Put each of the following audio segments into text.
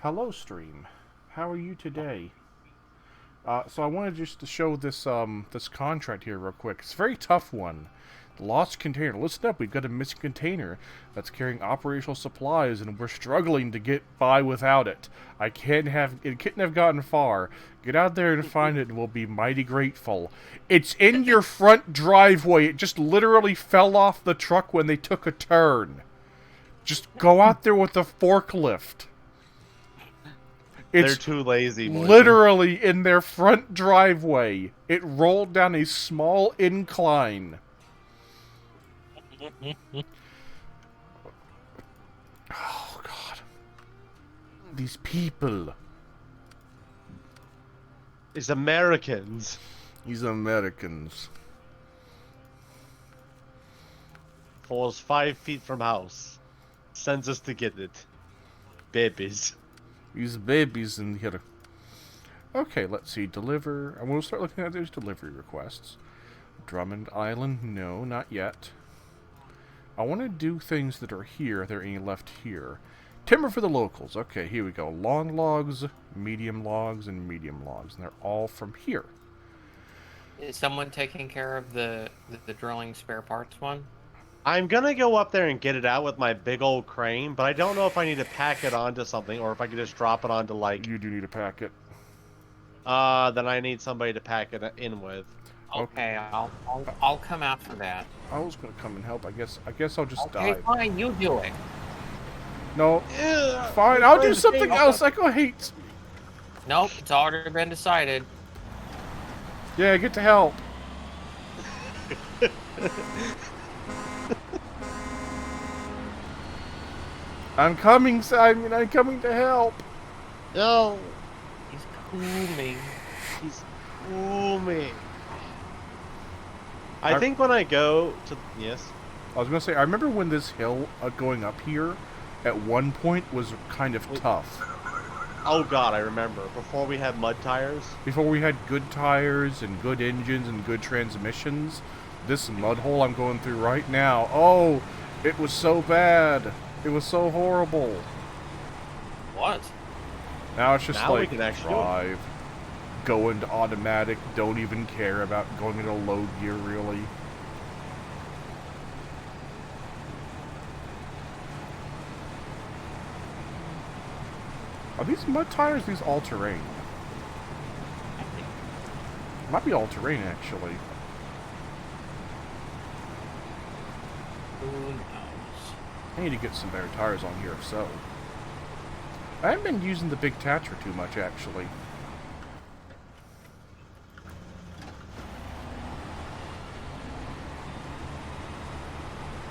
Hello, stream. How are you today? So I wanted just to show this contract here real quick. It's a very tough one. The lost container. Listen up, we've got a missing container that's carrying operational supplies, and we're struggling to get by without it. It couldn't have gotten far. Get out there and find it, and we'll be mighty grateful. It's in your front driveway. It just literally fell off the truck when they took a turn. Just go out there with a forklift. They're too lazy. Literally in their front driveway. It rolled down a small incline. Oh, God. These people. It's Americans. These Americans. Falls 5 feet from house. Sends us to get it. Babies. These babies in here. Okay, let's see. Deliver. I'm going to start looking at those delivery requests. Drummond Island. No, not yet. I want to do things that are here. Are there any left here? Timber for the locals. Okay, here we go. Long logs, medium logs, and medium logs. And they're all from here. Is someone taking care of the drilling spare parts one? I'm gonna go up there and get it out with my big old crane, but I don't know if I need to pack it onto something or if I can just drop it onto like... You do need to pack it. Then I need somebody to pack it in with. Okay, I'll come out for that. I was gonna come and help. I guess I'll just Okay, die. fine, you do it. No, fine. I'll do something else. I go hate. Nope, it's already been decided. Yeah, get to help. I'm coming, Simon. I'm coming to help. No. He's cooling. He's cooling. I think when I go to... Yes? I was going to say, I remember when this hill going up here at one point was kind of tough. Oh god, I remember. Before we had mud tires? Before we had good tires and good engines and good transmissions, this mud hole I'm going through right now, oh, it was so bad. It was so horrible. What? Now it's just now like, we can actually drive, go into automatic, don't even care about going into low gear, really. Are these mud tires, these all-terrain? Might be all-terrain, actually. Who knows? I need to get some better tires on here, so. I haven't been using the big Tatra too much, actually.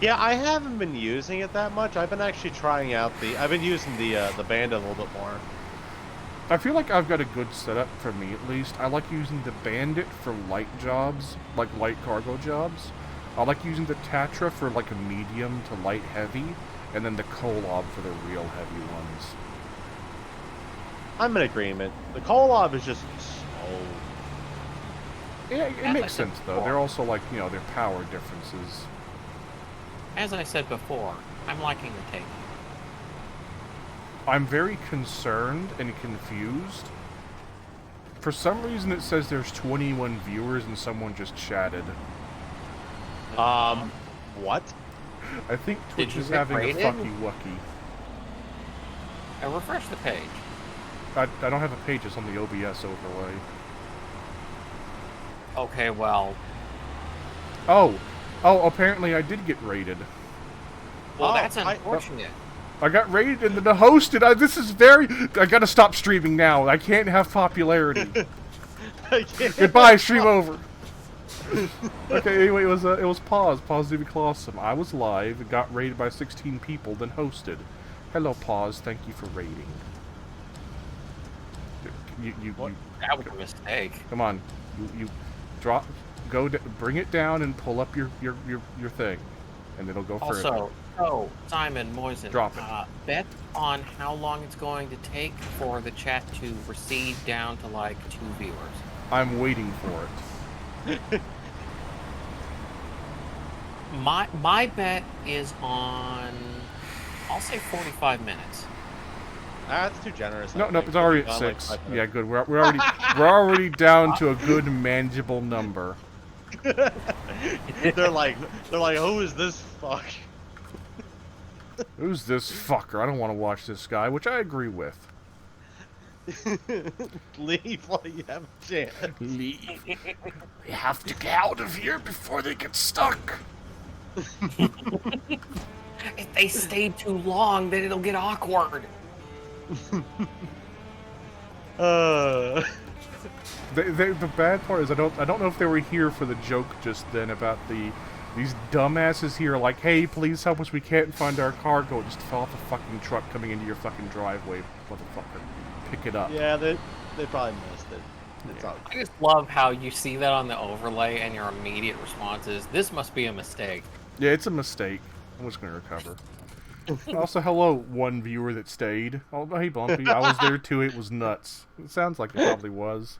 Yeah, I haven't been using it that much. I've been actually trying out I've been using the Bandit a little bit more. I feel like I've got a good setup for me, at least. I like using the Bandit for light jobs, like light cargo jobs. I like using the Tatra for like a medium to light heavy, and then the Kolob for the real heavy ones. I'm in agreement. The Kolob is just so... Yeah, it makes sense, though. They're also like, you know, their power differences. As I said before, I'm liking the take. I'm very concerned and confused. For some reason, it says there's 21 viewers and someone just chatted. What? I think Twitch is having a fucky-wucky. I refresh the page. I don't have a page, it's on the OBS overlay. Okay, well... Oh, apparently I did get raided. Well, that's unfortunate. I got raided and then hosted. I gotta stop streaming now. I can't have popularity. Goodbye, stream over. Okay, anyway, it was Pause. Pause did be awesome. I was live, got raided by 16 people, then hosted. Hello, Pause. Thank you for raiding. That was a mistake. Come on, you drop, bring it down and pull up your thing, and it'll go further. Also, Simon Moisen, drop it. Bet on how long it's going to take for the chat to recede down to like 2 viewers. I'm waiting for it. My bet is on, I'll say 45 minutes. That's too generous. No, I no, think. it's already We've at gone, like, 6. 5 Yeah, minutes. good. We're already down to a good manageable number. they're like, who is this fuck? Who's this fucker? I don't want to watch this guy, which I agree with. Leave while you have a chance. Leave. We have to get out of here before they get stuck. If they stay too long, then it'll get awkward. Uh, The bad part is I don't know if they were here for the joke just then about these dumbasses here like, hey, please help us, we can't find our cargo. It just fell off a fucking truck coming into your fucking driveway, motherfucker. Pick it up. yeah, they probably missed it. It's all I just love how you see that on the overlay and your immediate response is, this must be a mistake. Yeah, it's a mistake. I'm just gonna recover. Also, hello, one viewer that stayed. Oh, hey, Bumpy. I was there too. It was nuts. It sounds like it probably was.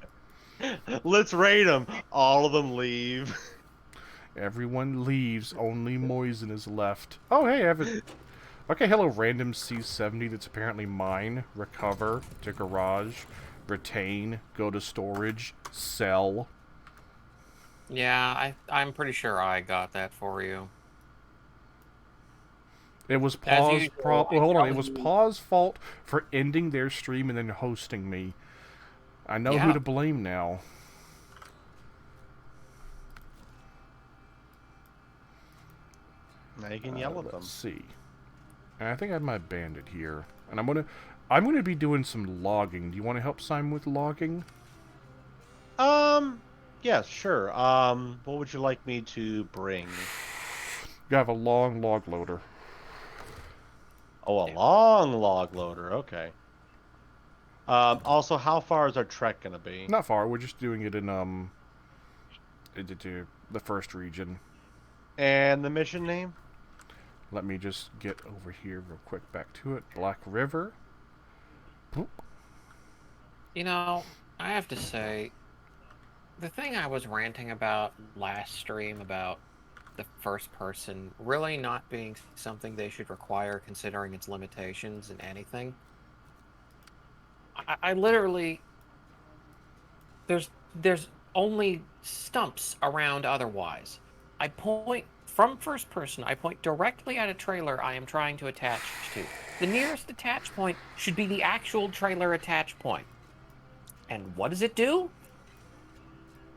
Let's rate them. All of them leave. Everyone leaves. Only Moisen is left. Oh, hey, I have a... Okay, hello, random C70 that's apparently mine. Recover. To garage. Retain. Go to storage. Sell. Yeah, I'm pretty sure I got that for you. It was As Paw's usual, I hold on. It tell was you- Paw's fault for ending their stream and then hosting me. I know who Yeah. to blame now. Now you can yell at them. Let's see. And I think I have my bandit here, and I'm gonna be doing some logging. Do you want to help Simon with logging? Yeah, sure. What would you like me to bring? You have a long log loader. Oh, a long log loader. Okay. Also, how far is our trek gonna be? Not far. We're just doing it in into the first region. And the mission name? Let me just get over here real quick. Back to it. Black River. Boop. You know, I have to say, the thing I was ranting about last stream about the first person really not being something they should require considering its limitations in anything. I literally... There's only stumps around otherwise. I point from first person, I point directly at a trailer I am trying to attach to. The nearest attach point should be the actual trailer attach point. And what does it do?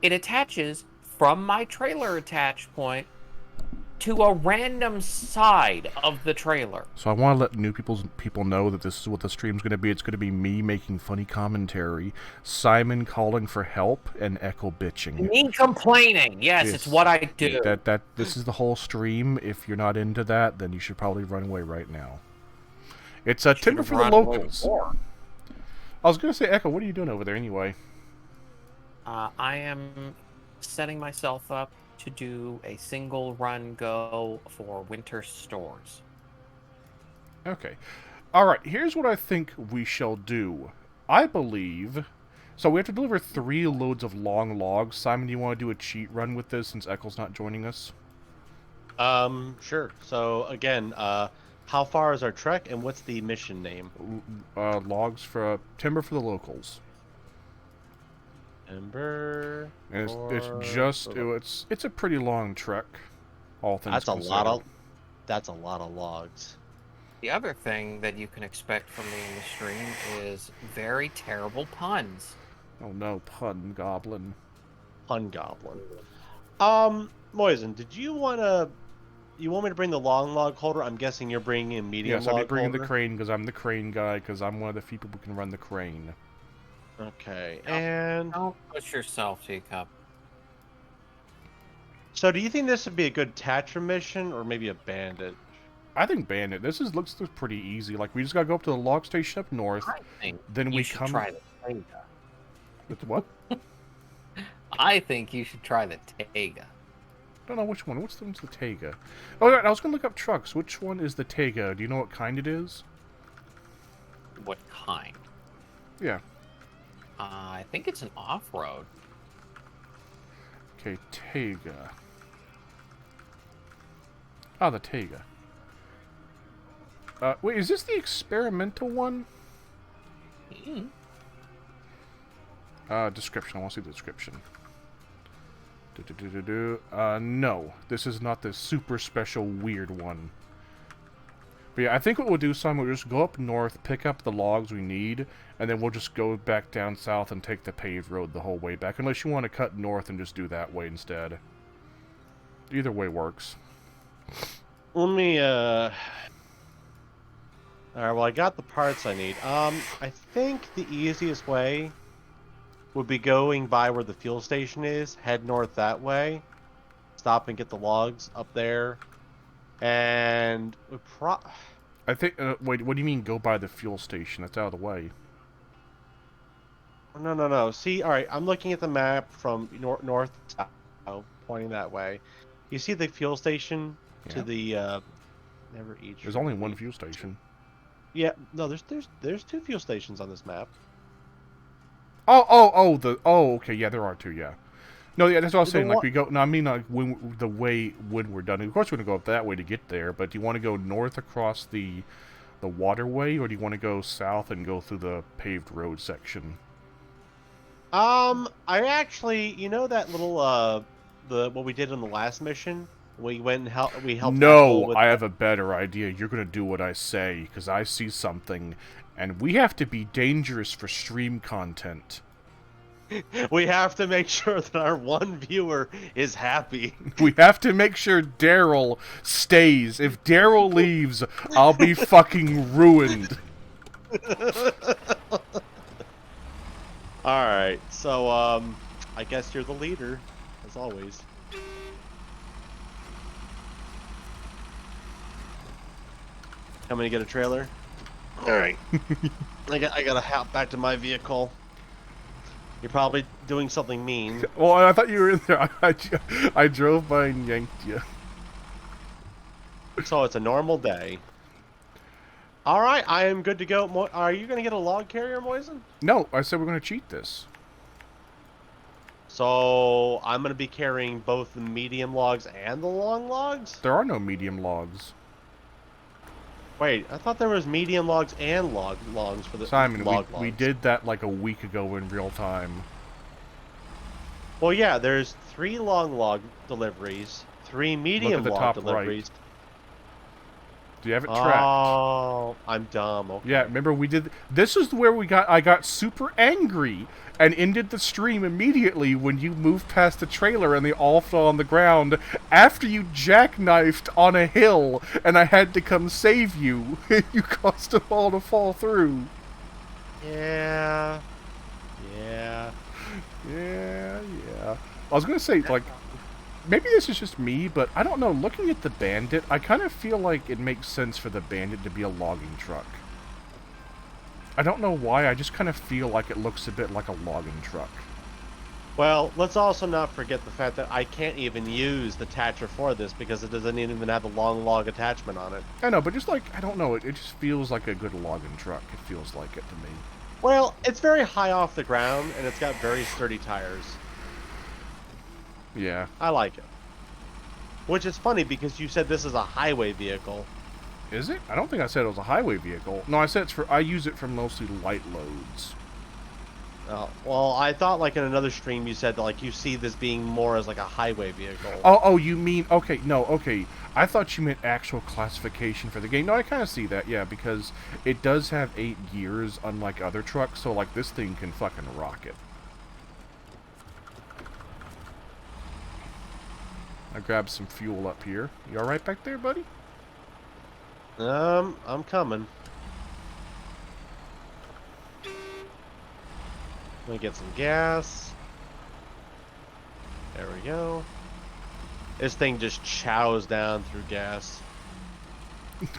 It attaches from my trailer attach point to a random side of the trailer. So I want to let new people know that this is what the stream's going to be. It's going to be me making funny commentary, Simon calling for help, and Echo bitching. Me complaining. Yes, it's what I do. This is the whole stream. If you're not into that, then you should probably run away right now. It's a timber for the locals. I was going to say, Echo, what are you doing over there anyway? I am setting myself up to do a single run go for winter stores. Okay. Alright, here's what I think we shall do. I believe... So we have to deliver 3 loads of long logs. Simon, do you want to do a cheat run with this since Eccle's not joining us? Sure. So, again, how far is our trek, and what's the mission name? Logs for... timber for the locals. Timber. And it's a pretty long trek, all things That's a considered. That's a lot of logs. The other thing that you can expect from me in the stream is very terrible puns. Oh no, pun goblin. Pun goblin. Moisen, did you want me to bring the long log holder? I'm guessing you're bringing a medium Yes, log I'll be bringing holder? the crane because I'm the crane guy because I'm one of the few people who can run the crane. Okay, and Don't push yourself, Teacup. so do you think this would be a good Tatra mission or maybe a bandit? I think bandit. This looks pretty easy. Like we just gotta go up to the log station up north. I think Then you we should come. try the Tega. With what? I think you should try the Tega. I don't know which one. What's the Tega? Oh, right, I was gonna look up trucks. Which one is the Tega? Do you know what kind it is? What kind? Yeah. I think it's an off-road. Okay, Tega. Ah, the Tega. Wait, is this the experimental one? Mm. Description. I want to see the description. No. This is not the super special weird one. But yeah, I think what we'll do, Simon, we'll just go up north, pick up the logs we need, and then we'll just go back down south and take the paved road the whole way back. Unless you want to cut north and just do that way instead. Either way works. Let me, Alright, well, I got the parts I need. I think the easiest way would be going by where the fuel station is, head north that way, stop and get the logs up there, and I think, wait, what do you mean go by the fuel station? That's out of the way. No. See, alright, I'm looking at the map from north to south, pointing that way. You see the fuel station to the, never each. There's only one fuel station. Yeah, no, there's two fuel stations on this map. Okay, yeah, there are two, yeah. No, yeah, that's what I was saying, like, we go, no, I mean, like, when we're done, of course we're gonna go up that way to get there, but do you want to go north across the waterway, or do you want to go south and go through the paved road section? I actually, you know that little, what we did on the last mission? We went and we helped. No, I have a better idea. You're gonna do what I say, because I see something, and we have to be dangerous for stream content. We have to make sure that our one viewer is happy. We have to make sure Daryl stays. If Daryl leaves, I'll be fucking ruined. Alright, so, I guess you're the leader, as always. Coming to get a trailer? Alright. I gotta hop back to my vehicle. You're probably doing something mean. Well, I thought you were in there. I drove by and yanked you. So it's a normal day. Alright, I am good to go. Are you gonna get a log carrier, Moisen? No, I said we're gonna cheat this. So I'm gonna be carrying both the medium logs and the long logs? There are no medium logs. Wait, I thought there was medium logs and logs for the Simon, logs. we did that like a week ago in real time. Well, yeah, there's 3 long log deliveries, 3 medium the log top deliveries. right. Do you have it tracked? Oh, I'm dumb. Okay. Yeah, remember we did. This is where I got super angry and ended the stream immediately when you moved past the trailer and they all fell on the ground after you jackknifed on a hill and I had to come save you. You caused them all to fall through. Yeah. I was gonna say, like, maybe this is just me, but I don't know. Looking at the Bandit, I kind of feel like it makes sense for the Bandit to be a logging truck. I don't know why, I just kind of feel like it looks a bit like a logging truck. Well, let's also not forget the fact that I can't even use the Thatcher for this because it doesn't even have the long log attachment on it. I know, but just like, I don't know, it just feels like a good logging truck. It feels like it to me. Well, it's very high off the ground, and it's got very sturdy tires. Yeah. I like it. Which is funny because you said this is a highway vehicle. Is it? I don't think I said it was a highway vehicle. No, I said I use it for mostly light loads. Oh, well, I thought like in another stream you said that like you see this being more as like a highway vehicle. Oh, you mean, okay, no, okay. I thought you meant actual classification for the game. No, I kind of see that, yeah, because it does have 8 gears unlike other trucks, so like this thing can fucking rock it. I grabbed some fuel up here. You alright back there, buddy? I'm coming. Let me get some gas. There we go. This thing just chows down through gas.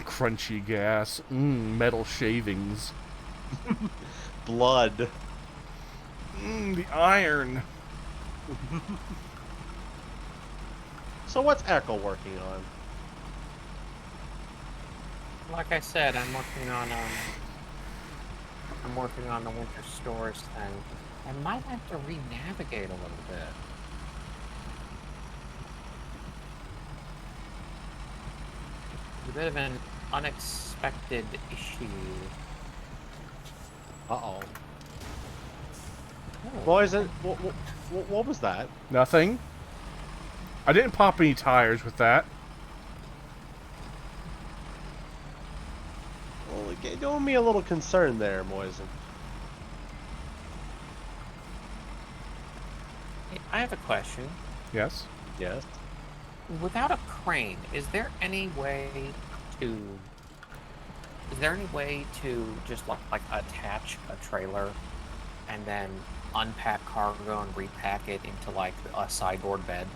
Crunchy gas. Metal shavings. Blood. The iron. So what's Echo working on? Like I said, I'm working on the winter stores thing. I might have to re-navigate a little bit. It's a bit of an unexpected issue. Uh-oh. Boys, what was that? Nothing. I didn't pop any tires with that. Well, it doing me a little concerned there, Moisen. I have a question. Yes. Yes. Without a crane, is there any way to just like attach a trailer and then unpack cargo and repack it into like a sideboard bed?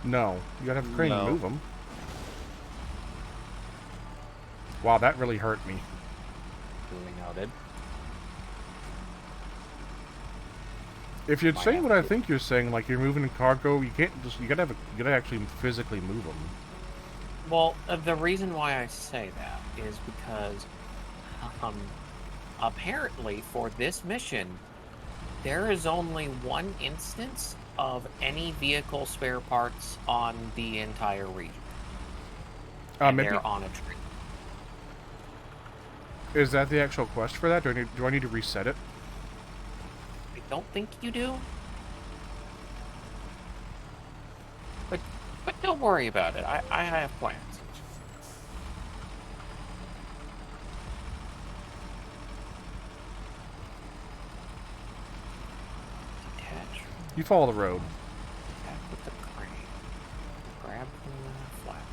No. You gotta have a crane to No. move them. Wow, that really hurt me. Duly noted. If you're Might saying have what I to. think you're saying, like you're moving a cargo, you can't just, you gotta actually physically move them. Well, the reason why I say that is because apparently for this mission, there is only one instance of any vehicle spare parts on the entire region. And Maybe, they're on a tree. is that the actual quest for that? Do I need to reset it? I don't think you do. But don't worry about it. I have plans. Detach. You follow the road. Back with the crane. Grab the flat.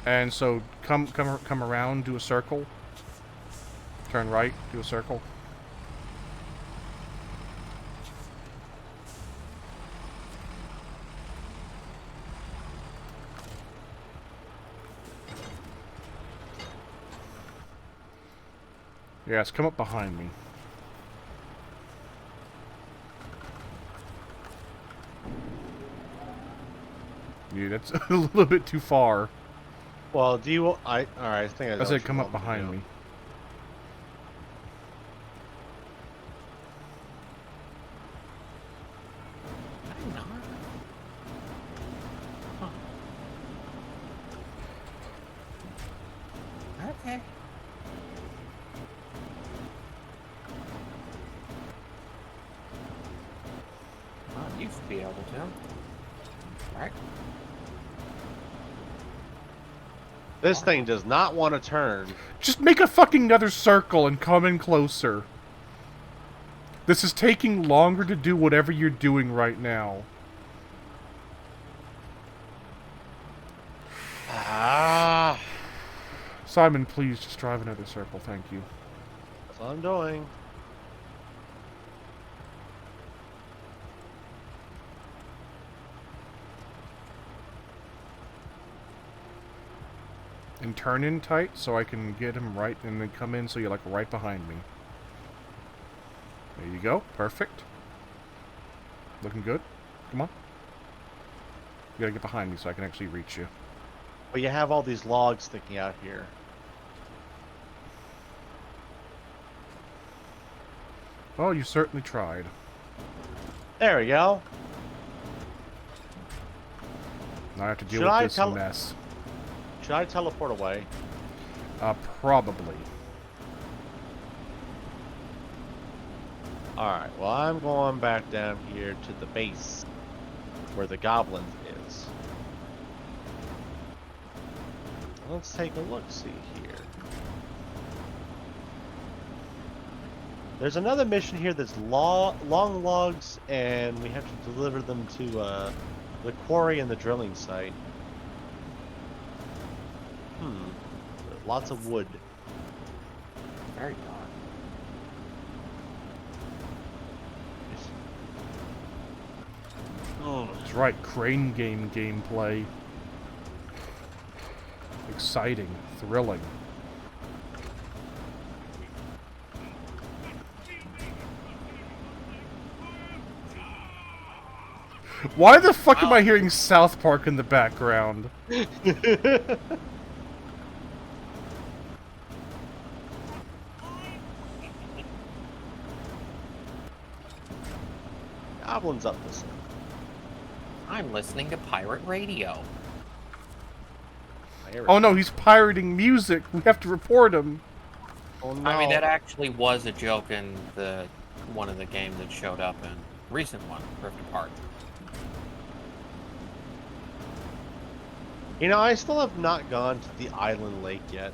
And so come around, do a circle. Turn right, do a circle. Yes, come up behind me. Yeah, that's a little bit too far. Well, do you? Alright. I think I know I what said you come up want me to behind do. me. I'm not. Huh. Okay. Well, you should be able to. Right? This thing does not want to turn. Just make a fucking another circle and come in closer. This is taking longer to do whatever you're doing right now. Ah, Simon, please just drive another circle, thank you. that's what I'm doing. And turn in tight so I can get him right and then come in so you're like right behind me. There you go. Perfect. Looking good. Come on. You gotta get behind me so I can actually reach you. But you have all these logs sticking out here. Oh, you certainly tried. There we go. Now I have to deal Should with I this tell- mess. Should I teleport away? Probably. Alright, well, I'm going back down here to the base where the goblin is. Let's take a look-see here. There's another mission here that's long logs, and we have to deliver them to the quarry and the drilling site. Lots of wood. Very dark. Oh, That's right, crane game gameplay. Exciting, thrilling. Why the fuck am I hearing South Park in the background? goblins up this way? I'm listening to pirate radio. Oh no, he's pirating music. We have to report him. Oh no. I mean, that actually was a joke in one of the games that showed up in recent one, Rift Apart. You know, I still have not gone to the island lake yet.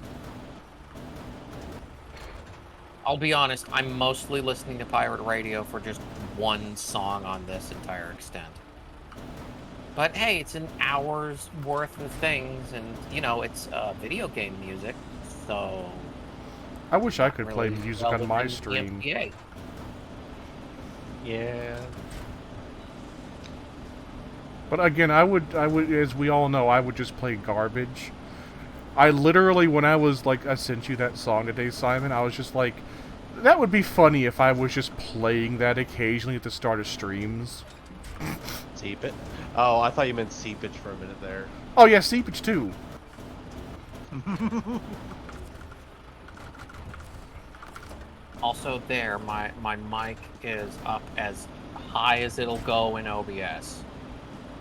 I'll be honest, I'm mostly listening to pirate radio for just one song on this entire extent. But hey, it's an hour's worth of things, and you know, it's video game music, so I wish I not could really play music well on my within the stream. MPA. Yeah. But again, I would, as we all know, I would just play garbage. I literally, when I was like, I sent you that song today, Simon, I was just like, that would be funny if I was just playing that occasionally at the start of streams. Seepage? Oh, I thought you meant seepage for a minute there. Oh yeah, seepage too. Also there, my mic is up as high as it'll go in OBS.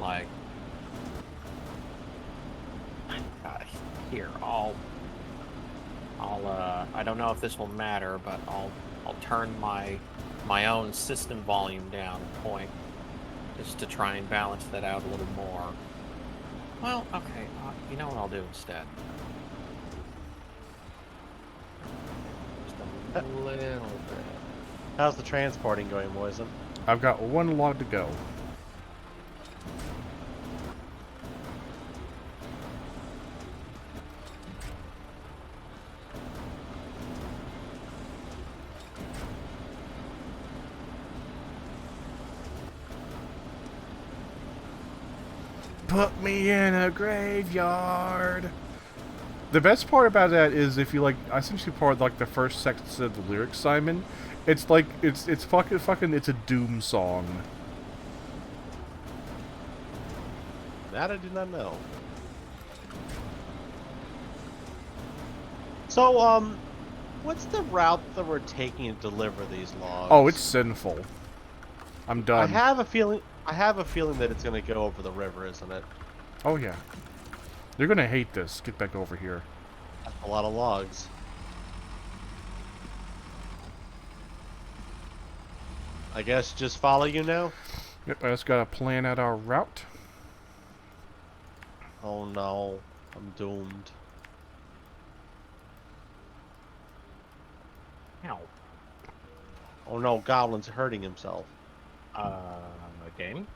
Like, here, I don't know if this will matter, but I'll turn my own system volume down a point, just to try and balance that out a little more. Well, okay, you know what I'll do instead? Just a little bit. How's the transporting going, Moisen? I've got one log to go. Put me in a graveyard. The best part about that is if you like, I essentially part like the first sentence of the lyrics, Simon. It's like it's fucking it's a doom song. That I did not know. So, what's the route that we're taking to deliver these logs? Oh, it's sinful. I'm done. I have a feeling that it's gonna go over the river, isn't it? Oh yeah. You're gonna hate this. Get back over here. That's a lot of logs. I guess just follow you now? Yep, I just gotta plan out our route. Oh no, I'm doomed. Ow. Oh no, Goblin's hurting himself. A game?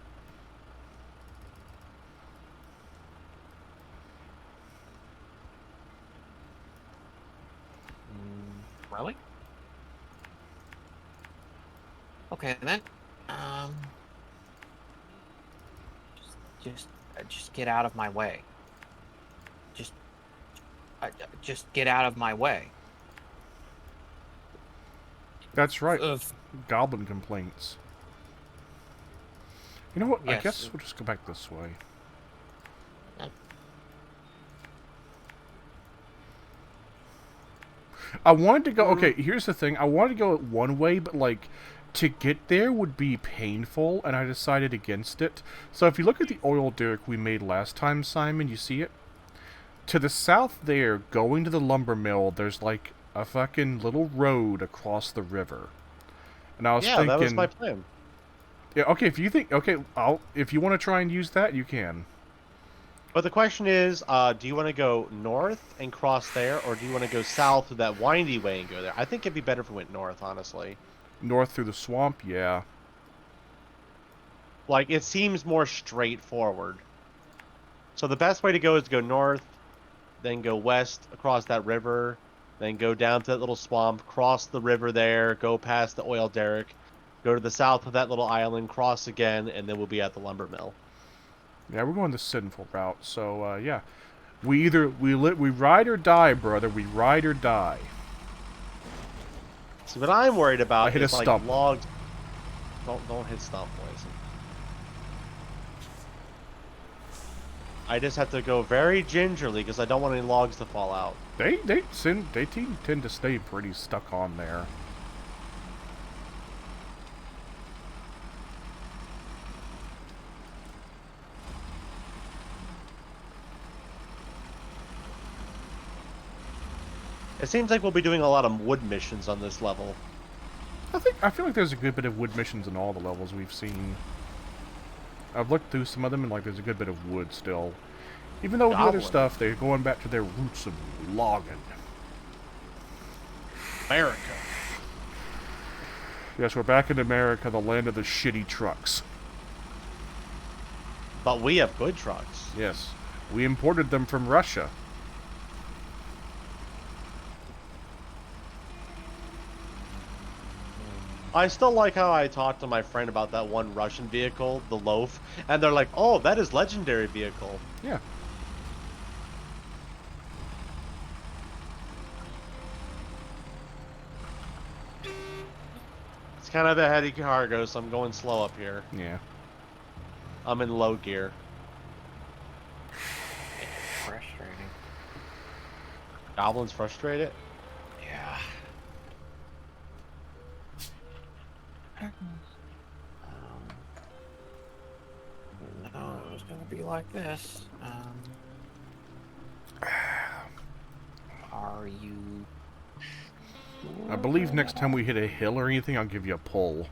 Really? Okay then. Just get out of my way. Just get out of my way. That's right. Goblin complaints. You know what? Yes. I guess we'll just go back this way. I wanted to go... Okay, here's the thing. I wanted to go one way, but, like, to get there would be painful, and I decided against it. So if you look at the oil derrick we made last time, Simon, you see it? To the south there, going to the lumber mill, there's, like, a fucking little road across the river. And I was thinking... that was my plan. Yeah, okay, if you think... Okay, if you want to try and use that, you can. But the question is, do you want to go north and cross there, or do you want to go south through that windy way and go there? I think it'd be better if we went north, honestly. North through the swamp, yeah. Like, it seems more straightforward. So the best way to go is to go north, then go west across that river, then go down to that little swamp, cross the river there, go past the oil derrick, go to the south of that little island, cross again, and then we'll be at the lumber mill. Yeah, we're going the sinful route, so, yeah. We ride or die, brother. We ride or die. See, what I'm worried about hit is, a like, stump. logs... Don't hit stump, boys. I just have to go very gingerly, because I don't want any logs to fall out. They tend to stay pretty stuck on there. It seems like we'll be doing a lot of wood missions on this level. I feel like there's a good bit of wood missions in all the levels we've seen. I've looked through some of them and like there's a good bit of wood still. Even though with the other Goblin. stuff, they're going back to their roots of logging. America. Yes, we're back in America, the land of the shitty trucks. But we have good trucks. Yes, we imported them from Russia. I still like how I talked to my friend about that one Russian vehicle, the Loaf, and they're like, oh, that is legendary vehicle. Yeah. It's kind of a heady cargo, so I'm going slow up here. Yeah. I'm in low gear. It's frustrating. Goblins frustrated? Yeah. No, it was gonna be like this. Are you? I believe next time we hit a hill or anything, I'll give you a pull.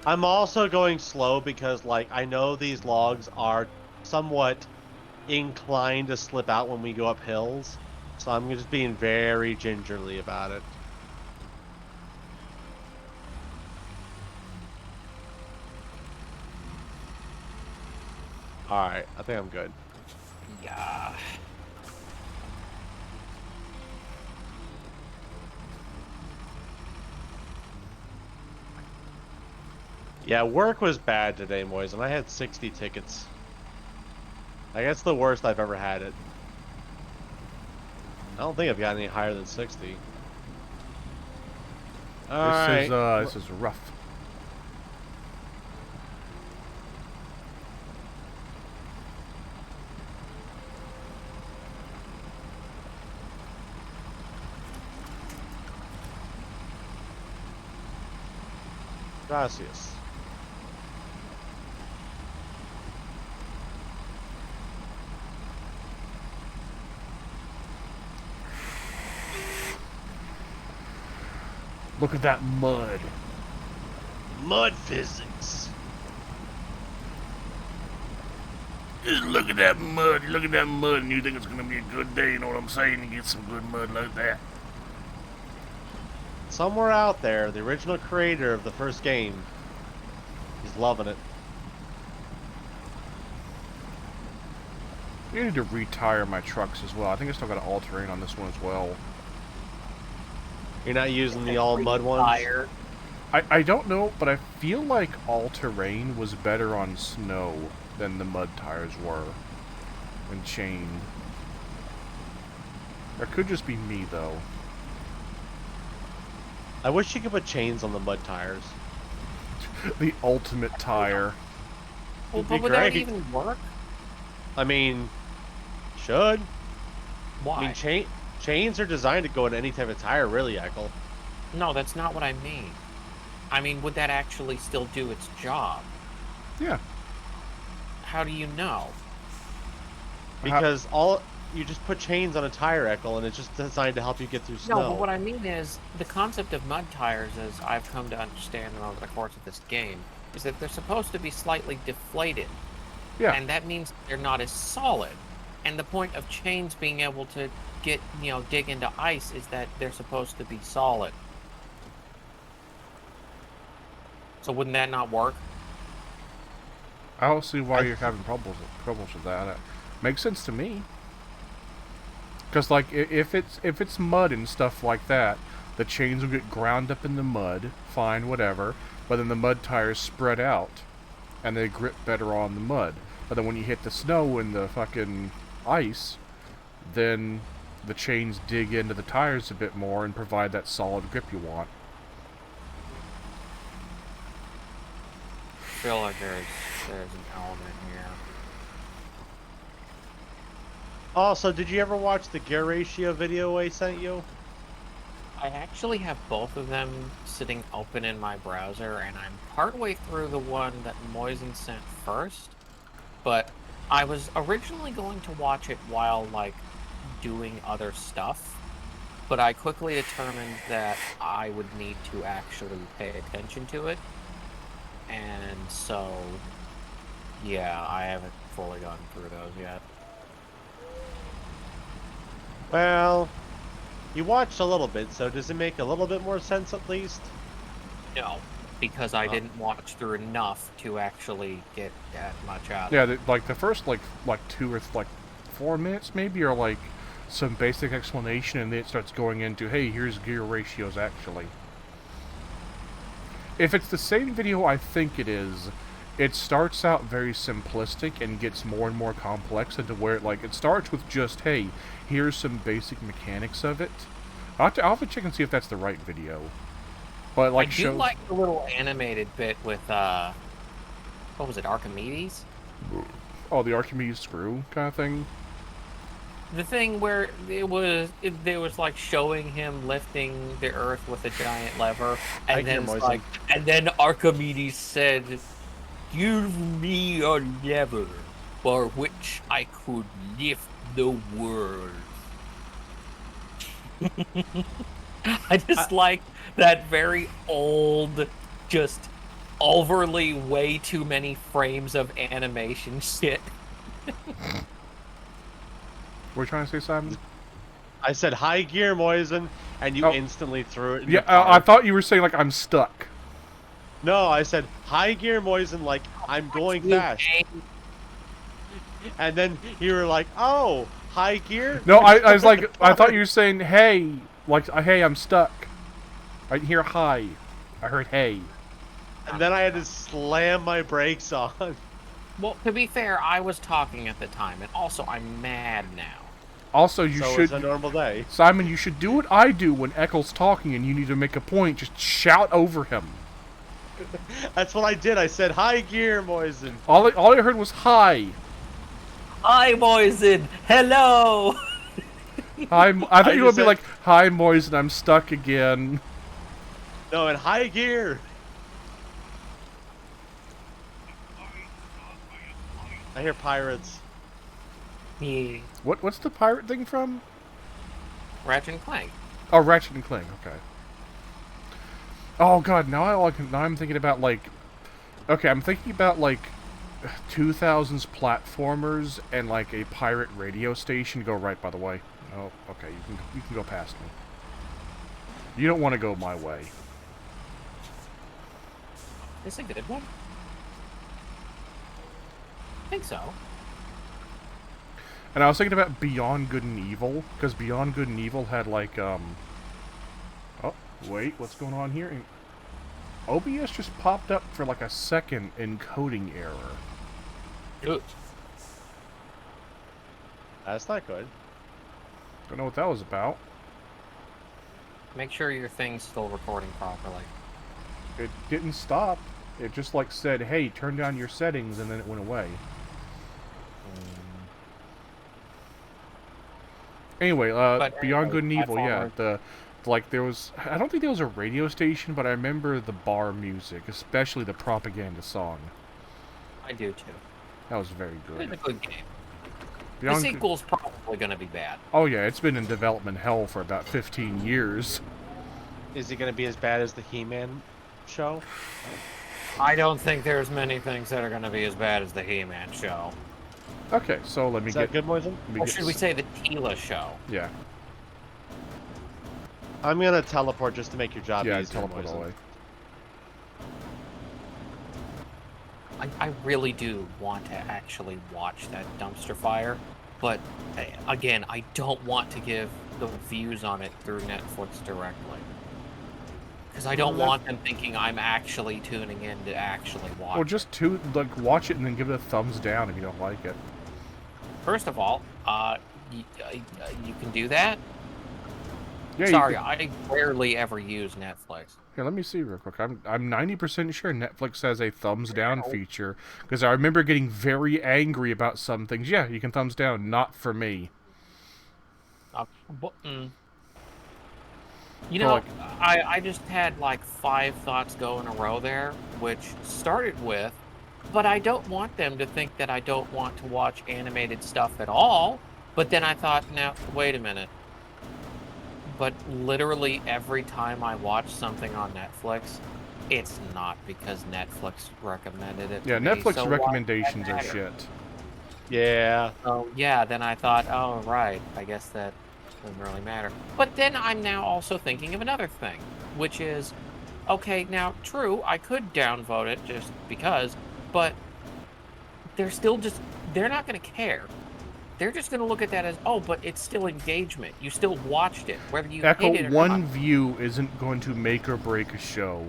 I'm also going slow because, like, I know these logs are somewhat inclined to slip out when we go up hills. So I'm just being very gingerly about it. Alright, I think I'm good. Yeah. Yeah, work was bad today, boys, and I had 60 tickets. I guess the worst I've ever had it. I don't think I've got any higher than 60. Alright. This is rough. Gracias. Look at that mud. Mud physics. Just look at that mud. Look at that mud, and you think it's gonna be a good day. You know what I'm saying? You get some good mud like that. Somewhere out there, the original creator of the first game is loving it. I need to retire my trucks as well. I think I still got an all-terrain on this one as well. You're not using the all mud ones? Fire. I don't know, but I feel like all-terrain was better on snow than the mud tires were when chained. That could just be me, though. I wish you could put chains on the mud tires. The ultimate tire. Well, It'd but be would that great. even work? I mean, should. Why? I mean, chains are designed to go in any type of tire, really, Echo. No, that's not what I mean. I mean, would that actually still do its job? Yeah. How do you know? Because you just put chains on a tire, Echo, and it's just designed to help you get through snow. No, but what I mean is, the concept of mud tires, as I've come to understand them over the course of this game, is that they're supposed to be slightly deflated. Yeah. And that means they're not as solid. And the point of chains being able to get, dig into ice is that they're supposed to be solid. So wouldn't that not work? I don't see why you're having troubles with that. It makes sense to me. Because like if it's mud and stuff like that, the chains will get ground up in the mud, fine, whatever. But then the mud tires spread out, and they grip better on the mud. But then when you hit the snow and the fucking ice, then the chains dig into the tires a bit more and provide that solid grip you want. I feel like there's an element here. Also, did you ever watch the gear ratio video I sent you? I actually have both of them sitting open in my browser, and I'm partway through the one that Moisen sent first. But I was originally going to watch it while, doing other stuff, but I quickly determined that I would need to actually pay attention to it, and so, yeah, I haven't fully gone through those yet. Well, you watched a little bit, so does it make a little bit more sense at least? No, because I didn't watch through enough to actually get that much out of Yeah, it. like the first like 2 or 4 minutes maybe are like some basic explanation, and then it starts going into, hey, here's gear ratios actually. If it's the same video I think it is, it starts out very simplistic and gets more and more complex into where it starts with just, hey, here's some basic mechanics of it. I'll have to check and see if that's the right video. But I do like the little animated bit with, what was it, Archimedes? Oh, the Archimedes screw kind of thing? The thing where it was like showing him lifting the earth with a giant lever, and then it's like, and then Archimedes said, "Give me a lever, for which I could lift the world." I just like that very old, just overly way too many frames of animation shit. What are you trying to say, Simon? I said high gear, Moisen, and you instantly threw it in Yeah, the park. I thought you were saying, like, I'm stuck. No, I said high gear, Moisen, like, I'm going fast. And then you were like, oh, high gear? No, I was like, I thought you were saying, hey, like, hey, I'm stuck. I didn't hear hi. I heard hey. And then I had to slam my brakes on. Well, to be fair, I was talking at the time, and also I'm mad now. Also, you So should... it's a normal day. Simon, you should do what I do when Eccles talking and you need to make a point. Just shout over him. That's what I did. I said, high gear, Moisen. All I heard was hi. Hi, Moisen. Hello. Hi, I thought you would be said- like, hi, Moisen, I'm stuck again. No, in high gear. I hear pirates. Yeah. What's the pirate thing from? Ratchet and Clank. Oh, Ratchet and Clank, okay. Oh god, now I'm thinking about like... Okay, I'm thinking about like 2000s platformers and like a pirate radio station. Go right, by the way. Oh, okay, you can go past me. You don't want to go my way. Is this a good one? I think so. And I was thinking about Beyond Good and Evil, because Beyond Good and Evil had like, Oh, wait, what's going on here? OBS just popped up for like a second encoding error. Ugh. That's not good. Don't know what that was about. Make sure your thing's still recording properly. It didn't stop. It just like said, hey, turn down your settings, and then it went away. Anyway, Beyond Good and Evil, yeah. There was... I don't think there was a radio station, but I remember the bar music, especially the propaganda song. I do too. That was very It's good. a good game. Beyond The sequel's probably going to be bad. Oh yeah, it's been in development hell for about 15 years. Is it going to be as bad as the He-Man show? I don't think there's many things that are going to be as bad as the He-Man show. Okay, so let me Is get... that good, Moisen? Or should we say the Tila show? Yeah. I'm going to teleport just to make your job Yeah, easier, teleport Moisen. away. I really do want to actually watch that dumpster fire, but again, I don't want to give the views on it through Netflix directly. Because I don't want them thinking I'm actually tuning in to actually watch Or just watch it and then give it a thumbs down if you don't like it. First of all, you can do that? Yeah, Sorry, you I rarely ever use Netflix. Here, let me see real quick. I'm 90% sure Netflix has a thumbs down feature, because I remember getting very angry about some things. Yeah, you can thumbs down. Not for me. You know, I just had like 5 thoughts go in a row there, which started with, but I don't want them to think that I don't want to watch animated stuff at all, But then I thought, now, wait a minute. But literally every time I watch something on Netflix, it's not because Netflix recommended it to Yeah, me. Netflix So why does recommendations that are matter? shit. Yeah. So yeah, then I thought, oh right, I guess that doesn't really matter. But then I'm now also thinking of another thing, which is, okay, now true, I could downvote it just because, but they're not going to care. They're just going to look at that as, oh, but it's still engagement. You still watched it, whether you Echo, hate it or not. one view isn't going to make or break a show.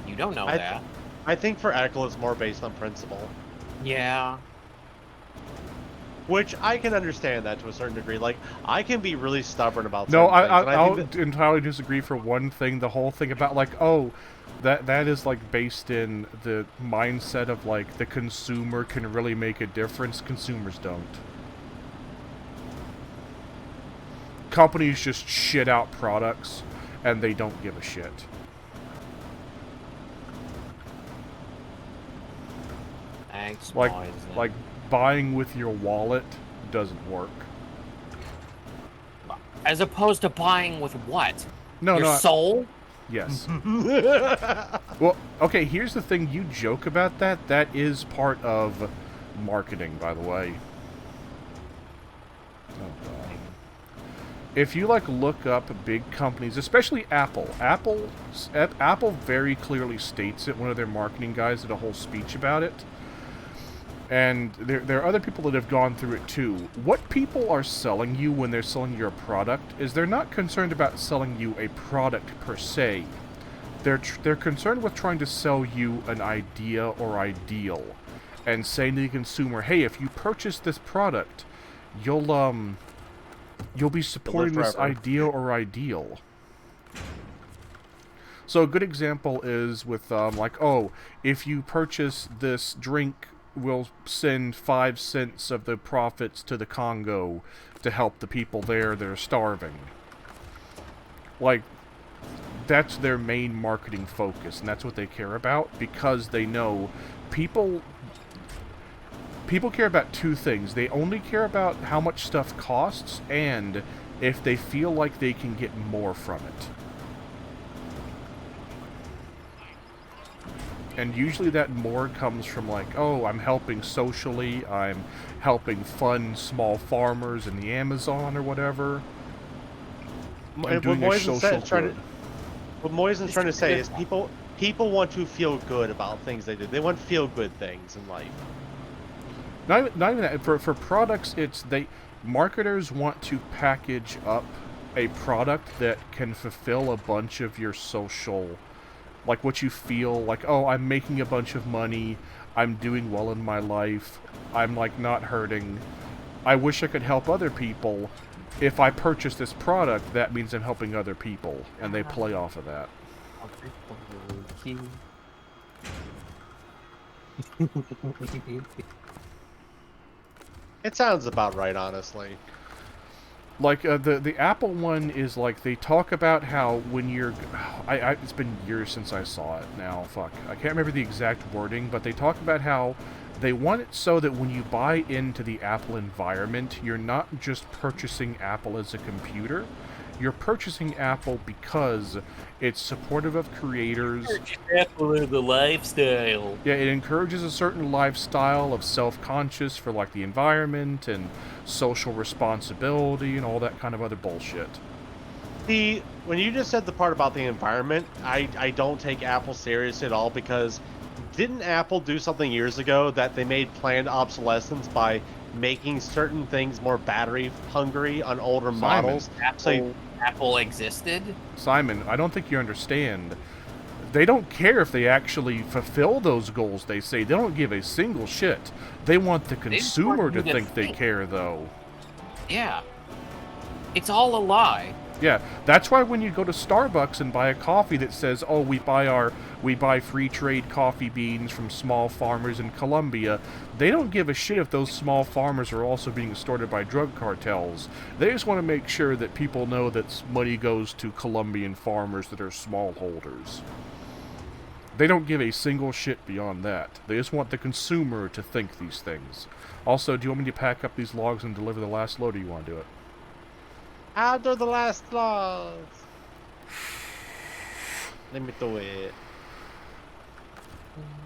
You don't know I that. I think for Echo it's more based on principle, Yeah. which I can understand that to a certain degree. Like I can be really stubborn about No, certain things, and I I'll think that, entirely disagree for one thing. The whole thing about, like, oh, that is, like, based in the mindset of, like, the consumer can really make a difference. Consumers don't. Companies just shit out products, and they don't give a shit. Thanks, Like, Moise. like buying with your wallet doesn't work. As opposed to buying with what? No, Your no. soul? Yes. Well, okay, here's the thing. You joke about that. That is part of marketing, by the way. Oh, God. If you, like, look up big companies, especially Apple. Apple very clearly states it. One of their marketing guys did a whole speech about it. And there are other people that have gone through it too. What people are selling you when they're selling you a product is they're not concerned about selling you a product per se. They're concerned with trying to sell you an idea or ideal, and saying to the consumer, "Hey, if you purchase this product, you'll be supporting this forever." idea or ideal." So a good example is with like, oh, if you purchase this drink, we'll send 5 cents of the profits to the Congo to help the people there that are starving. Like, that's their main marketing focus, and that's what they care about, because they know people care about two things. They only care about how much stuff costs, and if they feel like they can get more from it. And usually that more comes from, like, oh, I'm helping socially, I'm helping fund small farmers in the Amazon or whatever. I'm doing a social good. What Moisen's trying to say is people want to feel good about things they do. They want feel good things in life. Not even that. For products, marketers want to package up a product that can fulfill a bunch of your social, like, what you feel like. Oh, I'm making a bunch of money, I'm doing well in my life, I'm, like, not hurting, I wish I could help other people. If I purchase this product, that means I'm helping other people, and they play off of that. It sounds about right, honestly. Like, the Apple one is, like, they talk about how when you're... it's been years since I saw it now, fuck. I can't remember the exact wording, but they talk about how they want it so that when you buy into the Apple environment, you're not just purchasing Apple as a computer. You're purchasing Apple because it's supportive of creators. Apple is the lifestyle. Yeah, it encourages a certain lifestyle of self-conscious for, like, the environment and social responsibility and all that kind of other bullshit. See, when you just said the part about the environment, I don't take Apple serious at all, because didn't Apple do something years ago that they made planned obsolescence by making certain things more battery hungry on older models? Apple existed? Simon, I don't think you understand. They don't care if they actually fulfill those goals, they say. They don't give a single shit. They want the consumer to think they care, though. Yeah. It's all a lie. Yeah, that's why when you go to Starbucks and buy a coffee that says, oh, we buy free trade coffee beans from small farmers in Colombia, they don't give a shit if those small farmers are also being extorted by drug cartels. They just want to make sure that people know that money goes to Colombian farmers that are smallholders. They don't give a single shit beyond that. They just want the consumer to think these things. Also, do you want me to pack up these logs and deliver the last load, or do you want to do it? After the last logs. Let me do it.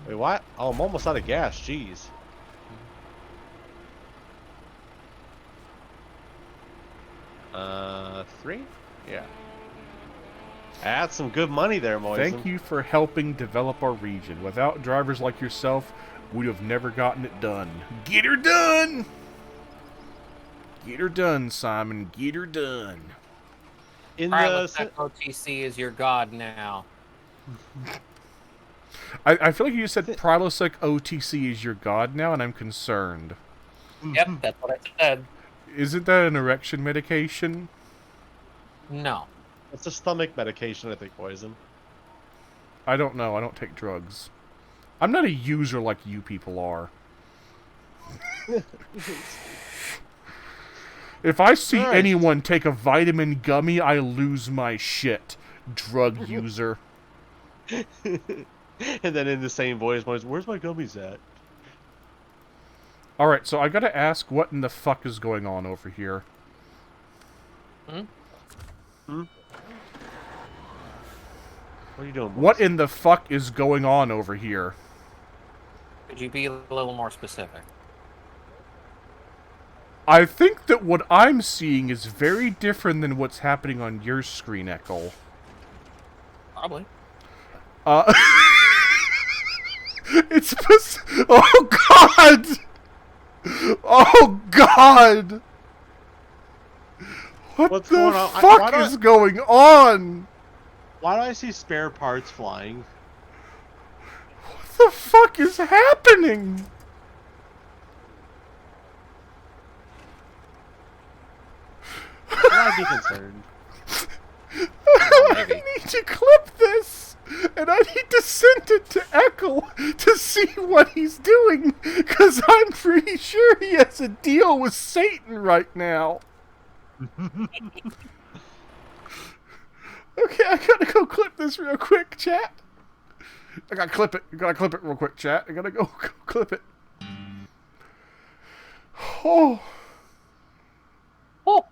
Wait, what? Oh, I'm almost out of gas. Jeez. Three? Yeah. That's some good money there, Moisen. Thank you for helping develop our region. Without drivers like yourself, we'd have never gotten it done. Get her done! Get her done, Simon. Get her done. In Prilosec OTC is your god now. I feel like you just said Prilosec OTC is your god now, and I'm concerned. Yep, that's what I said. Isn't that an erection medication? No. It's a stomach medication, I think, Poison. I don't know. I don't take drugs. I'm not a user like you people are. If I see anyone take a vitamin gummy, I lose my shit. Drug user. And then in the same voice, where's my gummies at? Alright, so I gotta ask, what in the fuck is going on over here? What are you doing, boys? What in the fuck is going on over here? Could you be a little more specific? I think that what I'm seeing is very different than what's happening on your screen, Echo. Probably. It's just... Oh, God! Oh, God! What's going on? What the fuck is going on? Why do I see spare parts flying? What the fuck is happening? I'd be concerned. I need to clip this, and I need to send it to Echo to see what he's doing, because I'm pretty sure he has a deal with Satan right now. Okay, I gotta go clip this real quick, chat. I gotta clip it. I gotta clip it real quick, chat. I gotta go clip it. Oh. Oh.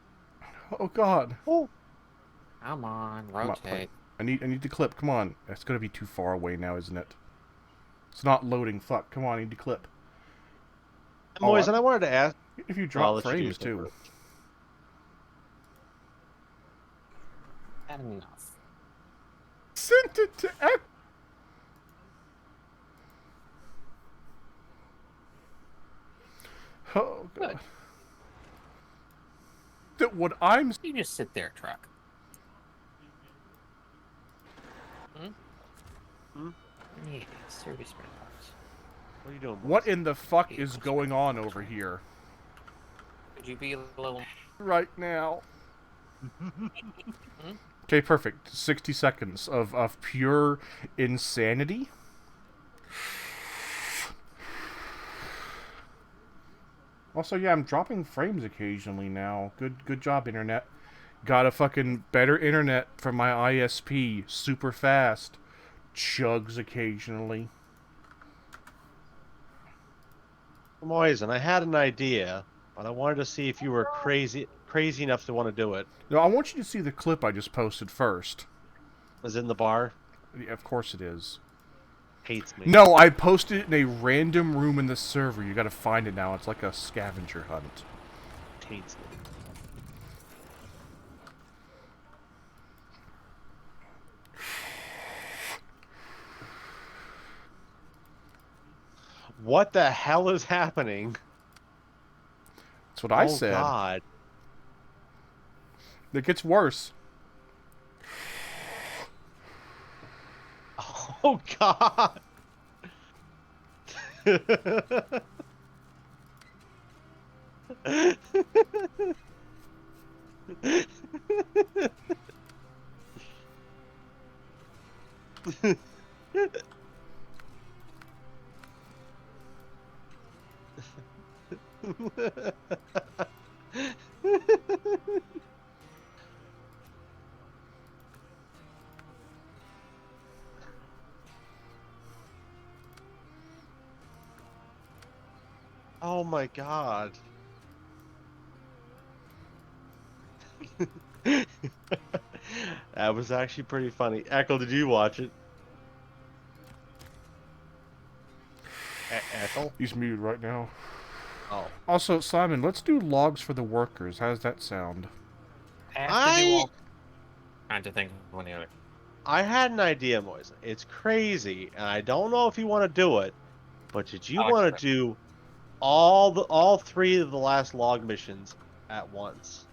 Oh, God. Oh. Come on, Come on, rotate. I need to clip. Come on. It's gonna be too far away now, isn't it? It's not loading. Fuck. Come on, I need to clip. Boys, and I wanted to ask... If you drop frames, too. Had enough. Sent it to Echo. Oh, God. Good. That what I'm... You just sit there, truck. Yeah, service spare parts. What are you doing, boys? What in the fuck is going on over here? Could you be a little... Right now. Okay, perfect. 60 seconds of pure insanity. Also, yeah, I'm dropping frames occasionally now. Good job, internet. Got a fucking better internet from my ISP. Super fast. Chugs occasionally. Boys, and I had an idea, but I wanted to see if you were crazy enough to want to do it. No, I want you to see the clip I just posted first. Was in the bar? Yeah, of course it is. Hates me. No, I posted it in a random room in the server. You gotta find it now. It's like a scavenger hunt. Hates me. What the hell is happening? That's what I said. Oh, God. It gets worse. Oh, God. my god. That was actually pretty funny. Echo, did you watch it? Echo? He's muted right now. Oh. Also, Simon, let's do logs for the workers. How does that sound? Have to do all kinds of things with one the other. I had an idea, Moise. It's crazy, and I don't know if you want to do it, but did you I like want it. to do all three of the last log missions at once?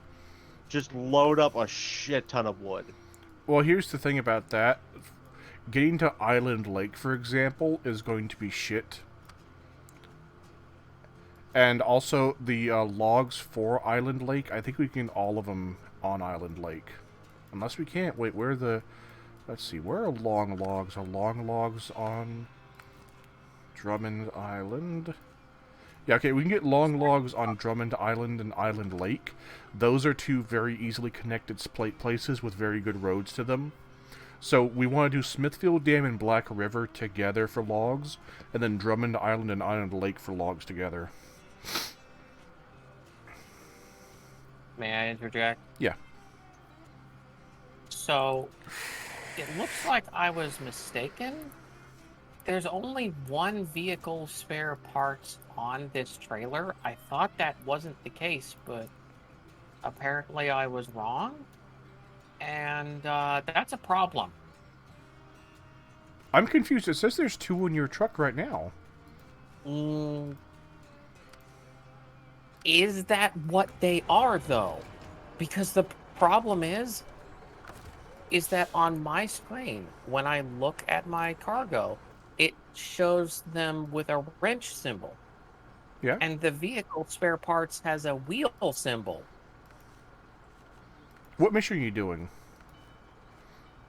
Just load up a shit ton of wood. Well, here's the thing about that. Getting to Island Lake, for example, is going to be shit. And also, the logs for Island Lake, I think we can get all of them on Island Lake. Unless we can't. Wait, where are the... Let's see, where are long logs? Are long logs on Drummond Island? Yeah, okay, we can get long logs on Drummond Island and Island Lake. Those are two very easily connected places with very good roads to them. So we want to do Smithfield Dam and Black River together for logs, and then Drummond Island and Island Lake for logs together. May I interject? Yeah. So, it looks like I was mistaken. There's only one vehicle spare parts on this trailer. I thought that wasn't the case, but apparently I was wrong. And that's a problem. I'm confused. It says there's two in your truck right now. Is that what they are, though? Because the problem is that on my screen, when I look at my cargo, it shows them with a wrench symbol. Yeah. And the vehicle spare parts has a wheel symbol. What mission are you doing?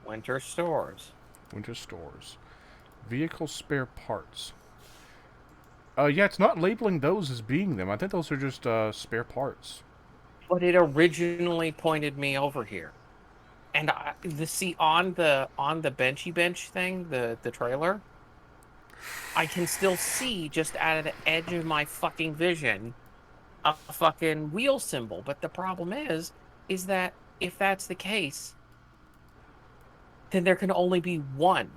Winter stores. Winter stores. Vehicle spare parts. Yeah, it's not labeling those as being them. I think those are just spare parts. But it originally pointed me over here. And on the benchy bench thing, the trailer, I can still see just out of the edge of my fucking vision a fucking wheel symbol. But the problem is that if that's the case, then there can only be one.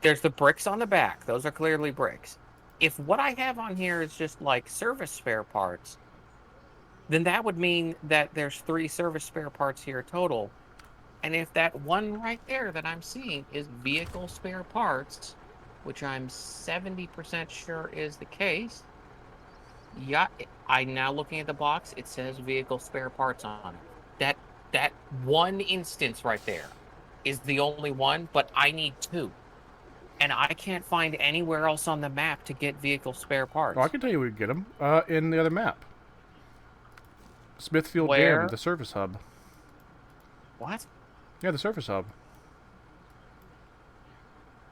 There's the bricks on the back. Those are clearly bricks. If what I have on here is just like service spare parts, then that would mean that there's 3 service spare parts here total. And if that one right there that I'm seeing is vehicle spare parts, which I'm 70% sure is the case, yeah, I'm now looking at the box, it says vehicle spare parts on it. That one instance right there is the only one, but I need 2. And I can't find anywhere else on the map to get vehicle spare parts. Oh, I can tell you where you get them. In the other map. Smithfield Where? Dam, the service hub. What? Yeah, the service hub.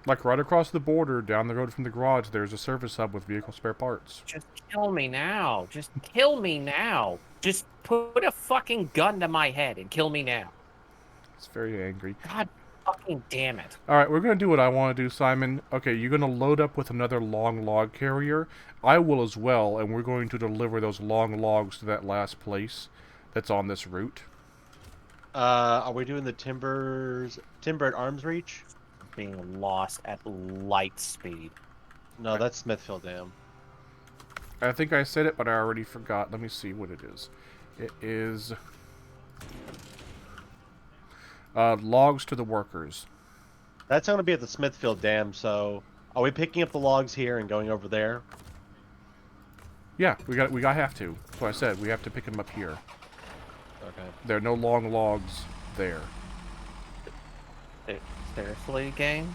Like right across the border, down the road from the garage, there's a service hub with vehicle spare parts. Just kill me now. Just kill me now. Just put a fucking gun to my head and kill me now. It's very angry. God fucking damn it. Alright, we're going to do what I want to do, Simon. Okay, you're going to load up with another long log carrier. I will as well, and we're going to deliver those long logs to that last place that's on this route. Are we doing the timber at arm's reach? Being lost at light speed. No, that's Smithfield Dam. I think I said it, but I already forgot. Let me see what it is. It is... logs to the workers. That's going to be at the Smithfield Dam, so... Are we picking up the logs here and going over there? Yeah, we have to. That's what I said. We have to pick them up here. Okay. There are no long logs there. Seriously, game?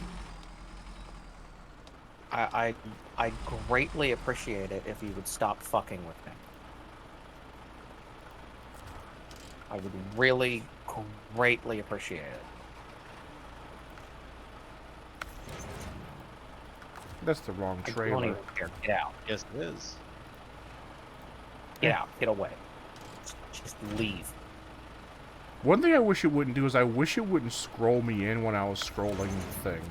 I greatly appreciate it if you would stop fucking with me. I would really greatly appreciate it. That's the wrong I don't trailer. even care. Get out. Yes, it is. Get out. Get away. Just leave. One thing I wish it wouldn't do is I wish it wouldn't scroll me in when I was scrolling the thing.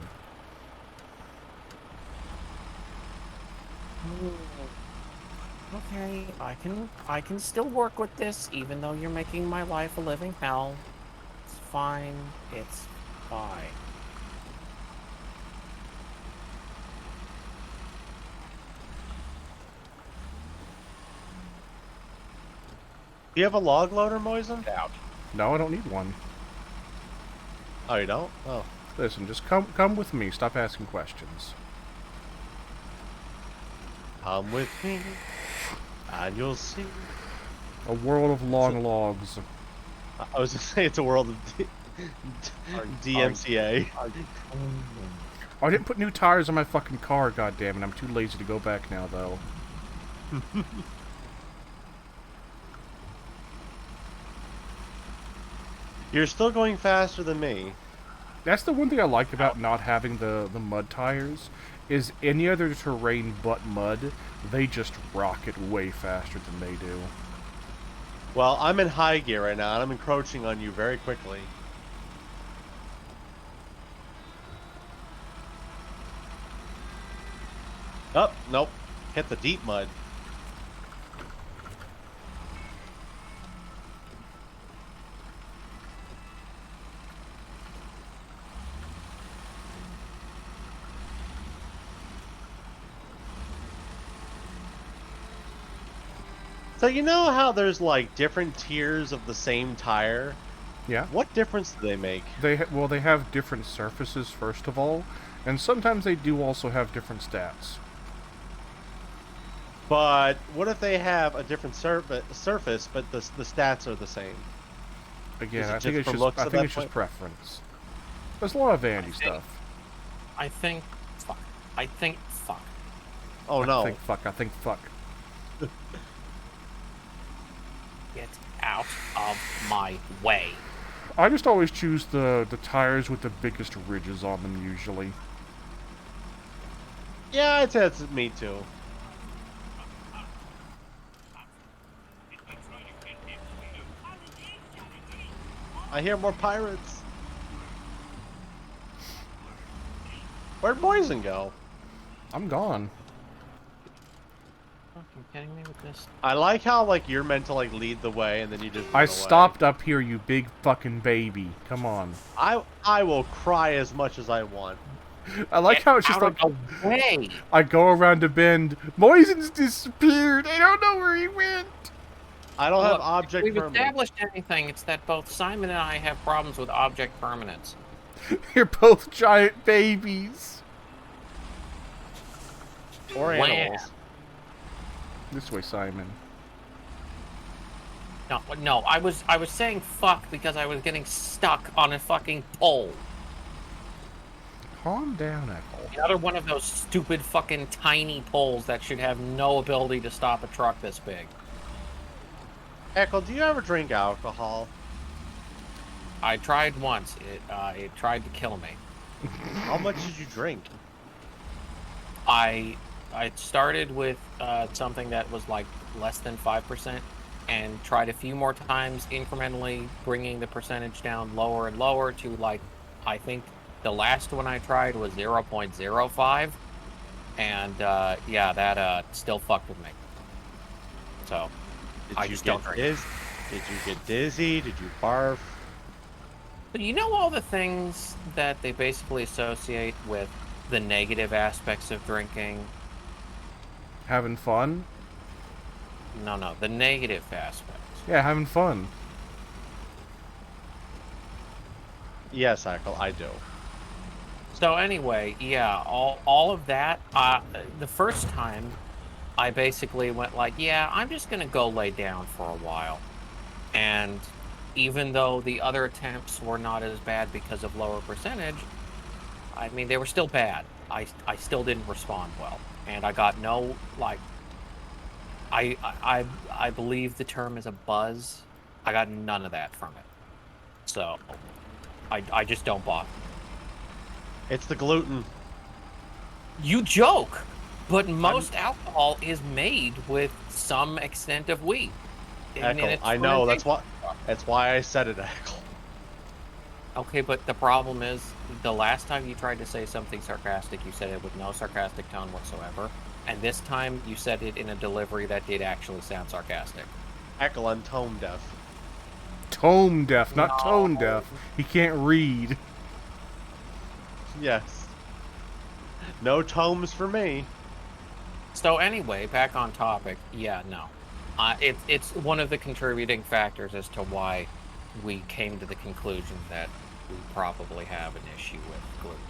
Okay, I can still work with this, even though you're making my life a living hell. It's fine. It's fine. Do you have a log loader, Moisen? Out. No, I don't need one. Oh, you don't? Oh. Listen, just come with me. Stop asking questions. Come with me, and you'll see. A world of long logs. I was gonna say it's a world of DMCA. Oh, I didn't put new tires on my fucking car, goddammit. I'm too lazy to go back now, though. You're still going faster than me. That's the one thing I like about not having the mud tires, is any other terrain but mud, they just rocket way faster than they do. Well, I'm in high gear right now, and I'm encroaching on you very quickly. Oh, nope. Hit the deep mud. So you know how there's like different tiers of the same tire? Yeah. What difference do they make? Well, they have different surfaces, first of all, and sometimes they do also have different stats. But what if they have a different surface, but the stats are the same? Again, Is it I think just it's for just looks I at think that it's just point? preference. There's a lot of vanity stuff. I think fuck. I think fuck. Oh I no. think fuck. Get out of my way. I just always choose the tires with the biggest ridges on them, usually. Yeah, I'd say that's me too. I hear more pirates. Where'd Moisen go? I'm gone. Fucking kidding me with this? I like how like you're meant to like lead the way and then you just run I away. stopped up here, you big fucking baby. Come on. I will cry as much as I want. I like how it's just Out like of the way. I go around a bend. Moisen's disappeared. I don't know where he went. I don't have Look, object if we've permanence. established anything, it's that both Simon and I have problems with object permanence. You're both giant babies. Or When? animals. This way, Simon. No, I was saying fuck because I was getting stuck on a fucking pole. Calm down, Echo. Another one of those stupid fucking tiny poles that should have no ability to stop a truck this big. Echo, do you ever drink alcohol? I tried once. It tried to kill me. How much did you drink? I started with something that was like less than 5% and tried a few more times incrementally bringing the percentage down lower and lower to like, I think the last one I tried was 0.05 and yeah, that still fucked with me. So Did I you just get don't drink. Did you get dizzy? Did you barf? But you know all the things that they basically associate with the negative aspects of drinking? Having fun? No, the negative aspects. Yeah, having fun. Yes, Echo, I do. So anyway, yeah, all of that. The first time, I basically went like, yeah, I'm just gonna go lay down for a while, and even though the other attempts were not as bad because of lower percentage, I mean they were still bad. I still didn't respond well, and I got no like. I believe the term is a buzz. I got none of that from it, so I just don't bother. It's the gluten. You joke, but most alcohol is made with some extent of wheat. Echo, I know. That's why I said it, Echo. Okay, but the problem is, the last time you tried to say something sarcastic, you said it with no sarcastic tone whatsoever. And this time you said it in a delivery that did actually sound sarcastic. Heckle and tone deaf. Tome deaf, not tone No. deaf. He can't read. Yes. No tomes for me. So anyway, back on topic. Yeah, no. It's one of the contributing factors as to why we came to the conclusion that we probably have an issue with gluten.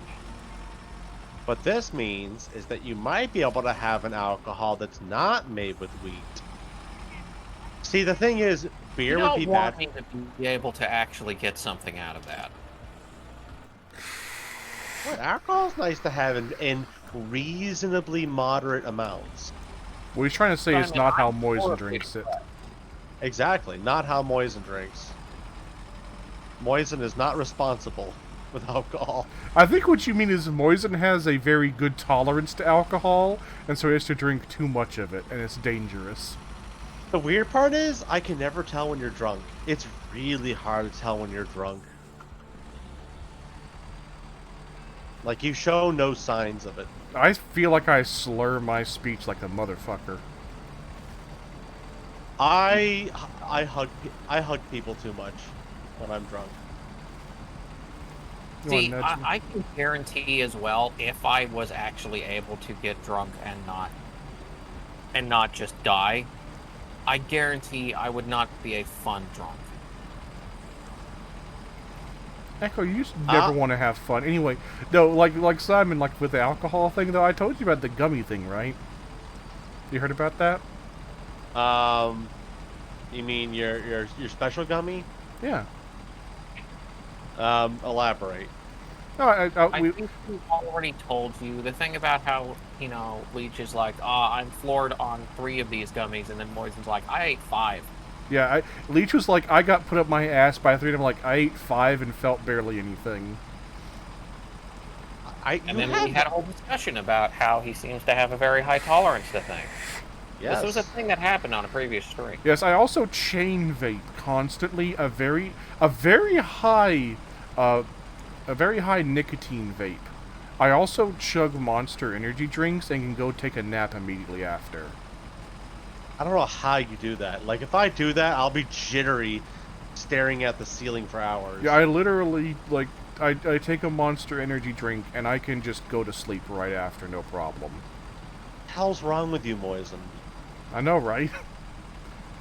What this means is that you might be able to have an alcohol that's not made with wheat. See, the thing is, beer You would don't be want bad. me to be able to actually get something out of that. What, alcohol's nice to have in reasonably moderate amounts. What he's trying to say But I is mean, not how I'm Moisen for drinks it. Exactly, not how Moisen drinks. Moisen is not responsible with alcohol. I think what you mean is Moisen has a very good tolerance to alcohol, and so he has to drink too much of it, and it's dangerous. The weird part is, I can never tell when you're drunk. It's really hard to tell when you're drunk. Like, you show no signs of it. I feel like I slur my speech like a motherfucker. I hug people too much when I'm drunk. You wanna See, nudge me? I can guarantee as well, if I was actually able to get drunk and not just die, I guarantee I would not be a fun drunk. Echo, you just never want to have fun. Anyway, no, like Simon, like with the alcohol thing, though, I told you about the gummy thing, right? You heard about that? You mean your special gummy? Yeah. Elaborate. No, I we, think we already told you the thing about how, Leech is like, I'm floored on 3 of these gummies, and then Moisen's like, I ate 5. yeah, Leech was like, I got put up my ass by 3, and I'm like, I ate 5 and felt barely anything. And then we had a whole discussion about how he seems to have a very high tolerance to things. Yes. This was a thing that happened on a previous stream. Yes, I also chain vape constantly, a very high nicotine vape. I also chug Monster energy drinks and can go take a nap immediately after. I don't know how you do that. Like, if I do that, I'll be jittery, staring at the ceiling for hours. Yeah, I literally, like, I take a Monster energy drink and I can just go to sleep right after, no problem. What the hell's wrong with you, Moisen? I know, right?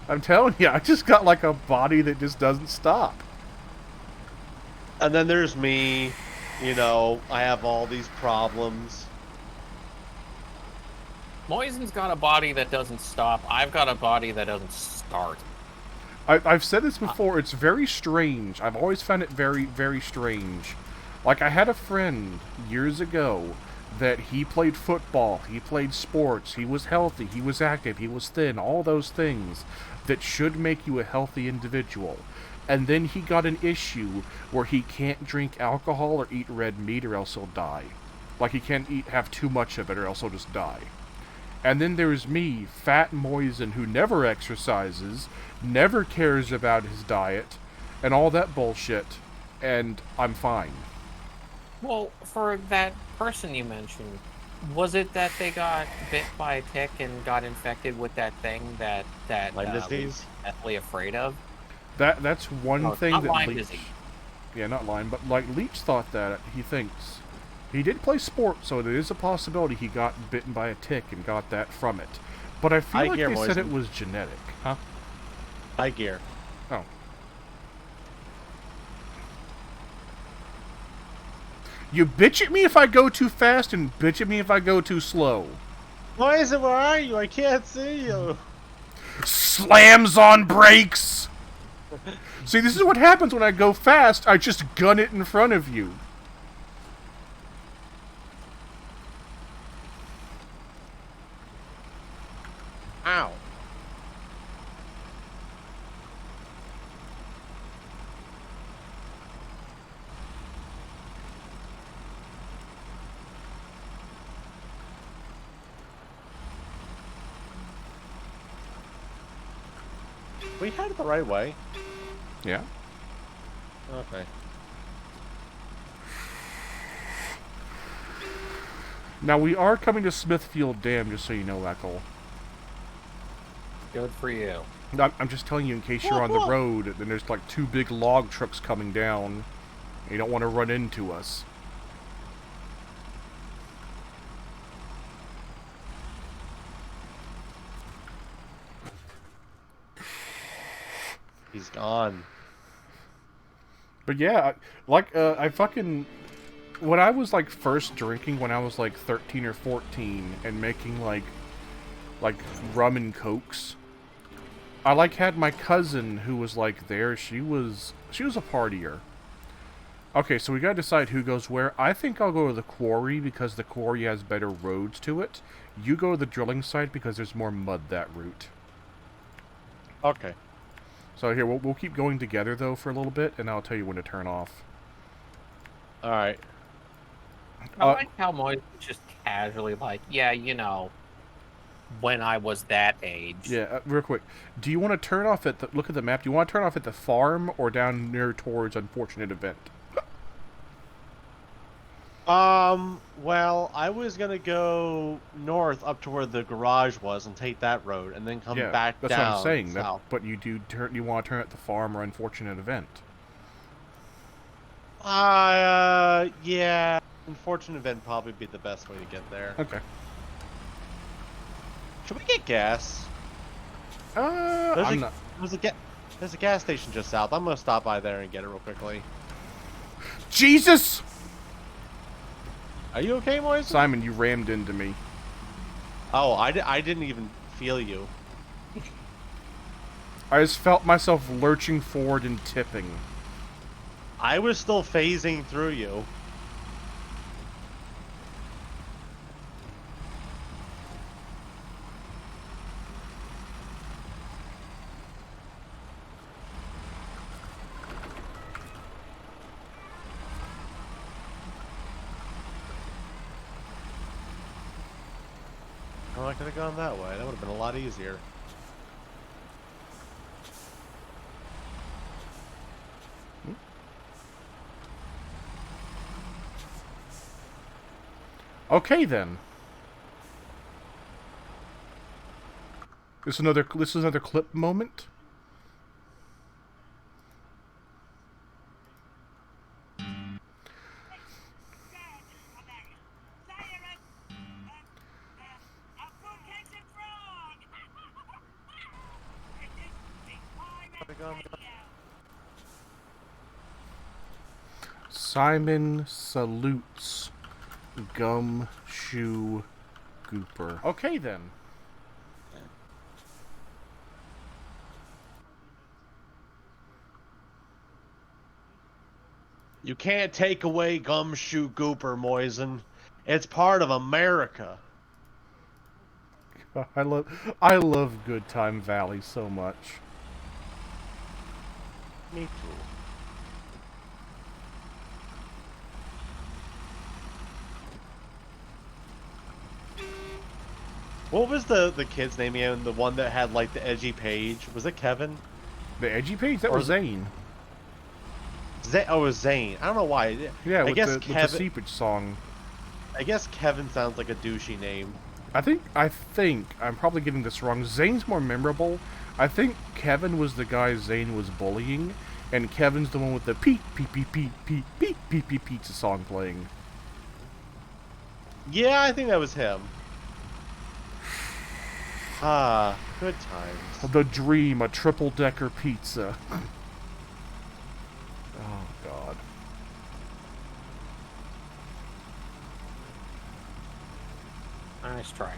I'm telling you, I just got like a body that just doesn't stop. And then there's me, I have all these problems. Moisen's got a body that doesn't stop. I've got a body that doesn't start. I've said this before, it's very strange. I've always found it very, very strange. Like, I had a friend years ago that he played football, he played sports, he was healthy, he was active, he was thin, all those things that should make you a healthy individual. And then he got an issue where he can't drink alcohol or eat red meat or else he'll die. Like, he can't have too much of it or else he'll just die. And then there's me, Fat Moisen, who never exercises, never cares about his diet, and all that bullshit, and I'm fine. Well, for that person you mentioned, was it that they got bit by a tick and got infected with that thing that Lyme Leech disease? is deathly afraid of? That's one No, thing not that Lyme Leech... disease. Yeah, not Lyme, but like Leech thought that, he thinks. He did play sports, so there is a possibility he got bitten by a tick and got that from it. But I feel like they said it was genetic. Huh? High gear. Oh. You bitch at me if I go too fast and bitch at me if I go too slow. Moisen, where are you? I can't see you. Slams on brakes! See, this is what happens when I go fast. I just gun it in front of you. Ow. We had it the right way. Yeah? Okay. Now, we are coming to Smithfield Dam, just so you know, Echo. Good for you. I'm just telling you in case you're on the road, then there's like 2 big log trucks coming down. And you don't want to run into us. He's gone. But yeah, I fucking... When I was, like, first drinking when I was, like, 13 or 14 and making, like rum and cokes, I, like, had my cousin who was, like, there. She was a partier. Okay, so we gotta decide who goes where. I think I'll go to the quarry because the quarry has better roads to it. You go to the drilling site because there's more mud that route. Okay. So here, we'll keep going together, though, for a little bit, and I'll tell you when to turn off. Alright. I like how Moise just casually like, yeah, you know, when I was that age. Yeah, real quick. Do you want to turn off at the... Look at the map. Do you want to turn off at the farm or down near towards Unfortunate Event? Well, I was gonna go north up to where the garage was and take that road, and then come back that's down what I'm saying. south. But you want to turn at the farm or Unfortunate Event? Yeah. Unfortunate event probably be the best way to get there. Okay. Should we get gas? I'm not... There's a gas station just south. I'm gonna stop by there and get it real quickly. Jesus! Are you okay, Moise? Simon, you rammed into me. Oh, I didn't even feel you. I just felt myself lurching forward and tipping. I was still phasing through you. Oh, I could have gone that way. That would have been a lot easier. Okay then. This is another clip moment. Simon salutes Gumshoe Gooper. Okay then. You can't take away Gumshoe Gooper, Moisen. It's part of America. I love Good Time Valley so much. Me too. What was the kid's name again? The one that had like the edgy page? Was it Kevin? The edgy page? That was Zane. Oh, it was Zane. I don't know why. Yeah, with the Seepage song. I guess Kevin sounds like a douchey name. I think I'm probably getting this wrong. Zane's more memorable. I think Kevin was the guy Zane was bullying, and Kevin's the one with the Pete pizza song playing. Yeah, I think that was him. Ah, good times. The dream, a triple-decker pizza. Oh, God. Nice try.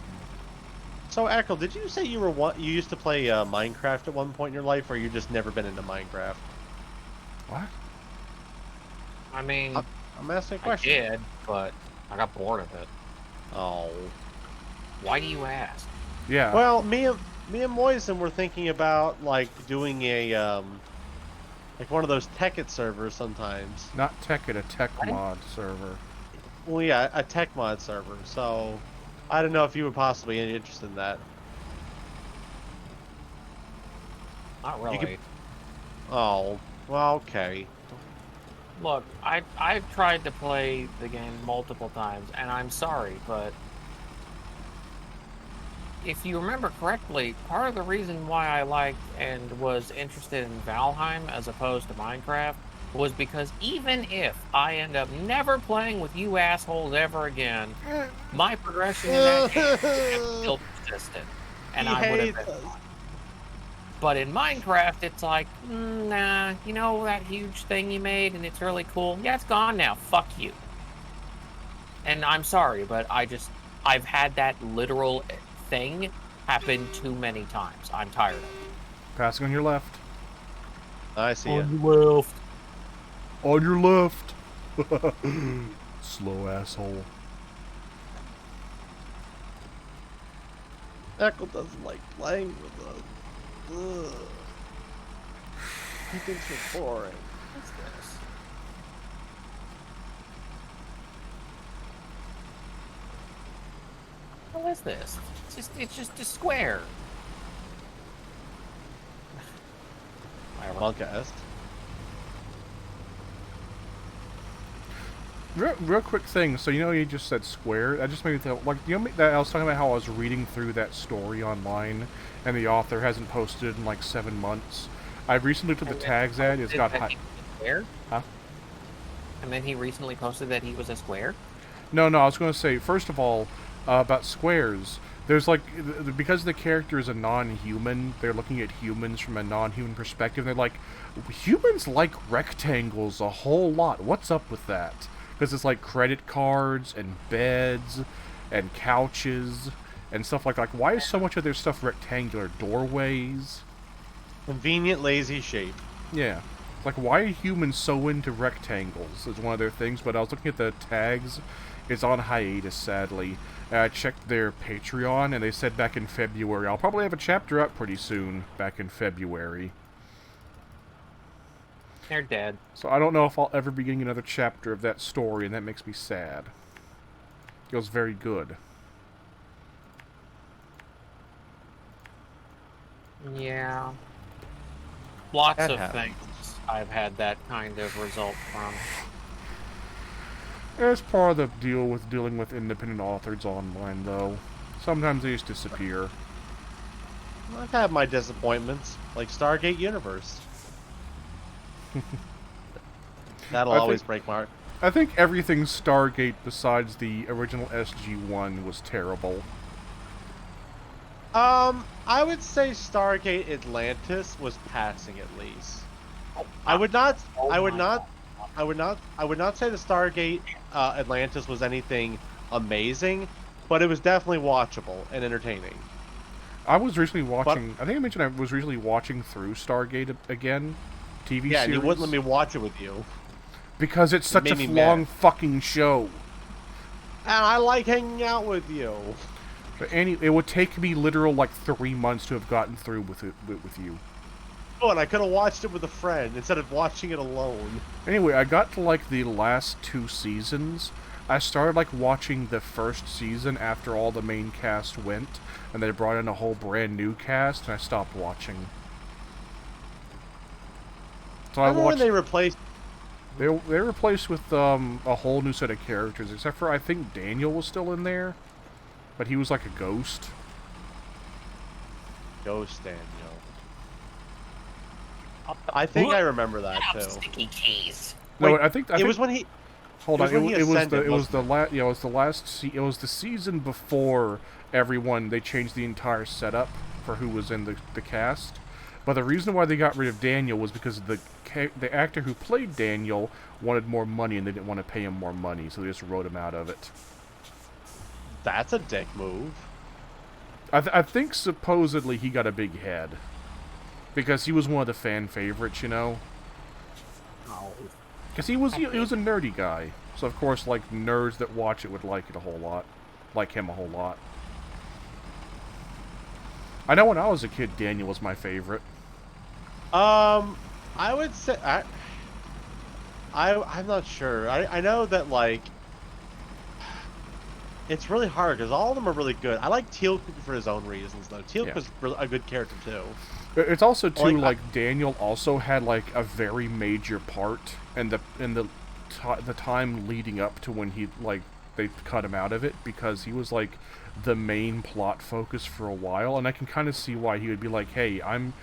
So, Echo, did you say you used to play Minecraft at one point in your life, or you just never been into Minecraft? What? I mean, I'm asking a question. I did, but I got bored of it. Oh. Why do you ask? Yeah. Well, me and Moisen were thinking about like doing a like one of those Tekkit servers sometimes. Not Tekkit, a tech mod server. Well, yeah, a tech mod server. So, I don't know if you would possibly be interested in that. Not really. Oh, well, okay. Look, I've tried to play the game multiple times, and I'm sorry, but if you remember correctly, part of the reason why I liked and was interested in Valheim as opposed to Minecraft was because even if I end up never playing with you assholes ever again, my progression in that game would have still persisted, and He I would have hates been. us. But in Minecraft, it's like, nah, you know that huge thing you made and it's really cool? Yeah, it's gone now. Fuck you. And I'm sorry, but I've had that literal thing happen too many times. I'm tired of it. Passing on your left. I see ya. your left. On your left. Slow asshole. Echo doesn't like playing with us. Ugh. He thinks we're boring. What's this? What is this? It's just a square. Whatever. Podcast. Real quick thing. So you know you just said square. That just made me think. Like you know that I was talking about how I was reading through that story online, and the author hasn't posted in like 7 months. I recently looked at the tags ad. It's got high. Square? Huh? And then he recently posted that he was a square. No, I was going to say first of all about squares. There's like because the character is a non-human, they're looking at humans from a non-human perspective. They're like, humans like rectangles a whole lot. What's up with that? Because it's like credit cards and beds and couches and stuff like why is so much of their stuff rectangular? Doorways. Convenient, lazy shape. Yeah. Like, why are humans so into rectangles? Is one of their things, but I was looking at the tags. It's on hiatus, sadly. I checked their Patreon, and they said back in February. I'll probably have a chapter up pretty soon, back in February. They're dead. So I don't know if I'll ever be getting another chapter of that story, and that makes me sad. It was very good. Yeah. Lots That of happens. things I've had that kind of result from. It's part of the deal with dealing with independent authors online, though. Sometimes they just disappear. I've had my disappointments, like Stargate Universe. That'll I always think- break my heart. I think everything Stargate besides the original SG-1 was terrible. I would say Stargate Atlantis was passing at least. I would not say the Stargate Atlantis was anything amazing, but it was definitely watchable and entertaining. I was recently watching... I think I mentioned I was recently watching through Stargate again. TV Yeah, series. and you wouldn't let me watch it with you. Because it's such a made me long mad. fucking show. And I like hanging out with you. But it would take me literal like 3 months to have gotten through with you. Oh, and I could have watched it with a friend instead of watching it alone. Anyway, I got to like the last 2 seasons. I started like watching the first season after all the main cast went, and they brought in a whole brand new cast, and I stopped watching. So I Remember when watched. they replaced. They replaced with a whole new set of characters, except for I think Daniel was still in there, but he was like a ghost. Ghost Daniel. I think I remember that too. Sticky keys. No, Wait, I think it was when he. Hold it on, was when he it was ascended, the wasn't it? it was the last it was the season before everyone they changed the entire setup for who was in the cast. But the reason why they got rid of Daniel was because the actor who played Daniel wanted more money and they didn't want to pay him more money, so they just wrote him out of it. That's a dick move. I think supposedly he got a big head because he was one of the fan favorites, you know. Oh. Because he was a nerdy guy, so of course like nerds that watch it would like it a whole lot, like him a whole lot. I know when I was a kid, Daniel was my favorite. I would say I'm not sure. I know that like It's really hard because all of them are really good. I like Teal for his own reasons, though. Teal Yeah. was a good character too. It's also too Like, Daniel also had like a very major part in the time leading up to when he like they cut him out of it, because he was like the main plot focus for a while, and I can kind of see why he would be like, hey, I'm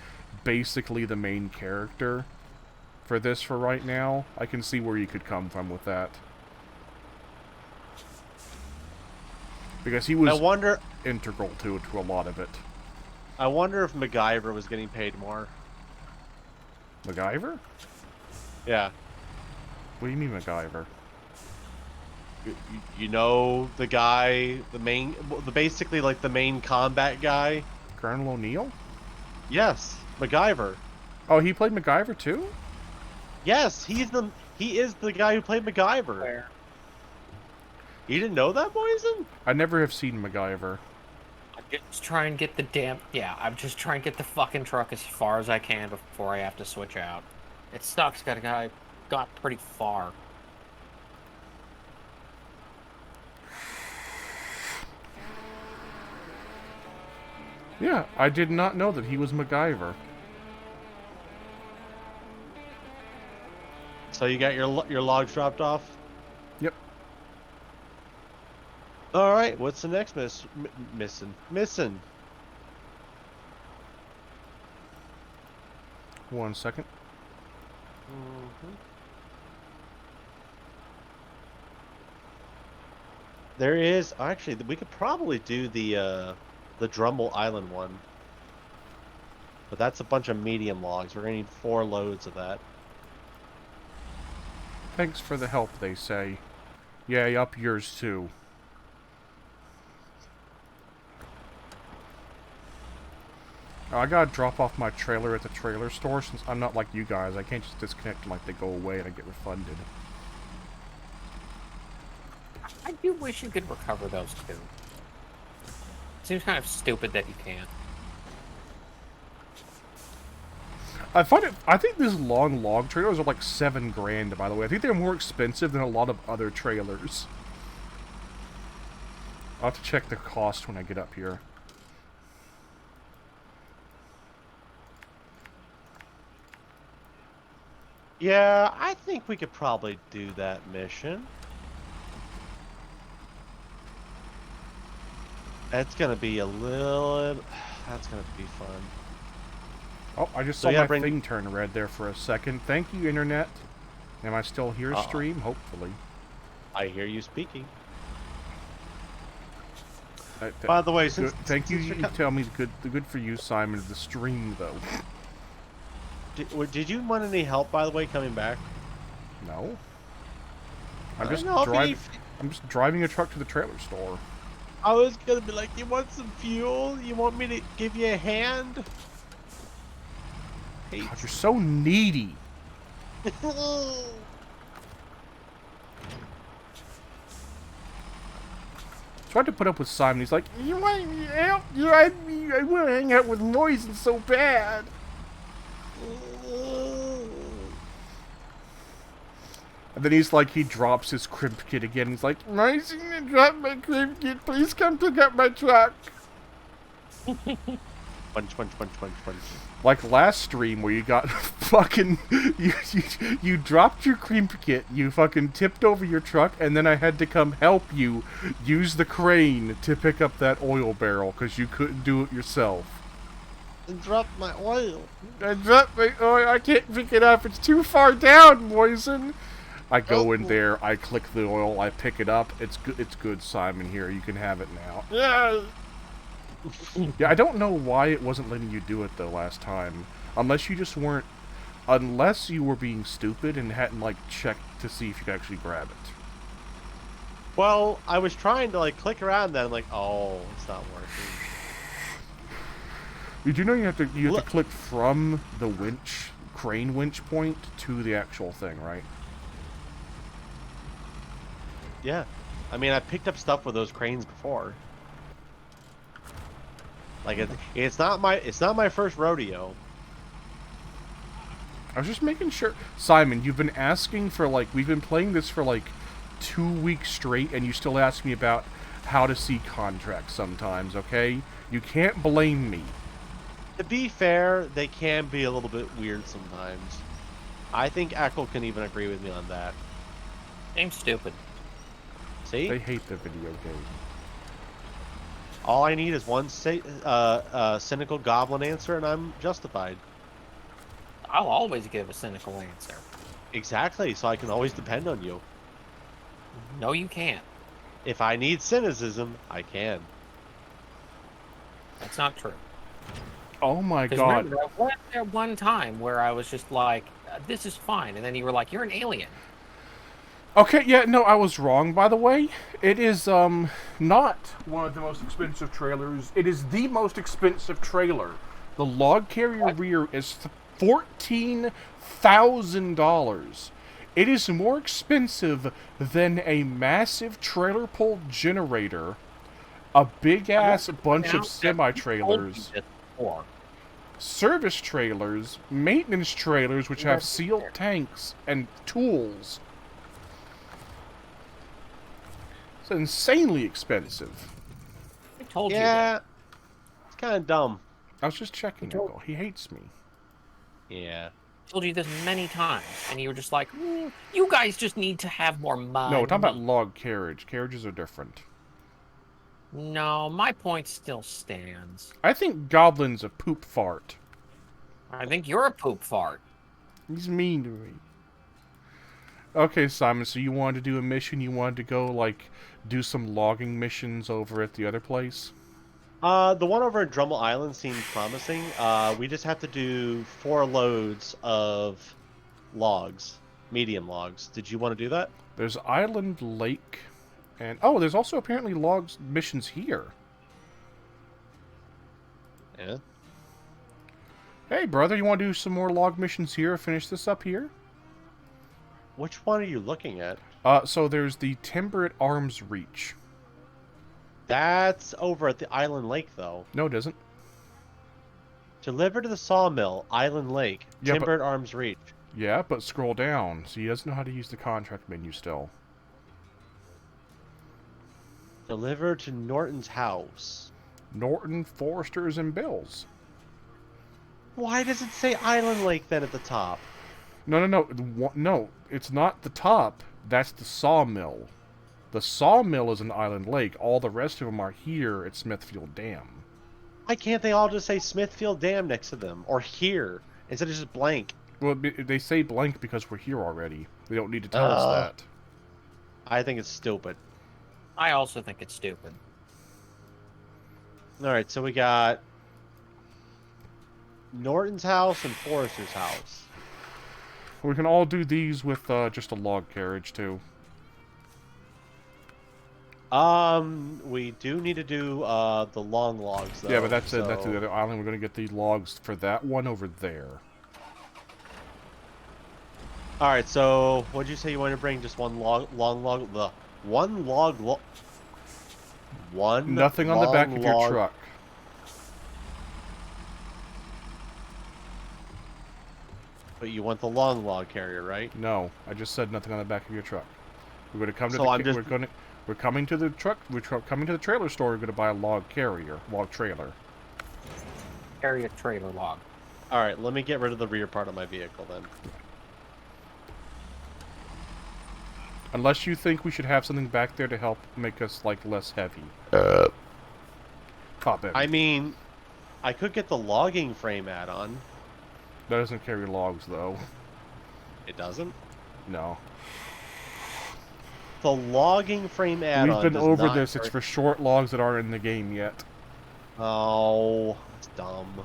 basically the main character for this for right now. I can see where you could come from with that, because he I was wonder. integral to a lot of it. I wonder if MacGyver was getting paid more. MacGyver? Yeah. What do you mean MacGyver? You know the guy, basically like the main combat guy. Colonel O'Neill? Yes, MacGyver. Oh, he played MacGyver too? Yes, he is the guy who played MacGyver. Where? You didn't know that, Poison? I never have seen MacGyver. I'm just trying to get the I'm just trying to get the fucking truck as far as I can before I have to switch out. It sucks that I got pretty far. Yeah, I did not know that he was MacGyver. So you got your logs dropped off? Yep. All right, what's the next missing? One second. There is actually we could probably do the Drummel Island one, but that's a bunch of medium logs. We're gonna need 4 loads of that. Thanks for the help, they say. Yeah, up yours too. I gotta drop off my trailer at the trailer store, since I'm not like you guys. I can't just disconnect them like they go away and I get refunded. I do wish you could recover those too. Seems kind of stupid that you can't. I think these long log trailers are like $7 grand, by the way. I think they're more expensive than a lot of other trailers. I'll have to check the cost when I get up here. Yeah, I think we could probably do that mission. That's gonna be a little. That's gonna be fun. Oh, I just So saw yeah, my thing turn red there for a second. Thank you, Internet. Am I still here, stream? Hopefully. I hear you speaking. Th- By the way, good, thank you. since You you're tell me the good for you, Simon. The stream though. did you want any help, by the way, coming back? No. I'm I just know, if you driving. need- I'm just driving a truck to the trailer store. I was gonna be like, you want some fuel? You want me to give you a hand? Hey. God, you're so needy. Tried to put up with Simon. He's like, you want me to help you? I want to hang out with Moisen so bad. And then he's like, he drops his crimp kit again. He's like, Moisen, drop my crimp kit. Please come pick up my truck. Punch. Like last stream where you got fucking you dropped your crimp kit, you fucking tipped over your truck, and then I had to come help you use the crane to pick up that oil barrel because you couldn't do it yourself. And drop my oil. I dropped my oil. I can't pick it up. It's too far down, Moisen. I go in there. I click the oil. I pick it up. It's good. It's good, Simon. Here, you can have it now. Yeah. Yeah, I don't know why it wasn't letting you do it though last time. Unless you were being stupid and hadn't like checked to see if you could actually grab it. Well, I was trying to like click around, then I'm like, oh, it's not working. Did you know you have to click from the crane winch point to the actual thing, right? Yeah, I mean, I picked up stuff with those cranes before. Like it's not my first rodeo. I was just making sure. Simon, you've been asking for like, we've been playing this for like 2 weeks straight, and you still ask me about how to see contracts sometimes, okay? You can't blame me. To be fair, they can be a little bit weird sometimes. I think Echo can even agree with me on that. Game's stupid. See? They hate the video game. All I need is one cynical goblin answer, and I'm justified. I'll always give a cynical answer. Exactly, so I can always depend on you. No, you can't. If I need cynicism, I can. That's not true. Oh my Because god. remember, I went there one time where I was just like, this is fine. And then you were like, you're an alien. Okay, yeah, no, I was wrong, by the way. It is, not one of the most expensive trailers. It is the most expensive trailer. The log carrier rear is $14,000. It is more expensive than a massive trailer pull generator, a big-ass bunch of semi-trailers, service trailers, maintenance trailers which have sealed tanks, and tools. It's insanely expensive. I told you Yeah, that. it's kind of dumb. I was just checking, Echo. He hates me. Yeah. I told you this many times. And you were just like, you guys just need to have more money. No, we're talking about log carriage. Carriages are different. No, my point still stands. I think Goblin's a poop fart. I think you're a poop fart. He's mean to me. Okay, Simon, so you wanted to do a mission? You wanted to go, like, do some logging missions over at the other place? The one over at Drummel Island seemed promising. We just have to do 4 loads of logs, medium logs. Did you want to do that? There's Island Lake, and... oh, there's also apparently logs missions here. Yeah. Hey, brother, you want to do some more log missions here? Finish this up here? Which one are you looking at? So there's the Timber at Arm's Reach. That's over at the Island Lake, though. No, it doesn't. Deliver to the sawmill, Island Lake, Yeah, Timber at Arm's Reach. Yeah, but scroll down. So he doesn't know how to use the contract menu still. Deliver to Norton's house. Norton, Foresters, and Bills. Why does it say Island Lake then at the top? No, it's not the top. That's the sawmill. The sawmill is an Island Lake. All the rest of them are here at Smithfield Dam. Why can't they all just say Smithfield Dam next to them? Or here, instead of just blank? Well, they say blank because we're here already. They don't need to tell us that. I think it's stupid. I also think it's stupid. Alright, so we got Norton's house and Forrester's house. We can all do these with just a log carriage, too. We do need to do the long logs, though. Yeah, but that's the other island. We're going to get the logs for that one over there. Alright, so what'd you say you want to bring? Just one long log? Nothing on the back of your truck. But you want the long log carrier, right? No, I just said nothing on the back of your truck. We're going to come to we're coming to the truck. We're coming to the trailer store. We're going to buy a log carrier, log trailer. Carry a trailer log. All right, let me get rid of the rear part of my vehicle then. Unless you think we should have something back there to help make us like less heavy. Top heavy. I mean, I could get the logging frame add-on. That doesn't carry logs though. It doesn't? No. The logging frame add-on. We've been over this. It's for short logs that aren't in the game yet. Oh, it's dumb.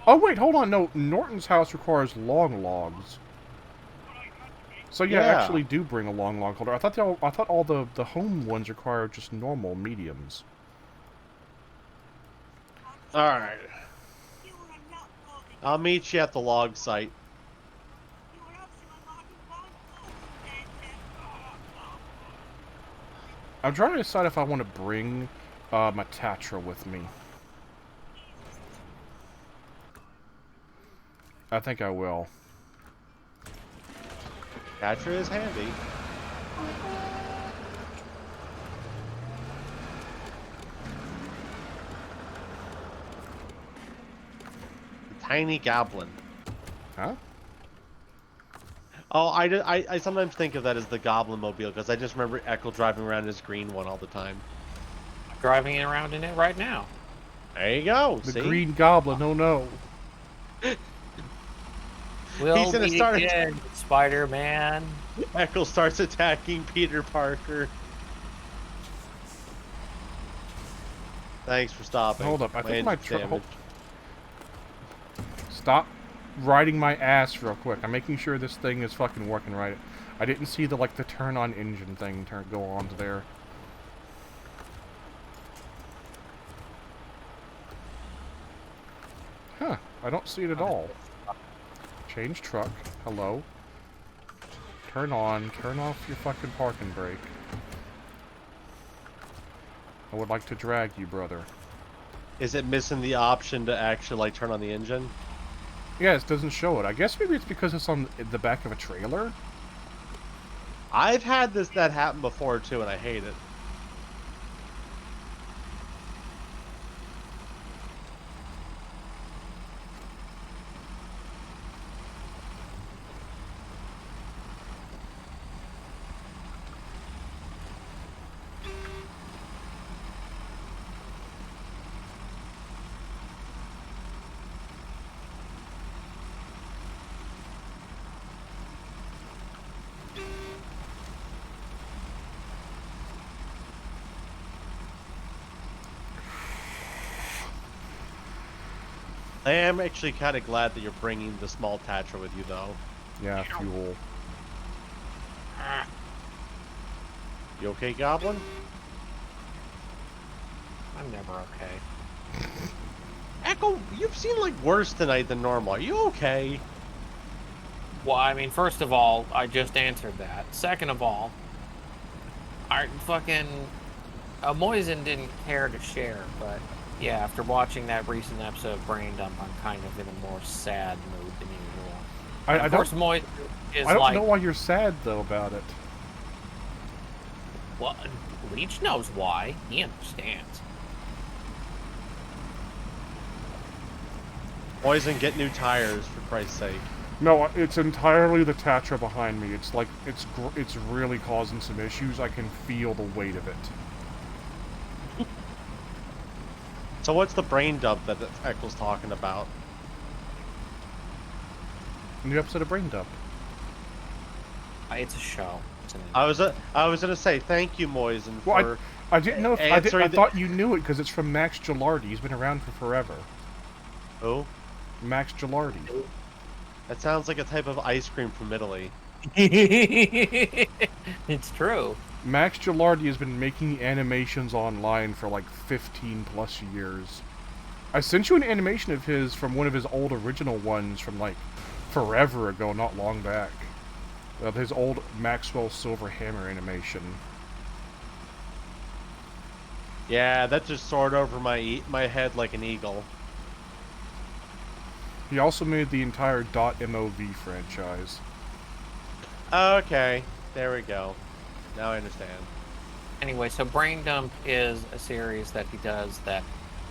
Oh wait, hold on. No, Norton's house requires long logs. So yeah, actually do bring a long log holder. I thought all the home ones require just normal mediums. All right. I'll meet you at the log site. I'm trying to decide if I want to bring my Tatra with me. I think I will. Tatra is handy. The tiny goblin. Huh? Oh, I sometimes think of that as the Goblin Mobile because I just remember Echo driving around his green one all the time. Driving around in it right now. There you go. The See? Green Goblin, oh no. We'll gonna meet start- again, Spider-Man. Echo starts attacking Peter Parker. Thanks for stopping. Hold up, I think my engine's truck. damaged. Stop riding my ass real quick. I'm making sure this thing is fucking working right. I didn't see the the turn on engine thing go on to there. Huh, I don't see it at all. Change truck. Hello. Turn on. Turn off your fucking parking brake. I would like to drag you, brother. Is it missing the option to actually like turn on the engine? Yeah, it doesn't show it. I guess maybe it's because it's on the back of a trailer? I've had that happen before too, and I hate it. I am actually kind of glad that you're bringing the small Tatra with you, though. Yeah, fuel. You okay, Goblin? I'm never okay. Echo, you've seen like worse tonight than normal. Are you okay? Well, I mean, first of all, I just answered that. Second of all, I fucking Moisen didn't care to share, but yeah, after watching that recent episode of Brain Dump, I'm kind of in a more sad mood than usual. I Of course, Moisen is don't like, know why you're sad, though, about it. well, Leech knows why. He understands. Poison, get new tires, for Christ's sake. No, it's entirely the Tatra behind me. It's like, it's really causing some issues. I can feel the weight of it. So what's the brain dump that Echo's talking about? New episode of Brain Dump. It's a show. It's an I was gonna say thank you, Moisen, for Well, I didn't know if I answering the- thought you knew it because it's from Max Gilardi. He's been around for forever. Who? Max Gilardi. That sounds like a type of ice cream from Italy. It's true. Max Gilardi has been making animations online for like 15 plus years. I sent you an animation of his from one of his old original ones from like forever ago, not long back. Of his old Maxwell Silver Hammer animation. Yeah, that just soared over my head like an eagle. He also made the entire .mov franchise. Okay, there we go. Now I understand. Anyway, so Brain Dump is a series that he does that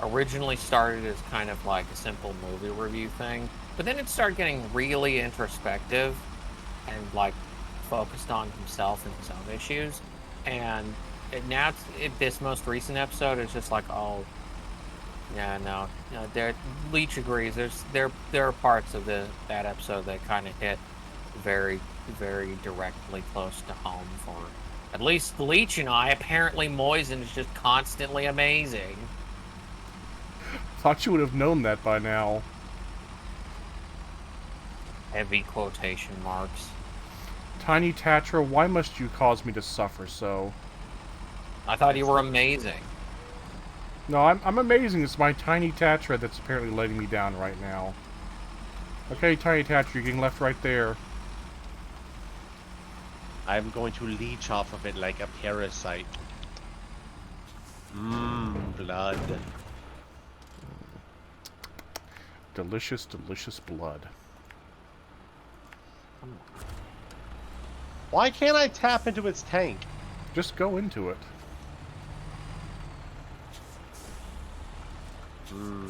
originally started as kind of like a simple movie review thing, but then it started getting really introspective and like focused on himself and his own issues. And now this most recent episode is just like, oh, yeah, no, Leech agrees. There are parts of that episode that kind of hit very, very directly close to home for at least Leech and I. Apparently, Moisen is just constantly amazing. Thought you would have known that by now. Heavy quotation marks. Tiny Tatra, why must you cause me to suffer so? I thought you were amazing. No, I'm amazing. It's my Tiny Tatra that's apparently letting me down right now. Okay, Tiny Tatra, you're getting left right there. I'm going to leech off of it like a parasite. Blood. Delicious, delicious blood. Why can't I tap into its tank? Just go into it. Hmm.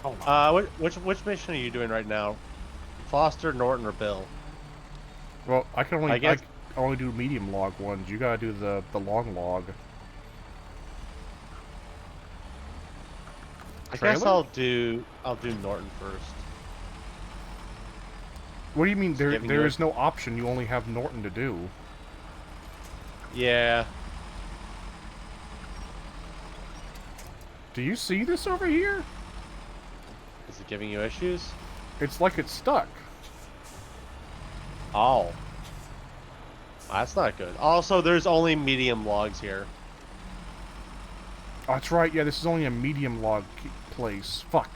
Hold on. Which mission are you doing right now? Foster, Norton, or Bill? Well, I can only I guess- I only do medium log ones. You gotta do the long log. I guess Trailer? I'll do Norton first. What do you mean? There giving there you is no option. You only have Norton to do. Yeah. Do you see this over here? Is it giving you issues? It's like it's stuck. Oh. That's not good. Also, there's only medium logs here. Oh, that's right. Yeah, this is only a medium log place. Fuck.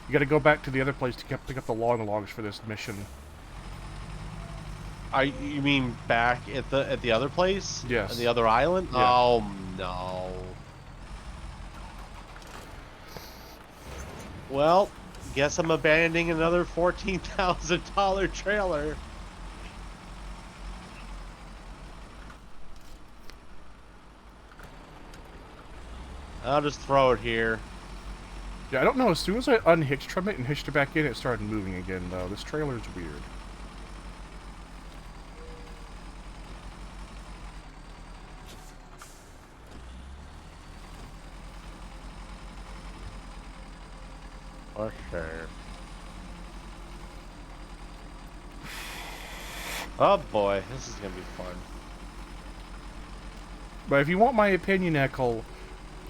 You gotta go back to the other place to pick up the long logs for this mission. You mean back at the other place? Yes. On the other island? Yeah. Oh no. Well, guess I'm abandoning another $14,000 trailer. I'll just throw it here. Yeah, I don't know. As soon as I unhitched from it and hitched it back in, it started moving again, though. This trailer's weird. For sure. Oh boy, this is gonna be fun. But if you want my opinion, Echo,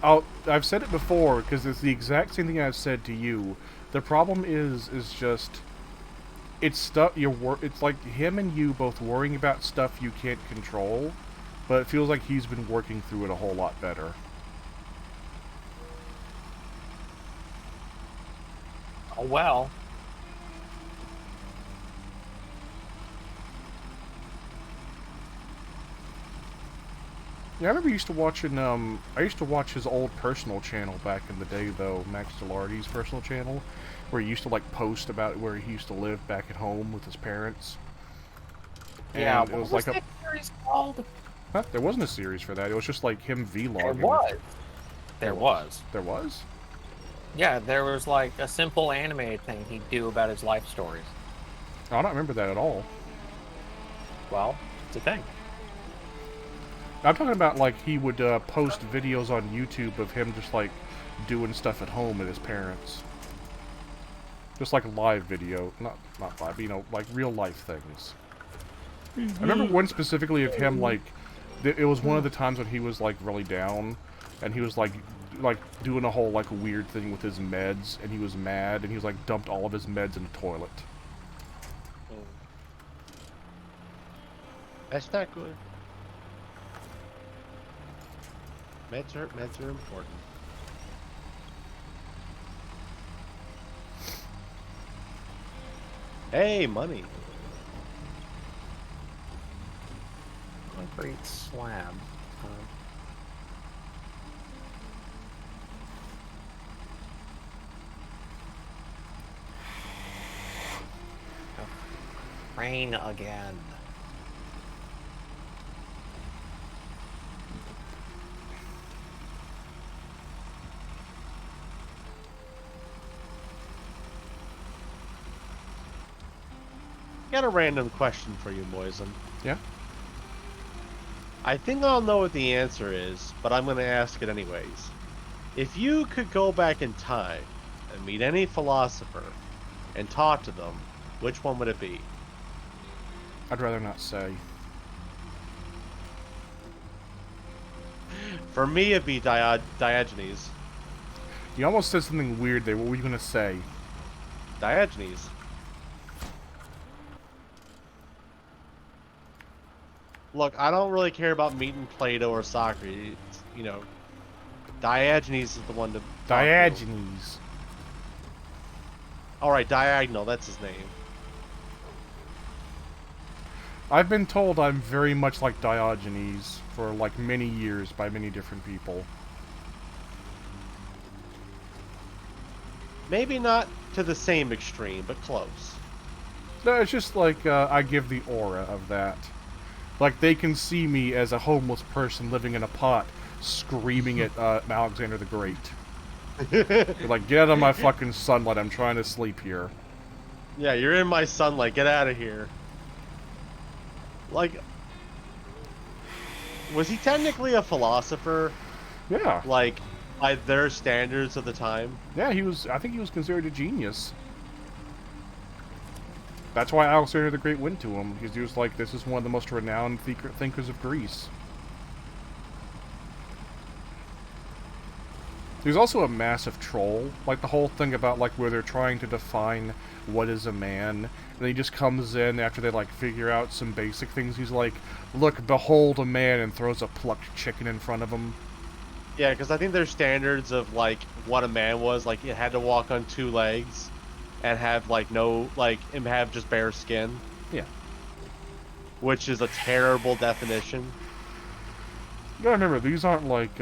I've said it before because it's the exact same thing I've said to you. The problem is just it's stuff it's like him and you both worrying about stuff you can't control, but it feels like he's been working through it a whole lot better. Oh, well. Yeah, I remember used to watching I used to watch his old personal channel back in the day though, Max Gilardi's personal channel, where he used to like post about where he used to live back at home with his parents. Yeah, And it what was was like that series called? Huh? There wasn't a series for that. It was just like him vlogging. There was. There was. There was? Yeah, there was like a simple animated thing he'd do about his life stories. Oh, I don't remember that at all. Well, it's a thing. I'm talking about like he would post videos on YouTube of him just like doing stuff at home with his parents. Just like a live video, not live, you know, like real life things. I remember one specifically of him like it was one of the times when he was like really down, and he was like doing a whole like weird thing with his meds, and he was mad, and he was like dumped all of his meds in the toilet. That's not good. Meds are important. Hey, money. Concrete slab. Rain again. Got a random question for you, Moisen. Yeah? I think I'll know what the answer is, but I'm going to ask it anyways. If you could go back in time and meet any philosopher and talk to them, which one would it be? I'd rather not say. For me, it'd be Diogenes. You almost said something weird there. What were you gonna say? Diogenes. Look, I don't really care about meeting Plato or Socrates. You know, Diogenes is the one to talk to. Diogenes. All right, Diagonal. That's his name. I've been told I'm very much like Diogenes for like many years by many different people. Maybe not to the same extreme, but close. No, it's just like I give the aura of that. Like they can see me as a homeless person living in a pot, screaming at Alexander the Great. They're like, get out of my fucking sunlight! I'm trying to sleep here. Yeah, you're in my sunlight. Get out of here. Like, was he technically a philosopher? Yeah. Like, by their standards of the time? Yeah, he was. I think he was considered a genius. That's why Alexander the Great went to him, because he was like, this is one of the most renowned thinkers of Greece. He was also a massive troll. Like, the whole thing about, like, where they're trying to define what is a man, and he just comes in after they, like, figure out some basic things. He's like, look, behold a man, and throws a plucked chicken in front of him. Yeah, because I think their standards of, like, what a man was, like, it had to walk on 2 legs, and have, like, no, like, and have just bare skin. Yeah. Which is a terrible definition. You gotta remember, these aren't, like,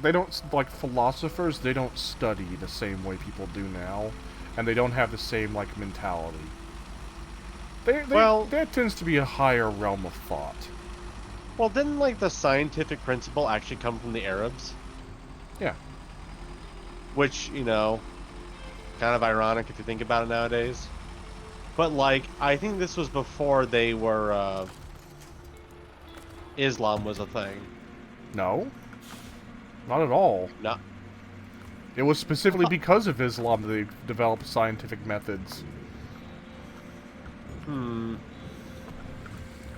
they don't, like, philosophers, they don't study the same way people do now, and they don't have the same, like, mentality. Well, that tends to be a higher realm of thought. Well, didn't, like, the scientific principle actually come from the Arabs? Yeah. Which, you know, kind of ironic if you think about it nowadays. But, like, I think this was before they were, Islam was a thing. No. Not at all. No. It was specifically because of Islam that they developed scientific methods. I'm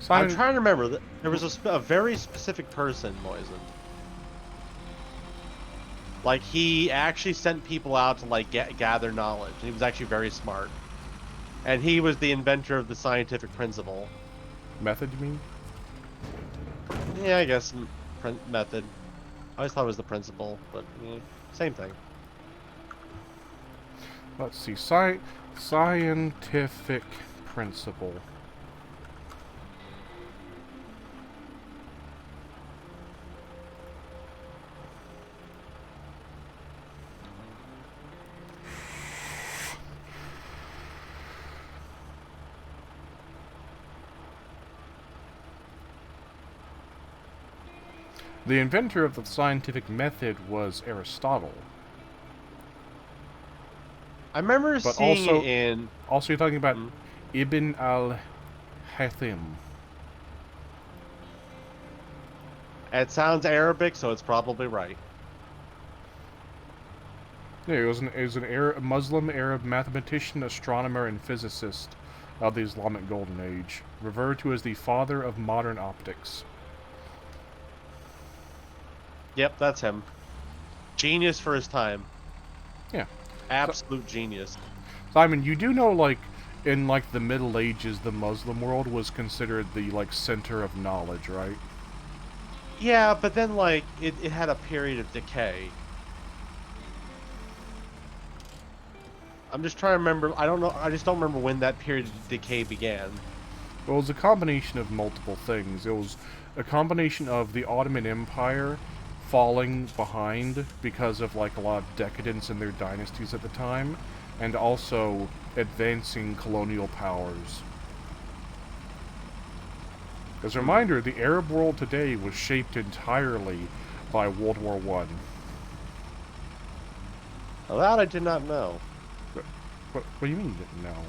Simon, trying to remember. There was a very specific person, Moisen. Like, he actually sent people out to, like, gather knowledge. And he was actually very smart. And he was the inventor of the scientific principle. method, you mean? Yeah, I guess method. I always thought it was the principle, but same thing. Let's see. Scientific principle. The inventor of the scientific method was Aristotle. I remember But seeing also- it in... Also, you're talking about Ibn al-Haytham. It sounds Arabic, so it's probably right. Yeah, he was an Muslim Arab mathematician, astronomer, and physicist of the Islamic Golden Age, referred to as the father of modern optics. Yep, that's him. Genius for his time. Yeah. Absolute genius. Simon, you do know, like, in, like, the Middle Ages, the Muslim world was considered the, like, center of knowledge, right? Yeah, but then, like, it had a period of decay. I'm just trying to remember. I don't know. I just don't remember when that period of decay began. Well, it was a combination of multiple things. It was a combination of the Ottoman Empire falling behind because of, like, a lot of decadence in their dynasties at the time, and also advancing colonial powers. As a reminder, the Arab world today was shaped entirely by World War I. Well, that I did not know. What do you mean you didn't know?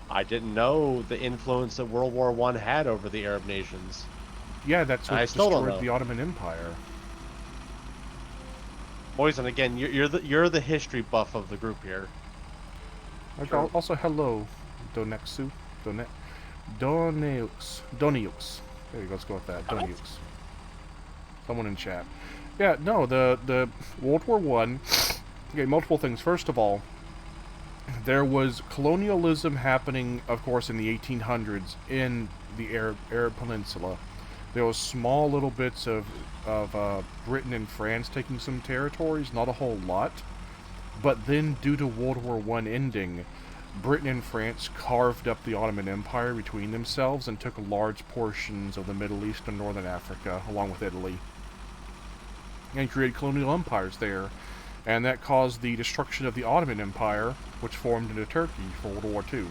I didn't know the influence that World War I had over the Arab nations. Yeah, that's what I still don't destroyed know. the Ottoman Empire. Boys, and again, you're the history buff of the group here. Okay, also, hello, Donexu. Doneux. There you go, let's go with that. Doneux. Someone in chat. Yeah, no, the World War One. Okay, multiple things. First of all, there was colonialism happening, of course, in the 1800s in the Arab Peninsula. There was small little bits of Britain and France taking some territories, not a whole lot. But then, due to World War I ending, Britain and France carved up the Ottoman Empire between themselves and took large portions of the Middle East and Northern Africa, along with Italy, and created colonial empires there. And that caused the destruction of the Ottoman Empire, which formed into Turkey for World War II.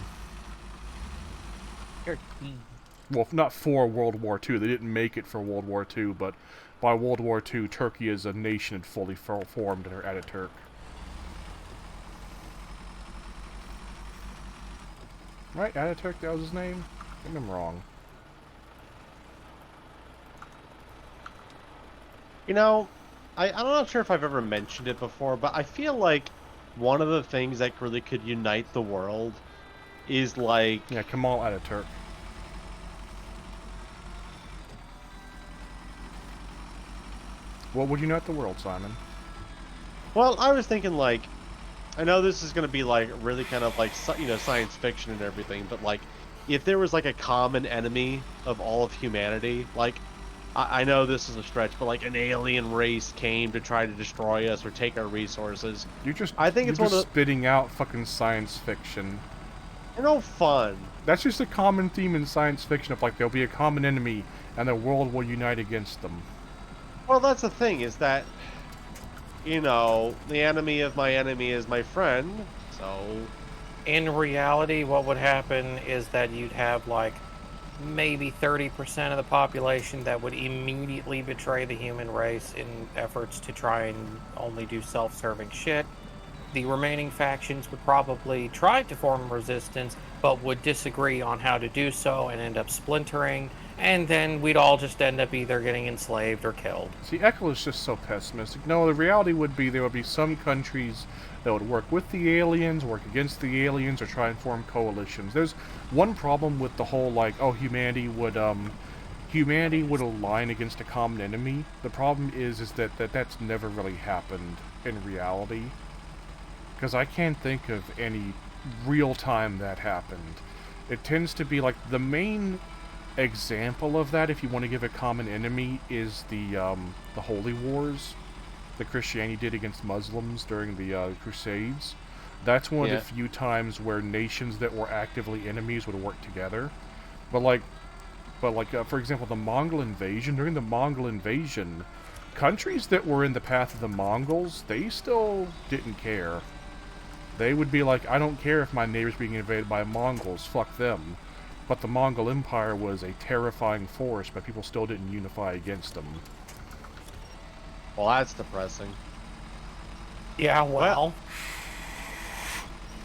Well, not for World War II. They didn't make it for World War II, but by World War II, Turkey as a nation had fully formed under Ataturk. Right? Ataturk, that was his name? I think I'm wrong. You know, I'm not sure if I've ever mentioned it before, but I feel like one of the things that really could unite the world is like... Yeah, Kemal Ataturk. What would unite the world, Simon? Well, I was thinking like, I know this is going to be like really kind of like, you know, science fiction and everything, but like, if there was like a common enemy of all of humanity, like, I know this is a stretch, but like an alien race came to try to destroy us or take our resources. I think it's one of spitting out fucking science fiction. You know, fun. That's just a common theme in science fiction of like there'll be a common enemy and the world will unite against them. Well, that's the thing, is that, you know, the enemy of my enemy is my friend, so... In reality, what would happen is that you'd have, like, maybe 30% of the population that would immediately betray the human race in efforts to try and only do self-serving shit. The remaining factions would probably try to form resistance, but would disagree on how to do so and end up splintering. And then we'd all just end up either getting enslaved or killed. See, Echo is just so pessimistic. No, the reality would be there would be some countries that would work with the aliens, work against the aliens, or try and form coalitions. There's one problem with the whole, like, oh, humanity would align against a common enemy. The problem is that that's never really happened in reality. Because I can't think of any real time that happened. It tends to be, like, the main example of that, if you want to give a common enemy, is the Holy Wars that Christianity did against Muslims during the Crusades. That's one of the few times where nations that were actively enemies would work together. But for example, the Mongol invasion. During the Mongol invasion, countries that were in the path of the Mongols, they still didn't care. They would be like, I don't care if my neighbor's being invaded by Mongols, fuck them. But the Mongol Empire was a terrifying force, but people still didn't unify against them. Well, that's depressing. Yeah, well,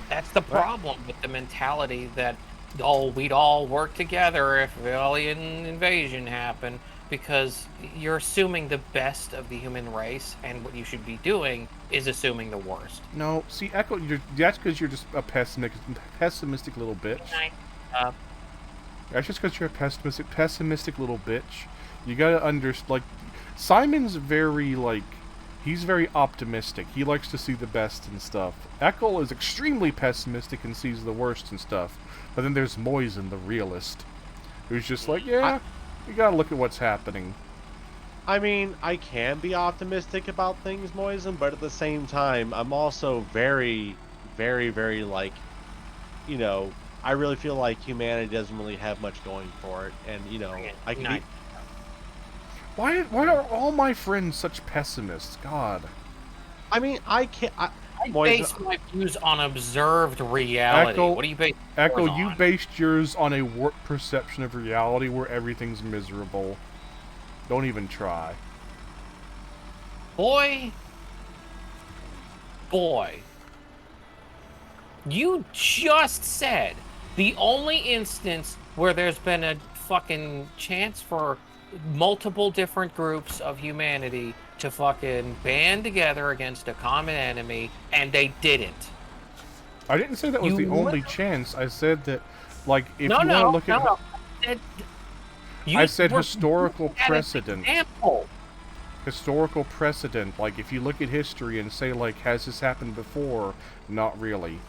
that's the problem with the mentality that, oh, we'd all work together if alien invasion happened, because you're assuming the best of the human race, and what you should be doing is assuming the worst. No, see, Echo, that's because you're just a pessimistic little bitch. That's just because you're a pessimistic little bitch. You gotta understand, like, Simon's very, like, he's very optimistic. He likes to see the best and stuff. Echo is extremely pessimistic and sees the worst and stuff. But then there's Moisen, the realist, who's just like, yeah, you gotta look at what's happening. I mean, I can be optimistic about things, Moisen, but at the same time, I'm also very, very, very, like, you know, I really feel like humanity doesn't really have much going for it, and, you know, I can be... Why are all my friends such pessimists? God. I mean, I can't... I base my views on observed reality. Echo, what do you base Echo, yours on? You based yours on a warped perception of reality where everything's miserable. Don't even try. Boy. You just said the only instance where there's been a fucking chance for multiple different groups of humanity to fucking band together against a common enemy, and they didn't. I didn't say that was the only chance. I said that, like, if you want to look at... I said historical precedent. Historical precedent. Like, if you look at history and say, like, has this happened before? Not really.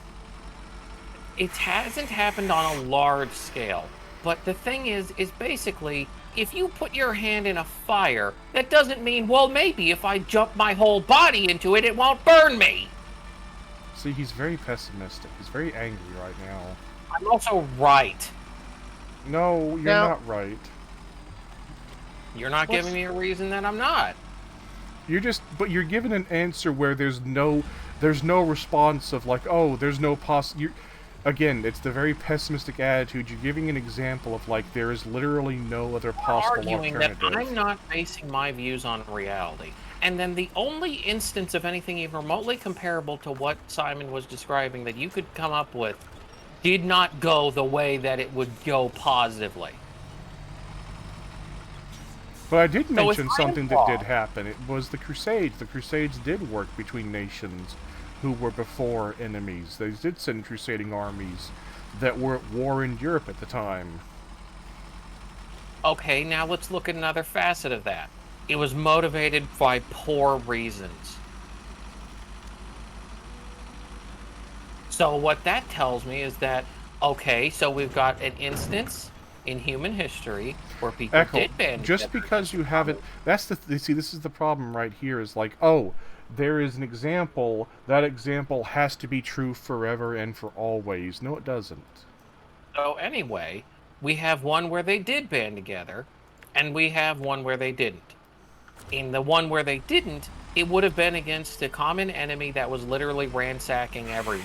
It hasn't happened on a large scale. But the thing is basically, if you put your hand in a fire, that doesn't mean, well, maybe if I jump my whole body into it, it won't burn me. See, he's very pessimistic. He's very angry right now. I'm also right. No, you're Now- not right. You're not What's- giving me a reason that I'm not. But you're given an answer where there's no response of like, oh, there's no again, it's the very pessimistic attitude. You're giving an example of like there is literally no other possible Arguing that alternative. I'm not basing my views on reality. And then the only instance of anything even remotely comparable to what Simon was describing that you could come up with did not go the way that it would go positively. But I did So mention it's something that Ironfall. did happen. It was the Crusades. The Crusades did work between nations who were before enemies. They did send crusading armies that were at war in Europe at the time. Okay, now let's look at another facet of that. It was motivated by poor reasons. So what that tells me is that, okay, so we've got an instance in human history where people Echo, did band just together because against you haven't... That's the... See, this is the problem right here, is like, oh, there is an example. That example has to be true forever and for always. No, it doesn't. So anyway, we have one where they did band together, and we have one where they didn't. In the one where they didn't, it would have been against a common enemy that was literally ransacking everyone.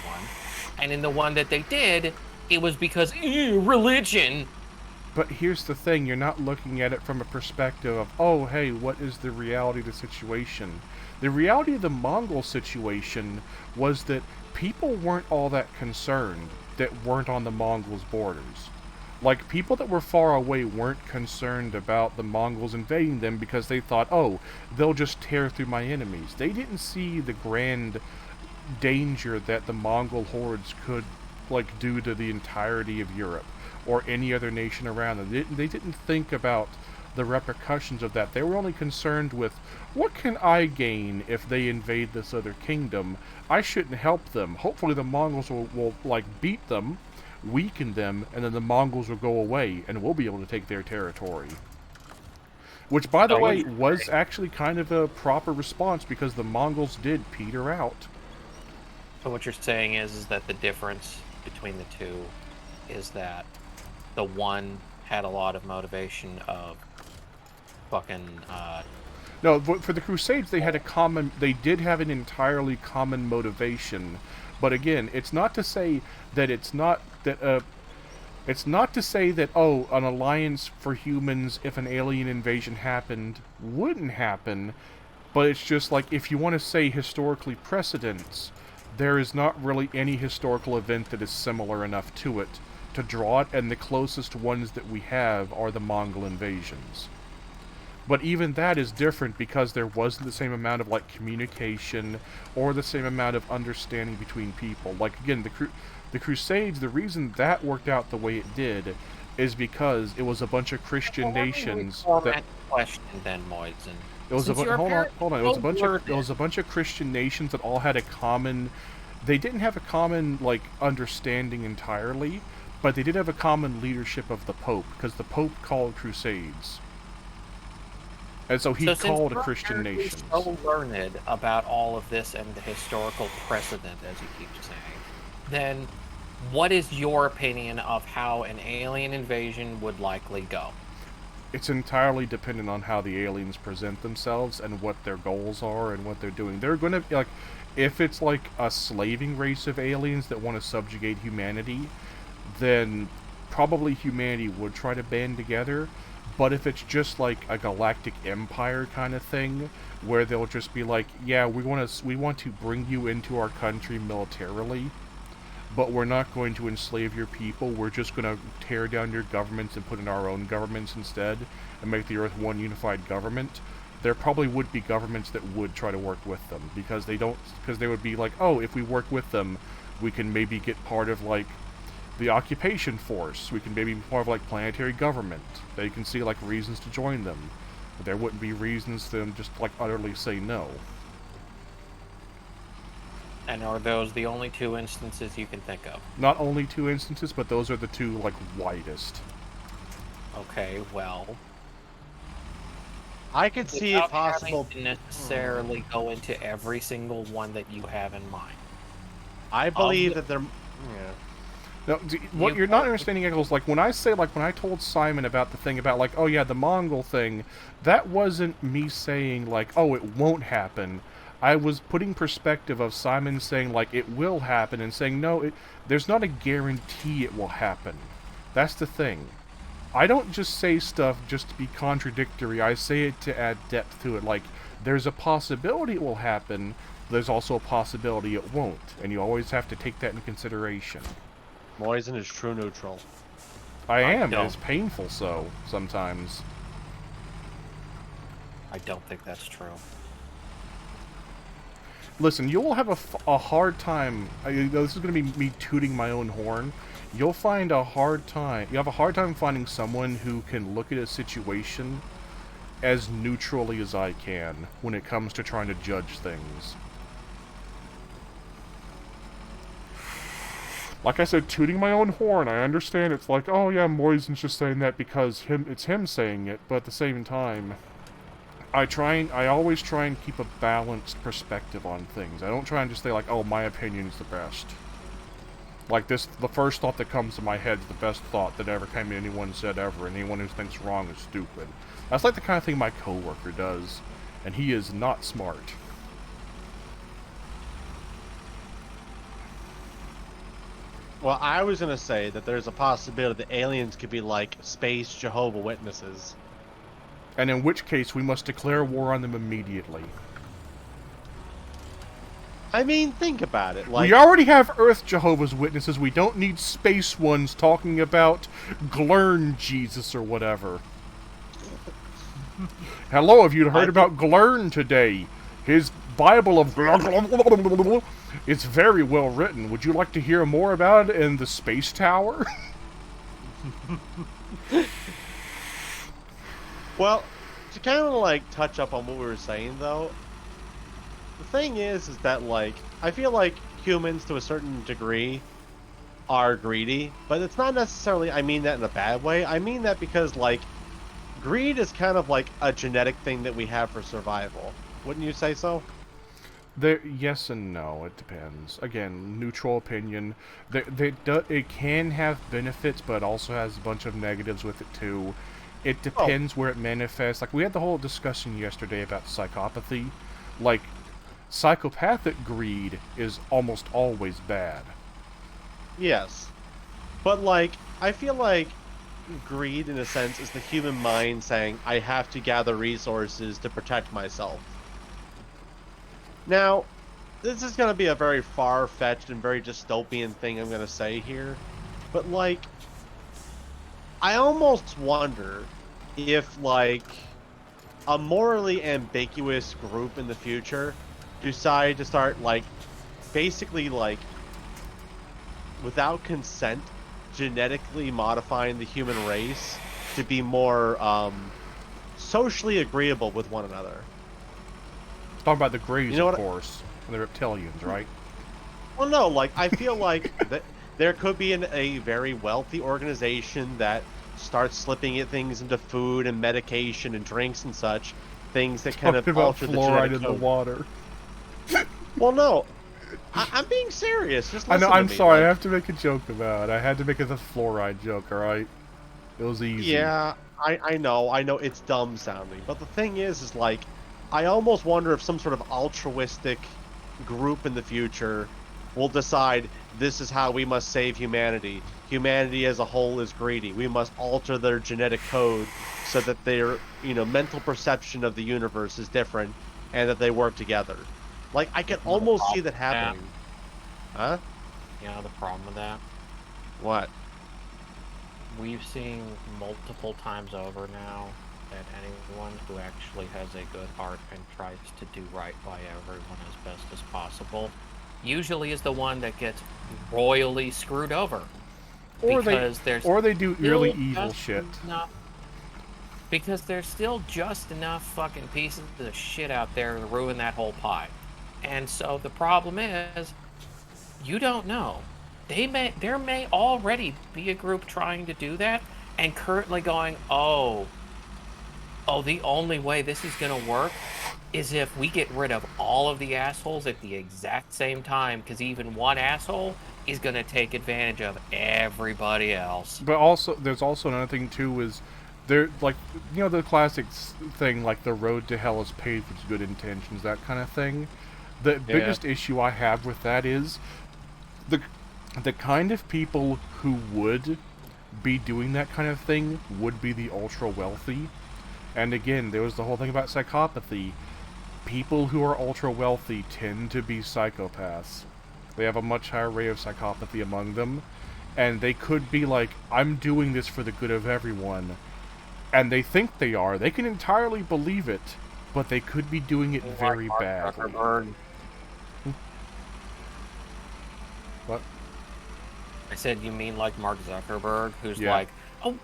And in the one that they did, it was because religion. But here's the thing, you're not looking at it from a perspective of, oh, hey, what is the reality of the situation? The reality of the Mongol situation was that people weren't all that concerned that weren't on the Mongols' borders. Like, people that were far away weren't concerned about the Mongols invading them because they thought, oh, they'll just tear through my enemies. They didn't see the grand danger that the Mongol hordes could, like, do to the entirety of Europe or any other nation around them. They didn't think about the repercussions of that. They were only concerned with, what can I gain if they invade this other kingdom? I shouldn't help them. Hopefully the Mongols will like, beat them, weaken them, and then the Mongols will go away, and we'll be able to take their territory. Which, by the So way, what- was actually kind of a proper response, because the Mongols did peter out. So what you're saying is that the difference between the two is that the one had a lot of motivation of fucking No, for the Crusades, they did have an entirely common motivation. But again, it's not to say that it's not to say that, oh, an alliance for humans, if an alien invasion happened, wouldn't happen. But it's just like, if you want to say historically precedents, there is not really any historical event that is similar enough to it to draw it, and the closest ones that we have are the Mongol invasions. But even that is different because there wasn't the same amount of, like, communication or the same amount of understanding between people. Like, again, the Crusades, the reason that worked out the way it did is because it was a bunch of Christian nations that... question then, Moisin. It was Since hold you're on. apparently It was a bunch of Christian nations that all had a common... They didn't have a common, like, understanding entirely, but they did have a common leadership of the Pope, because the Pope called crusades. And so he So since called you're Christian apparently nations. so learned about all of this and the historical precedent, as you keep saying, then what is your opinion of how an alien invasion would likely go? It's entirely dependent on how the aliens present themselves and what their goals are and what they're doing. They're going to, like, if it's like a slaving race of aliens that want to subjugate humanity, then probably humanity would try to band together. But if it's just like a galactic empire kind of thing, where they'll just be like, yeah, we want to bring you into our country militarily, but we're not going to enslave your people. We're just going to tear down your governments and put in our own governments instead, and make the Earth one unified government. There probably would be governments that would try to work with them, because they would be like, oh, if we work with them, we can maybe get part of, like, the occupation force. We can maybe be part of, like, planetary government. They can see, like, reasons to join them. But there wouldn't be reasons to them just, like, utterly say no. And are those the only two instances you can think of? Not only two instances, but those are the two, like, widest. Okay, well, I could see it without possible. having to necessarily go into every single one that you have in mind. I believe that they're. Yeah. No, what you're not understanding, Eccles, like when I told Simon about the thing about like, oh yeah, the Mongol thing, that wasn't me saying like, oh, it won't happen. I was putting perspective of Simon saying like it will happen and saying no, there's not a guarantee it will happen. That's the thing. I don't just say stuff just to be contradictory. I say it to add depth to it. Like there's a possibility it will happen. There's also a possibility it won't, and you always have to take that into consideration. Moisen is true neutral. I am. It's painful so, sometimes. I don't think that's true. Listen, you'll have a hard time... this is going to be me tooting my own horn. You'll have a hard time finding someone who can look at a situation as neutrally as I can when it comes to trying to judge things. Like I said, tooting my own horn, I understand it's like, oh yeah, Moisen's just saying that because it's him saying it, but at the same time, I always try and keep a balanced perspective on things. I don't try and just say like, oh, my opinion is the best. Like the first thought that comes to my head is the best thought that ever came to anyone said ever, and anyone who thinks wrong is stupid. That's like the kind of thing my coworker does, and he is not smart. Well, I was going to say that there's a possibility that aliens could be like space Jehovah's Witnesses. And in which case, we must declare war on them immediately. I mean, think about it. Like, we already have Earth Jehovah's Witnesses. We don't need space ones talking about Glurn Jesus or whatever. Hello, have you heard about Glurn today? His Bible of... It's very well written. Would you like to hear more about it in the Space Tower? Well, to kind of like touch up on what we were saying though, the thing is that like, I feel like humans to a certain degree are greedy, but it's not necessarily, I mean that in a bad way. I mean that because like, greed is kind of like a genetic thing that we have for survival. Wouldn't you say so? Yes and no. It depends. Again, neutral opinion. It can have benefits, but it also has a bunch of negatives with it too. It depends where it manifests. Like we had the whole discussion yesterday about psychopathy. Like psychopathic greed is almost always bad. Yes, but like I feel like greed, in a sense, is the human mind saying, "I have to gather resources to protect myself." Now, this is going to be a very far-fetched and very dystopian thing I'm going to say here, but, like, I almost wonder if, like, a morally ambiguous group in the future decide to start, like, basically, like, without consent, genetically modifying the human race to be more, socially agreeable with one another. Talking about the Greys, you know of course, and the reptilians, right? Well, no, like, I feel like that there could be a very wealthy organization that starts slipping things into food and medication and drinks and such, things that kind of alter the genetic in the water. Well, no, I'm being serious. Just listen I know. I'm to me. sorry. Like, I have to make a joke about it. I had to make it a fluoride joke. All right, it was easy. Yeah, I know it's dumb sounding, but the thing is like, I almost wonder if some sort of altruistic group in the future will decide this is how we must save humanity. Humanity as a whole is greedy. We must alter their genetic code so that their, mental perception of the universe is different and that they work together. Like, I can almost see that happening. Huh? You know the problem with that? What? We've seen multiple times over now that anyone who actually has a good heart and tries to do right by everyone as best as possible usually is the one that gets royally screwed over. Or they do really evil shit. Because there's still just enough fucking pieces of shit out there to ruin that whole pie. And so the problem is, you don't know. There may already be a group trying to do that and currently going, oh, the only way this is going to work is if we get rid of all of the assholes at the exact same time, because even one asshole is going to take advantage of everybody else. But also, there's also another thing too is there, like, the classic thing, like the road to hell is paved with good intentions, that kind of thing. The biggest issue I have with that is the the kind of people who would be doing that kind of thing would be the ultra wealthy. And again, there was the whole thing about psychopathy. People who are ultra wealthy tend to be psychopaths. They have a much higher rate of psychopathy among them. And they could be like, I'm doing this for the good of everyone. And they think they are. They can entirely believe it, but they could be doing it very badly. What? I said, you mean like Mark Zuckerberg, who's like, oh,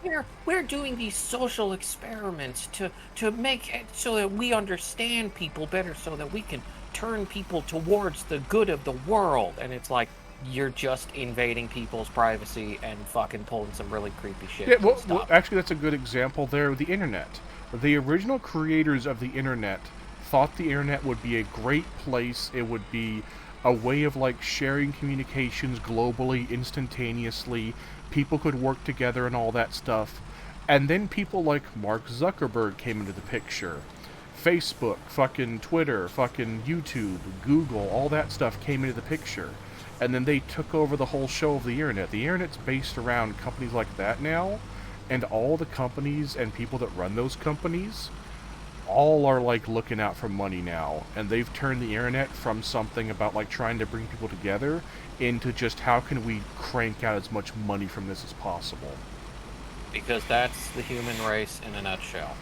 we're doing these social experiments to make it so that we understand people better, so that we can turn people towards the good of the world. And it's like, you're just invading people's privacy and fucking pulling some really creepy shit. Yeah, well, actually, that's a good example there of the internet. The original creators of the internet thought the internet would be a great place. It would be a way of, like, sharing communications globally, instantaneously. People could work together and all that stuff. And then people like Mark Zuckerberg came into the picture. Facebook, fucking Twitter, fucking YouTube, Google, all that stuff came into the picture. And then they took over the whole show of the internet. The internet's based around companies like that now, and all the companies and people that run those companies all are, like, looking out for money now, and they've turned the internet from something about, like, trying to bring people together into just how can we crank out as much money from this as possible. Because that's the human race in a nutshell.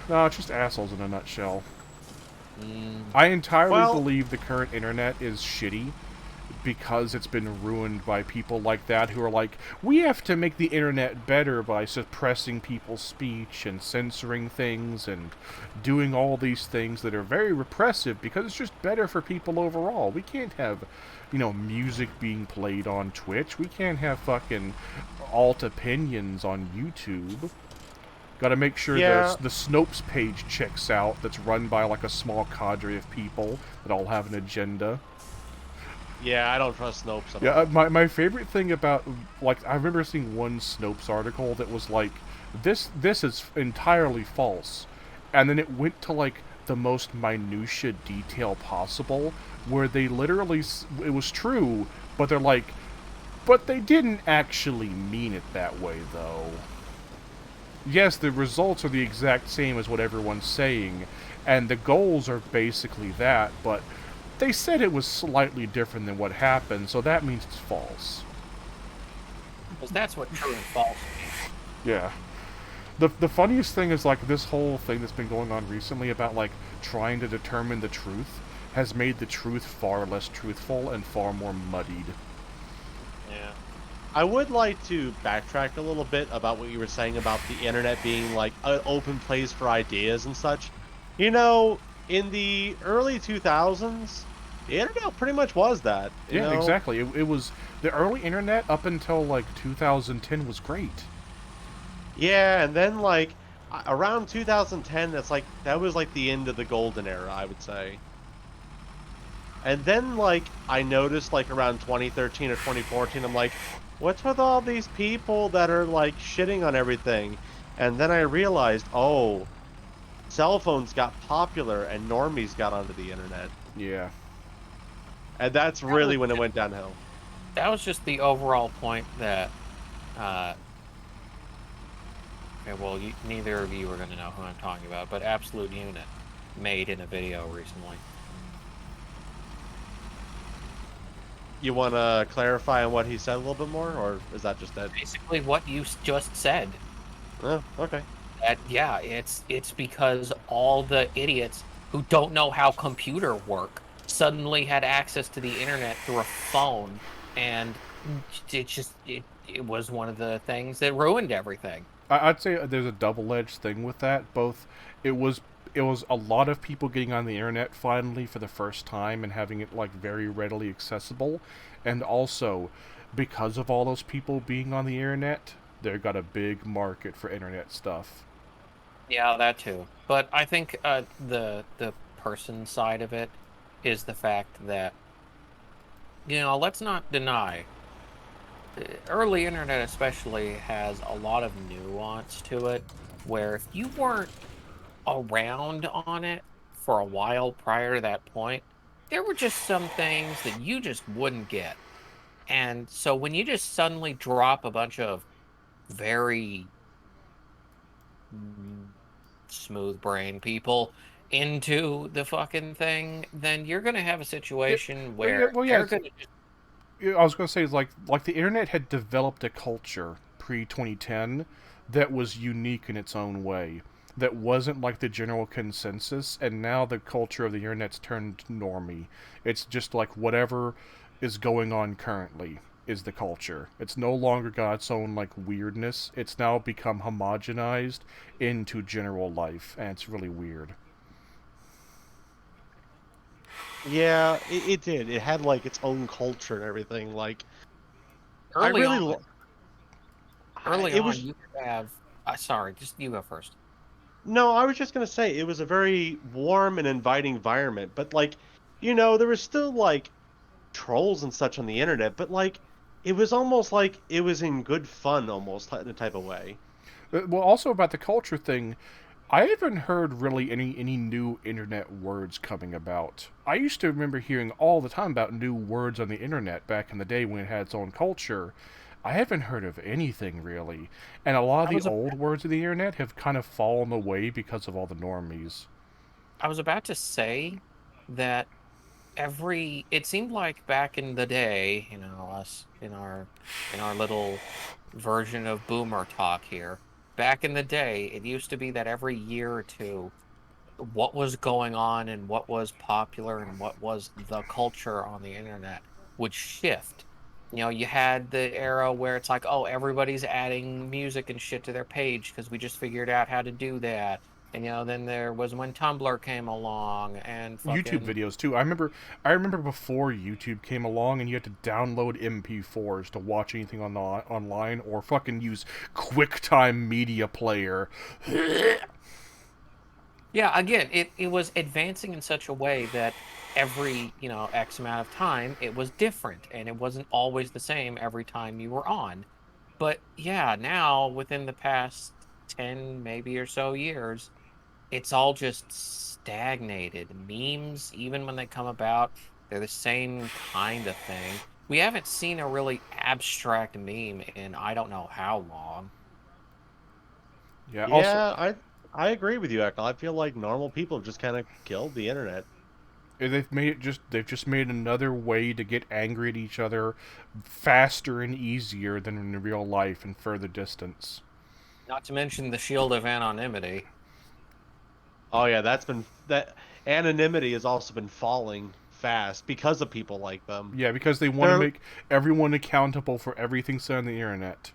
No, it's just assholes in a nutshell. I entirely believe the current internet is shitty because it's been ruined by people like that who are like, we have to make the internet better by suppressing people's speech and censoring things and doing all these things that are very repressive because it's just better for people overall. We can't have, music being played on Twitch. We can't have fucking alt opinions on YouTube. Gotta make sure the Snopes page checks out that's run by, like, a small cadre of people that all have an agenda. Yeah, I don't trust Snopes at all. Yeah, my favorite thing about, like, I remember seeing one Snopes article that was like, this is entirely false. And then it went to, like, the most minutia detail possible, where they literally, it was true, but they're like, but they didn't actually mean it that way, though. Yes, the results are the exact same as what everyone's saying, and the goals are basically that, but they said it was slightly different than what happened, so that means it's false. Because that's what true and false means. Yeah. The funniest thing is, like, this whole thing that's been going on recently about, like, trying to determine the truth has made the truth far less truthful and far more muddied. Yeah. I would like to backtrack a little bit about what you were saying about the internet being, like, an open place for ideas and such. In the early 2000s, the internet pretty much was that. You know? Exactly. It was the early internet up until, like, 2010 was great. Yeah, and then, like, around 2010, that was like the end of the golden era, I would say. And then, like, I noticed, like, around 2013 or 2014, I'm like, what's with all these people that are, like, shitting on everything? And then I realized, oh, cell phones got popular and normies got onto the internet. Yeah. And that's really when it went downhill. That was just the overall point that, neither of you are going to know who I'm talking about, but Absolute Unit made in a video recently. You want to clarify on what he said a little bit more, or is that just it? Basically what you just said. Oh, okay. It's because all the idiots who don't know how computers work suddenly had access to the internet through a phone, and it was one of the things that ruined everything. I'd say there's a double-edged thing with that. Both, it was a lot of people getting on the internet finally for the first time and having it, like, very readily accessible, and also because of all those people being on the internet, they got a big market for internet stuff. Yeah, that too. But I think the person side of it is the fact that, let's not deny, early internet especially has a lot of nuance to it, where if you weren't around on it for a while prior to that point, there were just some things that you just wouldn't get. And so when you just suddenly drop a bunch of very smooth brain people into the fucking thing, then you're going to have a Yeah, situation well, yeah, where well, yeah. they're going to just. Yeah, I was going to say, like the internet had developed a culture pre 2010 that was unique in its own way. That wasn't like the general consensus, and now the culture of the internet's turned normie. It's just like whatever is going on currently is the culture. It's no longer got its own like weirdness. It's now become homogenized into general life, and it's really weird. Yeah, it did. It had like its own culture and everything. Like, I Early really, on, early it on, was. you could have. Sorry, just you go first. No, I was just gonna say it was a very warm and inviting environment, but like, there was still like trolls and such on the internet, but like, it was almost like it was in good fun, almost in a type of way. Well, also about the culture thing, I haven't heard really any new internet words coming about. I used to remember hearing all the time about new words on the internet back in the day when it had its own culture. I haven't heard of anything really, and a lot of I the was a, old words of the internet have kind of fallen away because of all the normies. I was about to say that it seemed like back in the day, us in our little version of boomer talk here. Back in the day, it used to be that every year or two, what was going on and what was popular and what was the culture on the internet would shift. You had the era where it's like, oh, everybody's adding music and shit to their page because we just figured out how to do that. And then there was when Tumblr came along and YouTube fucking. videos too. I remember before YouTube came along and you had to download MP4s to watch anything online or fucking use QuickTime Media Player. Yeah, again, it was advancing in such a way that every, X amount of time it was different and it wasn't always the same every time you were on. But yeah, now within the past 10 maybe or so years, it's all just stagnated. Memes, even when they come about, they're the same kind of thing. We haven't seen a really abstract meme in I don't know how long. Yeah. Also, Yeah, I agree with you, Echo. I feel like normal people have just kind of killed the internet. they've just made another way to get angry at each other faster and easier than in real life and further distance. Not to mention the shield of anonymity. Oh yeah, that anonymity has also been falling fast because of people like them. Yeah, because they want to They're make everyone accountable for everything said on the internet.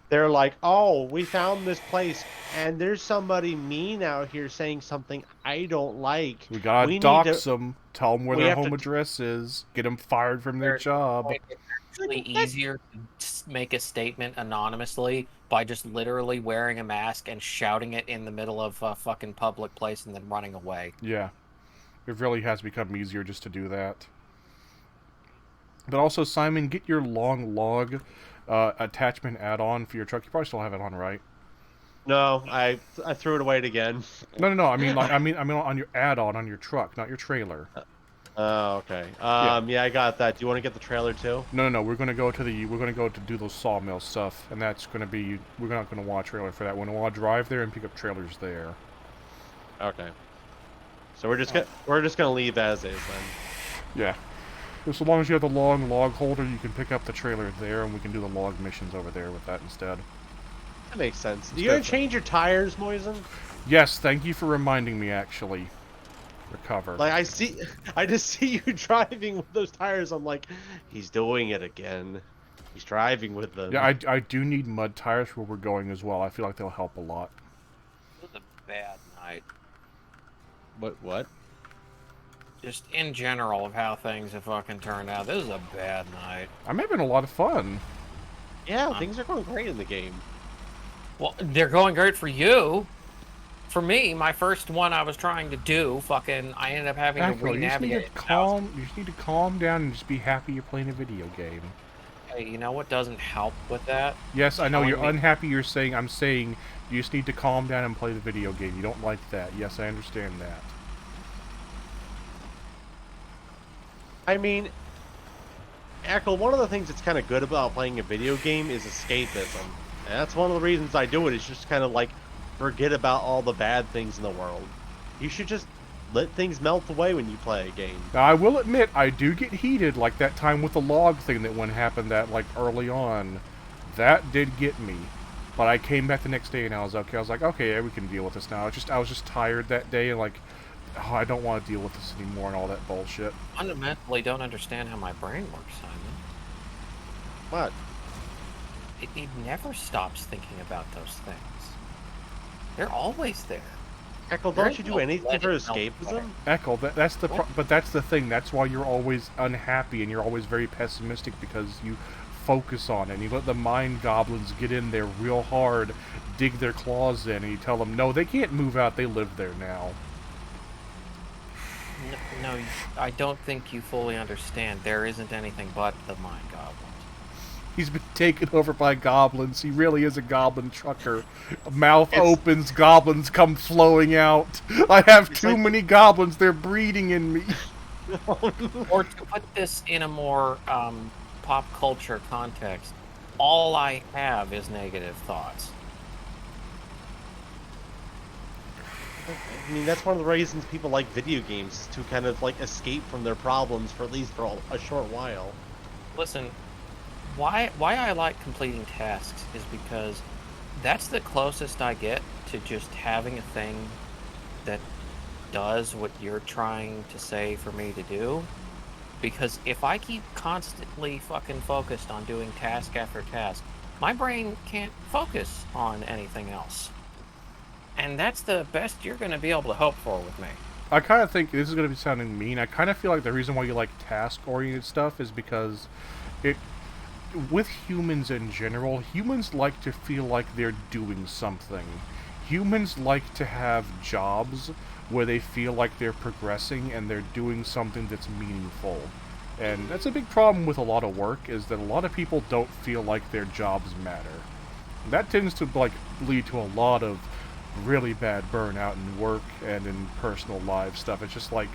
they're like, "Oh, we found this place and there's somebody mean out here saying something I don't like. We gotta We need dox to them, tell them where we their have to home address is, get them fired from their They're job. It's actually easier to make a statement anonymously by just literally wearing a mask and shouting it in the middle of a fucking public place and then running away. Yeah, it really has become easier just to do that. But also, Simon, get your long log attachment add-on for your truck. You probably still have it on, right? No, I threw it away again. No. I mean, on your add-on on your truck, not your trailer. Oh, okay. Yeah. Yeah, I got that. Do you want to get the trailer too? No. We're gonna go to do those sawmill stuff, and that's gonna be. We're not gonna want a trailer for that. We're gonna want to drive there and pick up trailers there. Okay. So we're just gonna leave as is then. Yeah. So long as you have the long log holder, you can pick up the trailer there, and we can do the log missions over there with that instead. That makes sense. It's You gonna definitely- change your tires, Moisen? Yes, thank you for reminding me. Actually, recover. Like I just see you driving with those tires. I'm like, he's doing it again. He's driving with them. Yeah, I do need mud tires where we're going as well. I feel like they'll help a lot. It was a bad night. What? Just in general of how things have fucking turned out. This is a bad night. I'm having a lot of fun. Yeah, things are going great in the game. Well, they're going great for you. For me, my first one I was trying to do, fucking, I ended up having to Echo, re-navigate 1,000. you just need to calm down and just be happy you're playing a video game. Hey, you know what doesn't help with that? Yes, I know Telling you're me unhappy. I'm saying you just need to calm down and play the video game. You don't like that. Yes, I understand that. I mean, Echo, one of the things that's kind of good about playing a video game is escapism. And that's one of the reasons I do it, is just kind of like forget about all the bad things in the world. You should just let things melt away when you play a game. Now, I will admit, I do get heated, like that time with the log thing that when happened that, like, early on. That did get me. But I came back the next day and I was okay. I was like, okay, yeah, we can deal with this now. I was just tired that day and like, oh, I don't want to deal with this anymore and all that bullshit. fundamentally don't understand how my brain works, Simon. What? It never stops thinking about those things. They're always there. Echo, don't you do anything for escapism? Echo, but that's the thing. That's why you're always unhappy and you're always very pessimistic, because you focus on it and you let the mind goblins get in there real hard, dig their claws in, and you tell them, no, they can't move out. They live there now. No, I don't think you fully understand. There isn't anything but the mind goblins. He's been taken over by goblins. He really is a goblin trucker. Mouth opens, goblins come flowing out. I have too many goblins. They're breeding in me. Or to put this in a more pop culture context, all I have is negative thoughts. I mean, that's one of the reasons people like video games, to kind of like escape from their problems for at least for a short while. Listen, why I like completing tasks is because that's the closest I get to just having a thing that does what you're trying to say for me to do. Because if I keep constantly fucking focused on doing task after task, my brain can't focus on anything else. And that's the best you're going to be able to hope for with me. I kind of think, this is going to be sounding mean, I kind of feel like the reason why you like task-oriented stuff is because with humans in general, humans like to feel like they're doing something. Humans like to have jobs where they feel like they're progressing and they're doing something that's meaningful. And that's a big problem with a lot of work, is that a lot of people don't feel like their jobs matter. And that tends to like lead to a lot of really bad burnout in work and in personal life stuff. It's just like,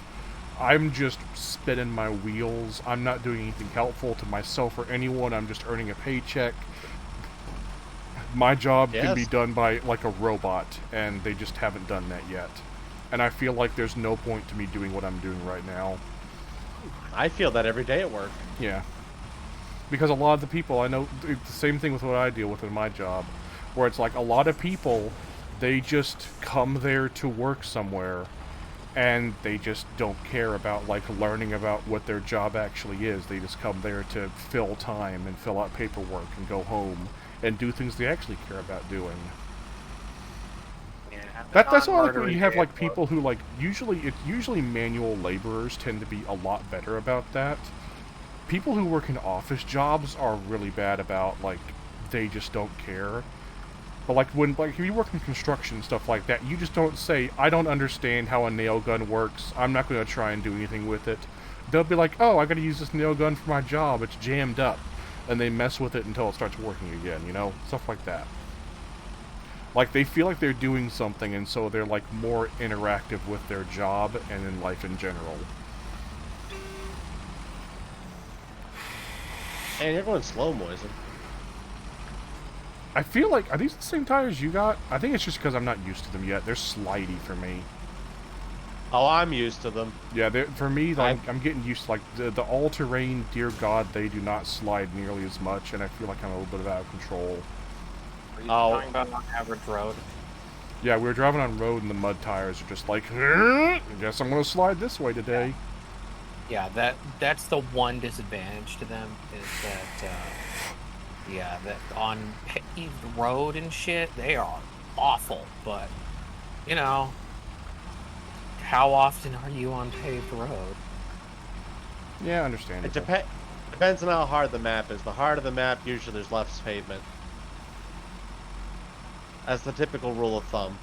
I'm just spinning my wheels. I'm not doing anything helpful to myself or anyone. I'm just earning a paycheck. My job can be done by like a robot, and they just haven't done that yet. And I feel like there's no point to me doing what I'm doing right now. I feel that every day at work. Yeah. Because a lot of the people I know, the same thing with what I deal with in my job, where it's like a lot of people, they just come there to work somewhere, and they just don't care about like learning about what their job actually is. They just come there to fill time and fill out paperwork and go home and do things they actually care about doing. Yeah, That's all. Like when you have like people who like usually manual laborers tend to be a lot better about that. People who work in office jobs are really bad about like they just don't care. But like if you work in construction and stuff like that, you just don't say, I don't understand how a nail gun works. I'm not going to try and do anything with it. They'll be like, oh, I got to use this nail gun for my job. It's jammed up. And they mess with it until it starts working again, you know? Stuff like that. Like, they feel like they're doing something, and so they're, like, more interactive with their job and in life in general. And everyone's slow-moising. I feel like, are these the same tires you got? I think it's just because I'm not used to them yet. They're slidey for me. Oh, I'm used to them. Yeah, for me, like, I'm getting used to, like, the all-terrain, dear God, they do not slide nearly as much, and I feel like I'm a little bit out of control. Are you talking about on average road? Yeah, we were driving on road, and the mud tires are just like, I guess I'm going to slide this way today. Yeah, that's the one disadvantage to them, is that, yeah, that on paved road and shit, they are awful, but, you know, how often are you on paved road? Yeah, I understand. It depends on how hard the map is. The harder the map, usually there's less pavement. That's the typical rule of thumb.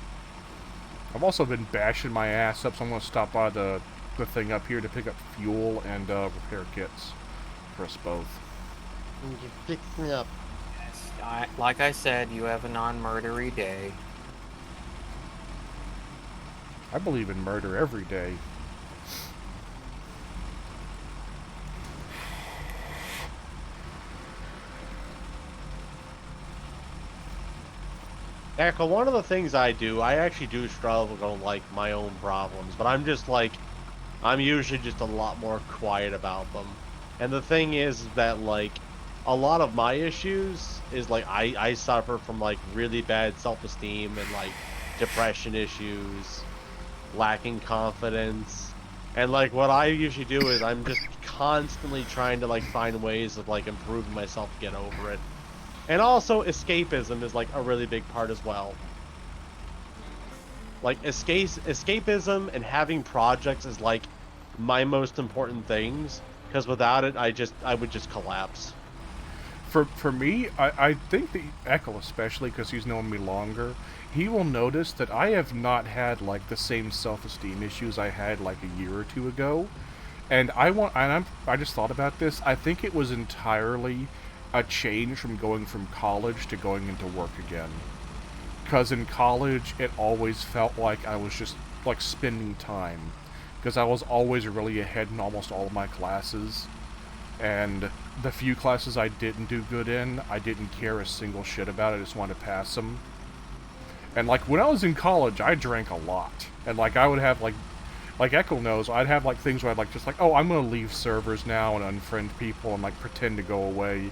I've also been bashing my ass up, so I'm going to stop by the thing up here to pick up fuel and repair kits for us both. You fix me up. Yes, like I said, you have a non-murdery day. I believe in murder every day. Echo, one of the things I do, I actually do struggle with, like, my own problems, but I'm just like, I'm usually just a lot more quiet about them. And the thing is that, like, a lot of my issues is, like, I suffer from, like, really bad self-esteem and, like, depression issues, lacking confidence. And, like, what I usually do is I'm just constantly trying to, like, find ways of, like, improving myself to get over it. And also, escapism is, like, a really big part as well. Like, escapism and having projects is, like, my most important things. Because without it, I would just collapse. For me, I think that Echo, especially because he's known me longer, he will notice that I have not had, like, the same self-esteem issues I had, like, a year or two ago. And I just thought about this. I think it was entirely a change from going from college to going into work again. Because in college, it always felt like I was just, like, spending time. Because I was always really ahead in almost all of my classes. And the few classes I didn't do good in, I didn't care a single shit about. I just wanted to pass them. And, like, when I was in college, I drank a lot. And, like, I would have, like Echo knows, I'd have, like, things where I'd, like, just, like, oh, I'm gonna leave servers now and unfriend people and, like, pretend to go away.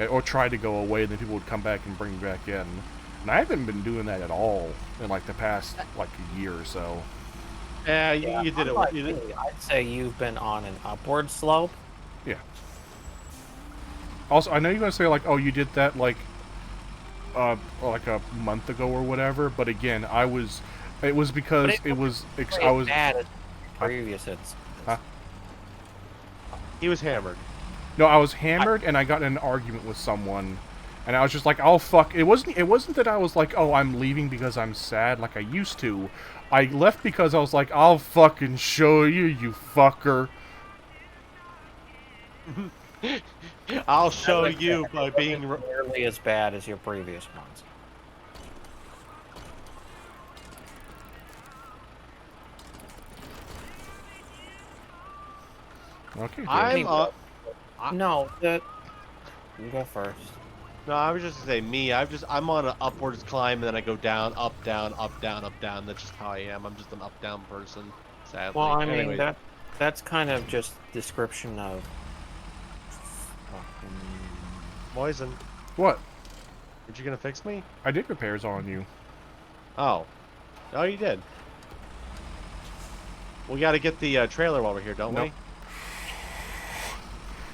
Or try to go away, and then people would come back and bring me back in. And I haven't been doing that at all in, like, the past, like, a year or so. Yeah, Yeah, you did it. unlike You did, me, I'd say you've been on an upward slope. Yeah. Also, I know you're gonna say, like, oh, you did that, like a month ago or whatever, but again, it was because I was... bad as previous instances. Huh? he was hammered. No, I was hammered, and I got in an argument with someone, and I was just like, oh, fuck. It wasn't that I was like, oh, I'm leaving because I'm sad like I used to. I left because I was like, I'll fucking show you, you fucker. I'll show you by being... nearly as bad as your previous ones. Okay. No, you go first. No, I was just gonna say me. I'm on an upwards climb, and then I go down, up, down, up, down, up, down. That's just how I am. I'm just an up, down person. Sadly. Well, I mean Anyways. that's kind of just description of. Moisen, What? aren't you gonna fix me? I did repairs on you. Oh. Oh, you did. We gotta get the trailer while we're here, don't Nope. we?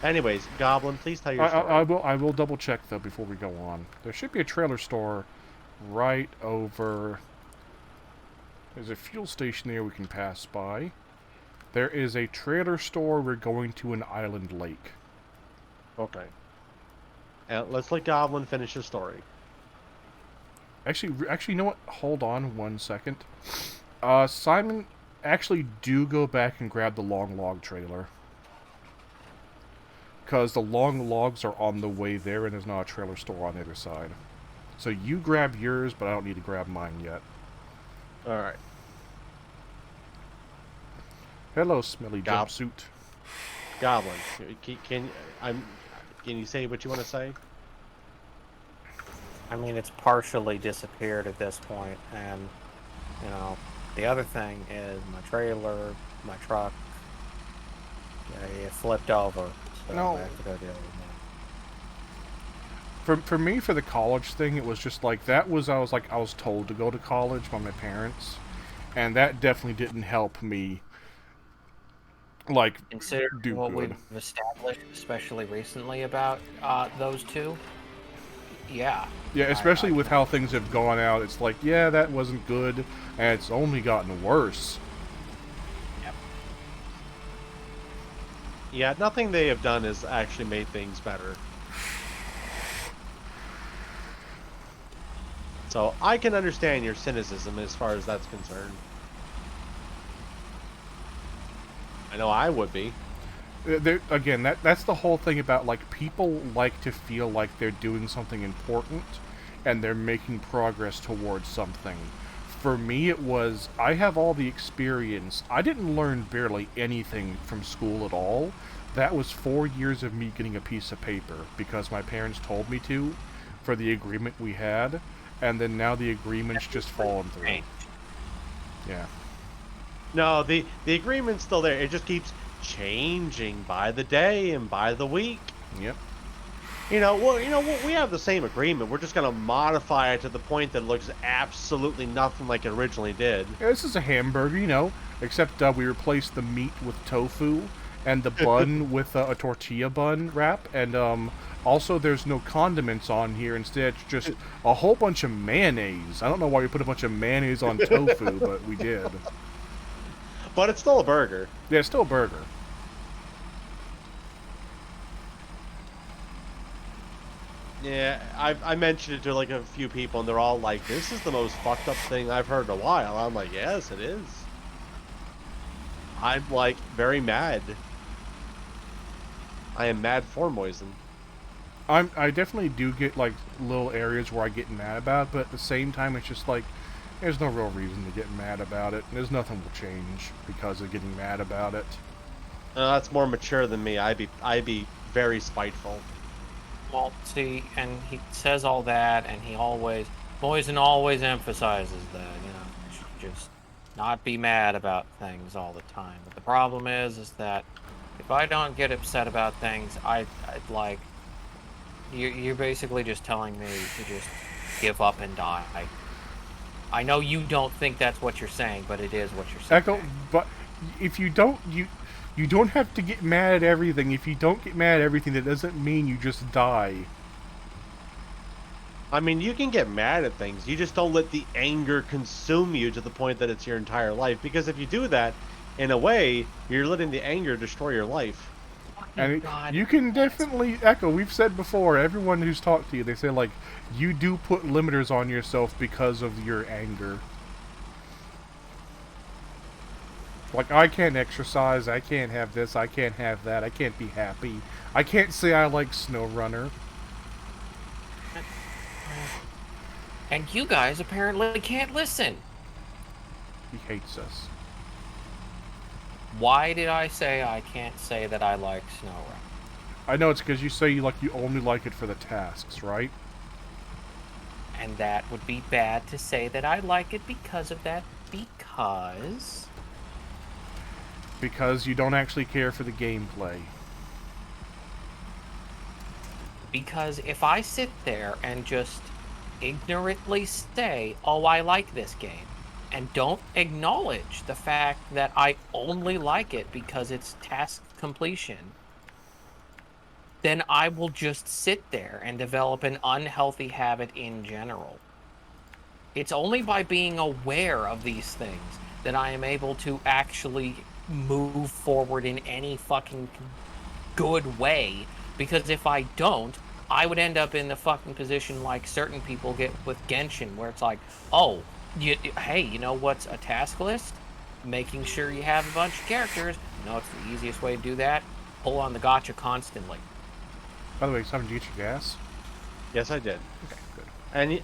Anyways, Goblin, please tell your story. I will double check though before we go on. There should be a trailer store right over. There's a fuel station there we can pass by. There is a trailer store. We're going to an island lake. Okay. And let's let Goblin finish his story. Actually, you know what? Hold on 1 second. Simon, actually do go back and grab the long log trailer. Because the long logs are on the way there, and there's not a trailer store on the other side. So you grab yours, but I don't need to grab mine yet. Alright. Hello, smelly jumpsuit. Goblin, can you say what you want to say? I mean, it's partially disappeared at this point, and you know, the other thing is my trailer, my truck, it flipped over. So No. I have to go deal with that. For me, for the college thing, it was just like I was told to go to college by my parents, and that definitely didn't help me. Like, Consider do what good. we've established, especially recently, about those two. Yeah. Yeah, especially with how things have gone out. It's like, yeah, that wasn't good, and it's only gotten worse. Yep. Yeah, nothing they have done has actually made things better. So I can understand your cynicism as far as that's concerned. I know I would be. Again, that's the whole thing about, like, people like to feel like they're doing something important and they're making progress towards something. For me, it was, I have all the experience. I didn't learn barely anything from school at all. That was 4 years of me getting a piece of paper because my parents told me to for the agreement we had, and then now the agreement's just fallen through. Yeah. No, the agreement's still there. It just keeps changing by the day and by the week. Yep. We have the same agreement. We're just gonna modify it to the point that it looks absolutely nothing like it originally did. Yeah, this is a hamburger, except we replaced the meat with tofu and the bun with a tortilla bun wrap, and also there's no condiments on here. Instead, it's just a whole bunch of mayonnaise. I don't know why we put a bunch of mayonnaise on tofu, but we did. But it's still a burger. Yeah, it's still a burger. Yeah, I mentioned it to like a few people, and they're all like, "This is the most fucked up thing I've heard in a while." I'm like, "Yes, it is." I'm like very mad. I am mad for Moisen. I definitely do get like little areas where I get mad about it, but at the same time, it's just like there's no real reason to get mad about it. There's nothing will change because of getting mad about it. That's more mature than me. I'd be very spiteful. Well, see, and he says all that, and Moisen always emphasizes that, you should just not be mad about things all the time. But the problem is that if I don't get upset about things, I'd like, you're basically just telling me to just give up and die. I know you don't think that's what you're saying, but it is what you're saying. Echo, but if you don't, you don't have to get mad at everything. If you don't get mad at everything, that doesn't mean you just die. I mean, you can get mad at things. You just don't let the anger consume you to the point that it's your entire life. Because if you do that, in a way, you're letting the anger destroy your life. And you can definitely, Echo, we've said before, everyone who's talked to you, they say, like, you do put limiters on yourself because of your anger. Like, I can't exercise, I can't have this, I can't have that, I can't be happy. I can't say I like SnowRunner. And you guys apparently can't listen. He hates us. Why did I say I can't say that I like SnowRunner? I know it's because you say you only like it for the tasks, right? And that would be bad to say that I like it because of that, Because you don't actually care for the gameplay. Because if I sit there and just ignorantly say, oh, I like this game, and don't acknowledge the fact that I only like it because it's task completion, then I will just sit there and develop an unhealthy habit in general. It's only by being aware of these things that I am able to actually move forward in any fucking good way, because if I don't, I would end up in the fucking position like certain people get with Genshin, where it's like, oh, hey, you know what's a task list? Making sure you have a bunch of characters. You know, it's the easiest way to do that. Pull on the gacha constantly. By the way, it's time to get your gas. Yes, I did. Okay, good. And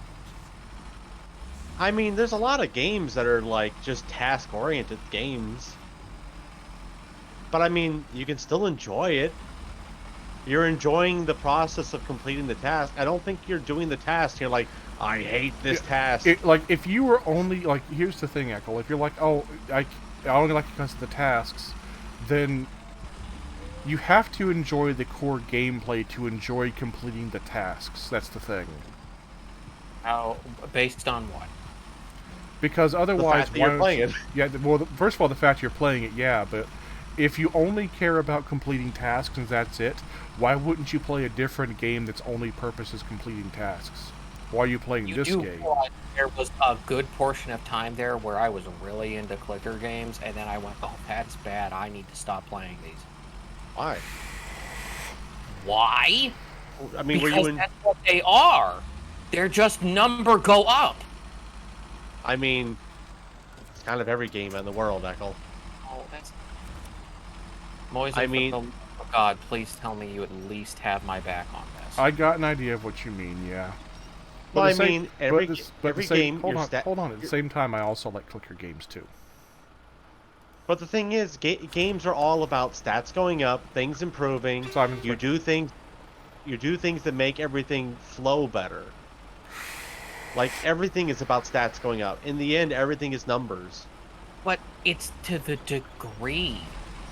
I mean, there's a lot of games that are like just task-oriented games. But I mean, you can still enjoy it. You're enjoying the process of completing the task. I don't think you're doing the task. You're like, I hate this task. If you were only, here's the thing, Echo. If you're like, oh, I only like it because of the tasks, then you have to enjoy the core gameplay to enjoy completing the tasks. That's the thing. How, based on what? Because otherwise, the fact that you're playing it. Yeah, well, first of all, the fact you're playing it, yeah, but if you only care about completing tasks and that's it, why wouldn't you play a different game that's only purpose is completing tasks? Why are you playing this game? There was a good portion of time there where I was really into clicker games, and then I went, oh, that's bad. I need to stop playing these. Why? Why? I mean, because that's what they are. They're just number go up. I mean, it's kind of every game in the world, Echo. Oh, that's... Moise, I mean- for the love of God, please tell me you at least have my back on this. I got an idea of what you mean, yeah. Well, at I the same- mean, every but the every same- game. Hold your on, stat- hold on. At the same time, I also like clicker games too. But the thing is, games are all about stats going up, things improving. Simon's You like- do things. You do things that make everything flow better. Like everything is about stats going up. In the end, everything is numbers. But it's to the degree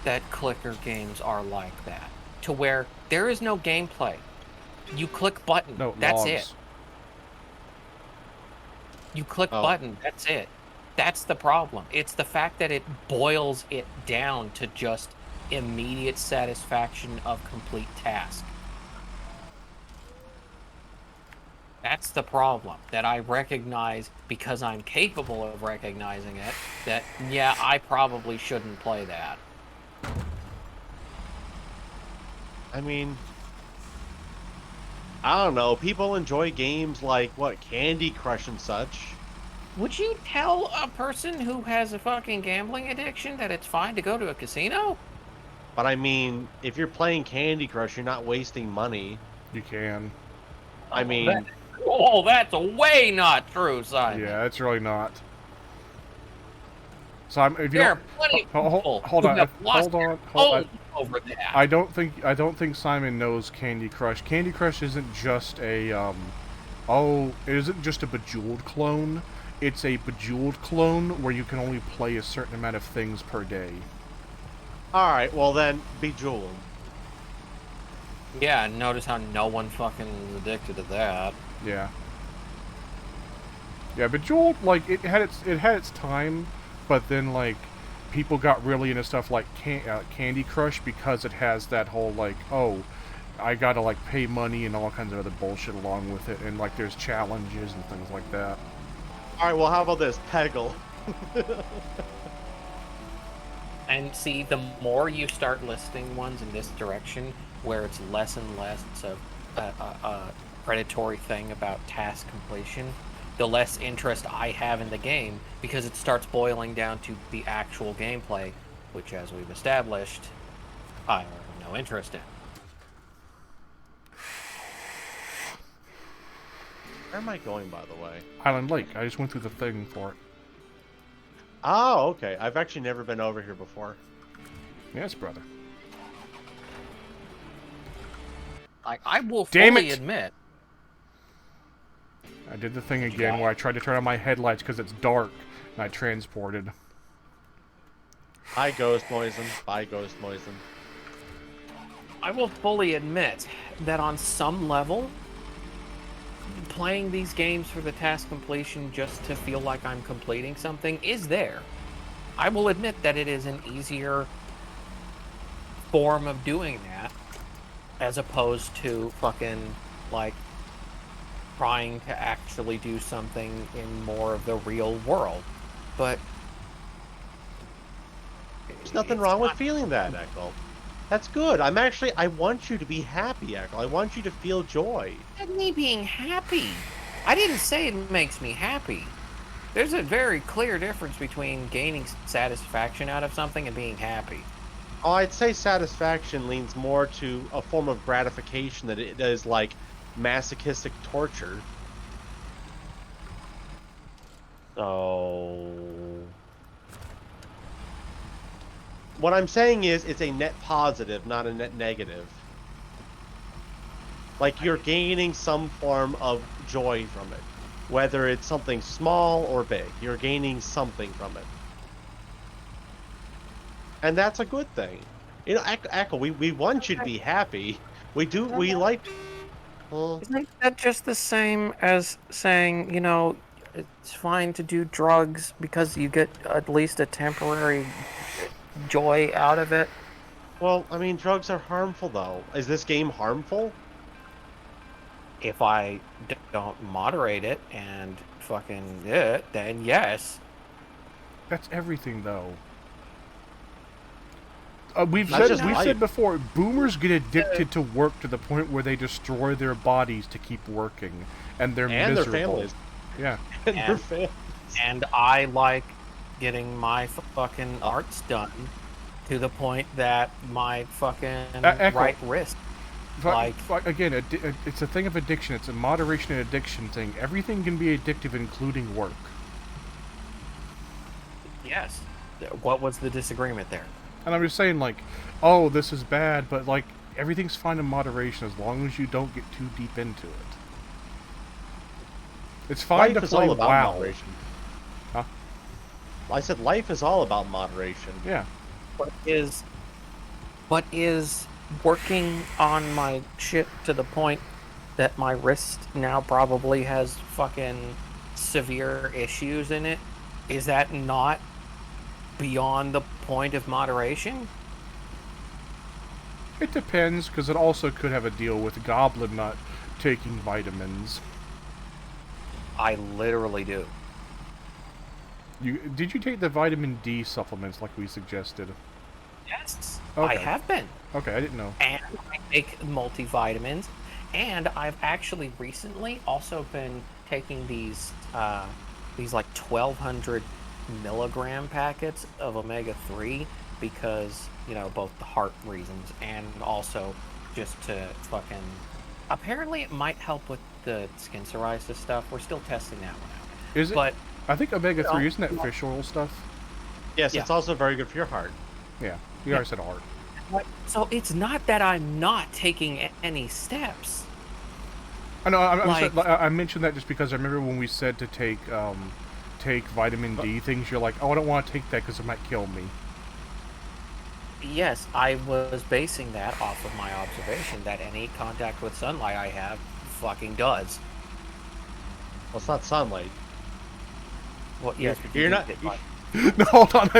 that clicker games are like that, to where there is no gameplay. You click button. No, that's logs. it. You click Oh. button. That's it. That's the problem. It's the fact that it boils it down to just immediate satisfaction of complete task. That's the problem that I recognize because I'm capable of recognizing it, that, yeah, I probably shouldn't play that. I mean, I don't know. People enjoy games like, what, Candy Crush and such. Would you tell a person who has a fucking gambling addiction that it's fine to go to a casino? But I mean, if you're playing Candy Crush, you're not wasting money. You can. I mean, That's way not true, Simon. Yeah, it's really not. So if you There are don't, plenty of hold people hold who on, have lost hold on, their hold on. homes over that. I don't think Simon knows Candy Crush. Candy Crush isn't just a it isn't just a Bejeweled clone. It's a Bejeweled clone where you can only play a certain amount of things per day. alright, well then, Bejeweled. Yeah, notice how no one fucking is addicted to that. Yeah. Yeah, Bejeweled, like it had its time, but then like people got really into stuff like Candy Crush because it has that whole like, oh, I gotta like pay money and all kinds of other bullshit along with it, and like there's challenges and things like that. Alright, well how about this? Peggle. And see, the more you start listing ones in this direction, where it's less and less of a predatory thing about task completion, the less interest I have in the game, because it starts boiling down to the actual gameplay, which, as we've established, I have no interest in. Where am I going, by the way? Island Lake. I just went through the thing for it. Oh, okay. I've actually never been over here before. Yes, brother. I will Damn fully it! admit, I did the thing again where I tried to turn on my headlights because it's dark, and I transported. Hi, Ghost Moisen. Bye, Ghost Moisen. I will fully admit that on some level, playing these games for the task completion just to feel like I'm completing something is there. I will admit that it is an easier form of doing that as opposed to fucking like trying to actually do something in more of the real world. But There's nothing it's wrong with not- feeling that, Echo. That's good. I want you to be happy, Echo. I want you to feel joy. And me being happy. I didn't say it makes me happy. There's a very clear difference between gaining satisfaction out of something and being happy. Oh, I'd say satisfaction leans more to a form of gratification that it is like masochistic torture. So What I'm saying is it's a net positive, not a net negative. Like you're gaining some form of joy from it. Whether it's something small or big, you're gaining something from it. And that's a good thing. You know, Echo, we want you to be happy. We do, we like... Well, isn't that just the same as saying, you know, it's fine to do drugs because you get at least a temporary joy out of it? well, I mean, drugs are harmful, though. Is this game harmful? If I don't moderate it and fucking it, then yes. That's everything, though. We've Not just said life. before, boomers get addicted to work to the point where they destroy their bodies to keep working, and they're And their miserable. families. Yeah. And their And- families. And I like getting my fucking arts done to the point that my fucking Echo. right wrist. Like- Again, it's a thing of addiction. It's a moderation and addiction thing. Everything can be addictive, including work. Yes. What was the disagreement there? And I'm just saying, like, oh, this is bad, but, like, everything's fine in moderation as long as you don't get too deep into it. It's fine Life to is play all about WoW. moderation. Huh? I said life is all about moderation. Yeah. What is working on my shit to the point that my wrist now probably has fucking severe issues in it? Is that not beyond the point of moderation? It depends, because it also could have a deal with Goblin not taking vitamins. I literally do. Did you take the vitamin D supplements like we suggested? Yes, Okay. I have been. Okay, I didn't know. And I take multivitamins, and I've actually recently also been taking these like 1,200 milligram packets of omega-3 because, you know, both the heart reasons and also just to fucking... Apparently it might help with the skin psoriasis stuff. We're still testing that one out. Is it? But I think omega-3, isn't that fish oil stuff? Yes, Yeah. it's also very good for your heart. Yeah, you already said heart. so it's not that I'm not taking any steps. I know. Like- I mentioned that just because I remember when we said to take vitamin D things. You're like, oh, I don't want to take that because it might kill me. Yes, I was basing that off of my observation that any contact with sunlight I have fucking does. Well, it's not sunlight. Well, yes, but You're you not- did it, but- No, hold on.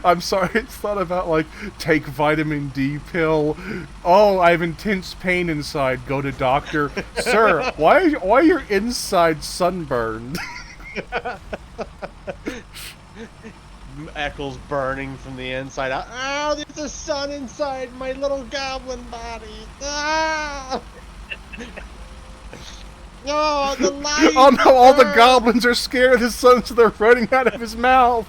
I'm sorry. It's thought about like take vitamin D pill. Oh, I have intense pain inside. Go to doctor. Sir, why are your insides sunburned? Eccles burning from the inside out. Oh, there's a sun inside my little goblin body. Ah! Oh, the light. Oh no! All the burn. goblins are scared of the sun, so they're running out of his mouth.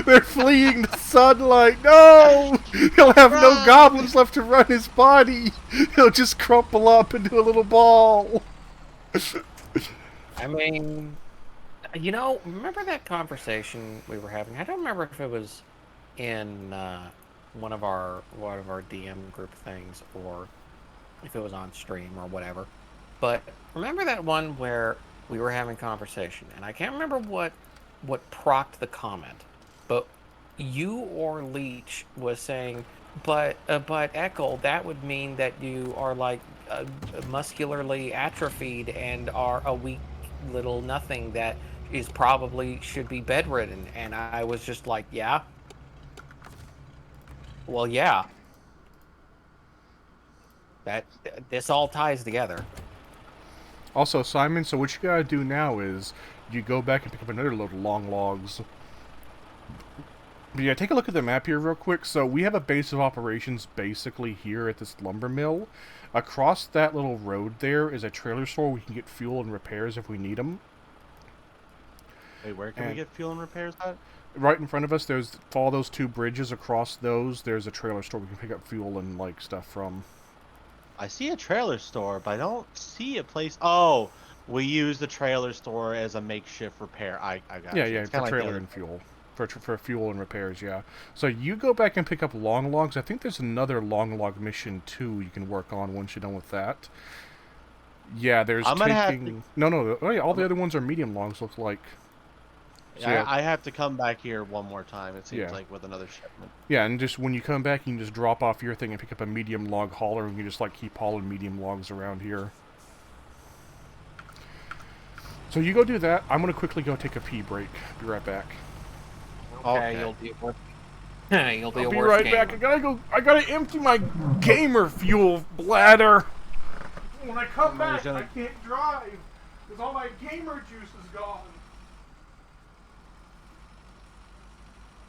They're fleeing the sunlight. No! He'll have no Run! goblins left to run his body. He'll just crumple up into a little ball. I mean, you know, remember that conversation we were having? I don't remember if it was in one of our DM group things or if it was on stream or whatever. But remember that one where we were having conversation, and I can't remember what procked the comment, but you or Leech was saying, but Echo, that would mean that you are like muscularly atrophied and are a weak little nothing that is probably should be bedridden. And I was just like, yeah. Well, yeah. This all ties together. Also, Simon, so what you gotta do now is you go back and pick up another load of long logs. But yeah, take a look at the map here real quick. So we have a base of operations basically here at this lumber mill. Across that little road there is a trailer store where we can get fuel and repairs if we need them. Wait, where can we And- get fuel and repairs at? Right in front of us, follow those two bridges. Across those, there's a trailer store we can pick up fuel and like stuff from. I see a trailer store, but I don't see a place. Oh, we use the trailer store as a makeshift repair. I got Yeah, you. yeah, It's for kinda like the trailer other- and fuel. For fuel and repairs, yeah. So you go back and pick up long logs. I think there's another long log mission too you can work on once you're done with that. Yeah, there's I'm gonna have taking... No, oh yeah, all the other ones are medium logs, look like. So, yeah. I have to come back here one more time, it seems Yeah. like, with another shipment. Yeah, and just when you come back, you can just drop off your thing and pick up a medium log hauler, and you just like keep hauling medium logs around here. So you go do that. I'm gonna quickly go take a pee break. Be right back. Okay, you'll be a worse. You'll be I'll a be worse right gamer. back. I gotta empty my gamer fuel bladder. When I come back, I can't drive because all my gamer juice is gone.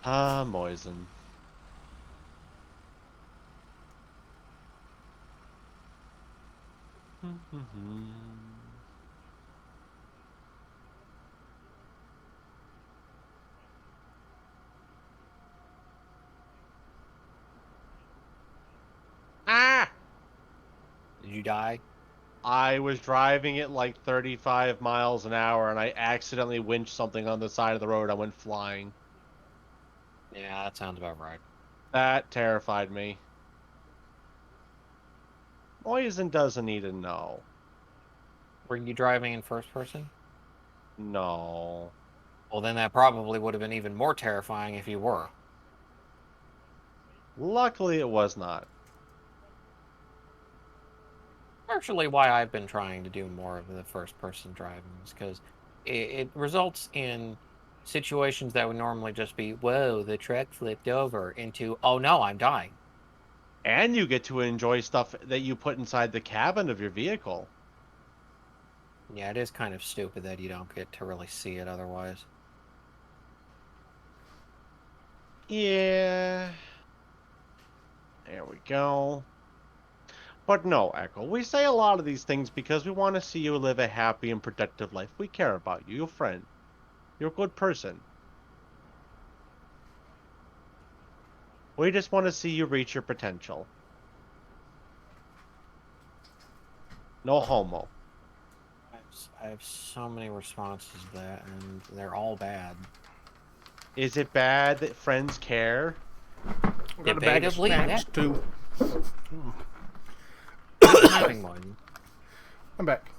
Ah, Moisen. Ah! Did you die? I was driving at like 35 miles an hour and I accidentally winched something on the side of the road. I went flying. Yeah, that sounds about right. That terrified me. Moisen doesn't need to know. Were you driving in first person? No. Well, then that probably would have been even more terrifying if you were. Luckily, it was not. Partially why I've been trying to do more of the first person driving is because it results in situations that would normally just be, whoa, the truck flipped over, into, oh no, I'm dying. And you get to enjoy stuff that you put inside the cabin of your vehicle. Yeah, it is kind of stupid that you don't get to really see it otherwise. Yeah. There we go. But no, Echo, we say a lot of these things because we want to see you live a happy and productive life. We care about you, your friend. You're a good person. We just want to see you reach your potential. No homo. I have so many responses to that, and they're all bad. Is it bad that friends care? I got a bag of Debatably, snacks yeah. too. Having one. I'm back.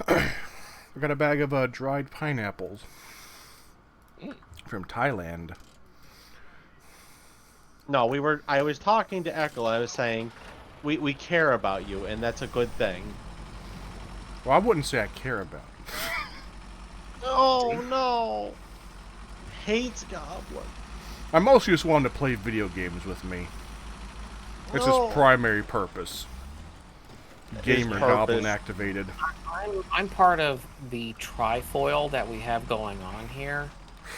I got a bag of dried pineapples from Thailand. No, I was talking to Echo. I was saying, we care about you, and that's a good thing. Well, I wouldn't say I care about it. Oh no! Hates Goblin. I mostly just wanted to play video games with me. It's his primary purpose. Gamer Goblin activated. I'm part of the trifoil that we have going on here,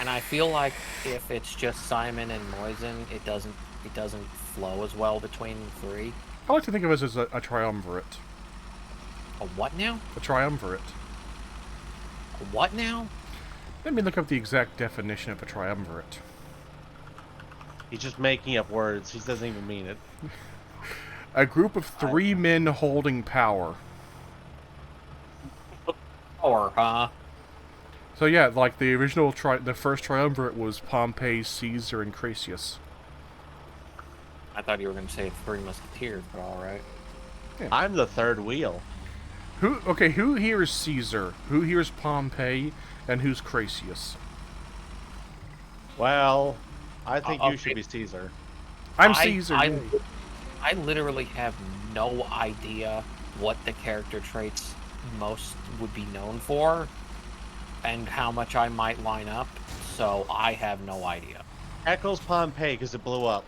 and I feel like if it's just Simon and Moisen, it doesn't flow as well between the three. I like to think of it as a triumvirate. A what now? A triumvirate. A what now? Let me look up the exact definition of a triumvirate. He's just making up words. He doesn't even mean it. A group of three men holding power. Or, huh? So yeah, like the original the first triumvirate was Pompey, Caesar, and Crassus. I thought you were going to say Three Musketeers, but all right. Yeah. I'm the third wheel. Who here is Caesar? Who here is Pompey? And who's Crassus? Well, I think okay. you should be Caesar. I'm Caesar. I literally have no idea what the character traits most would be known for and how much I might line up, so I have no idea. Echo's Pompey because it blew up.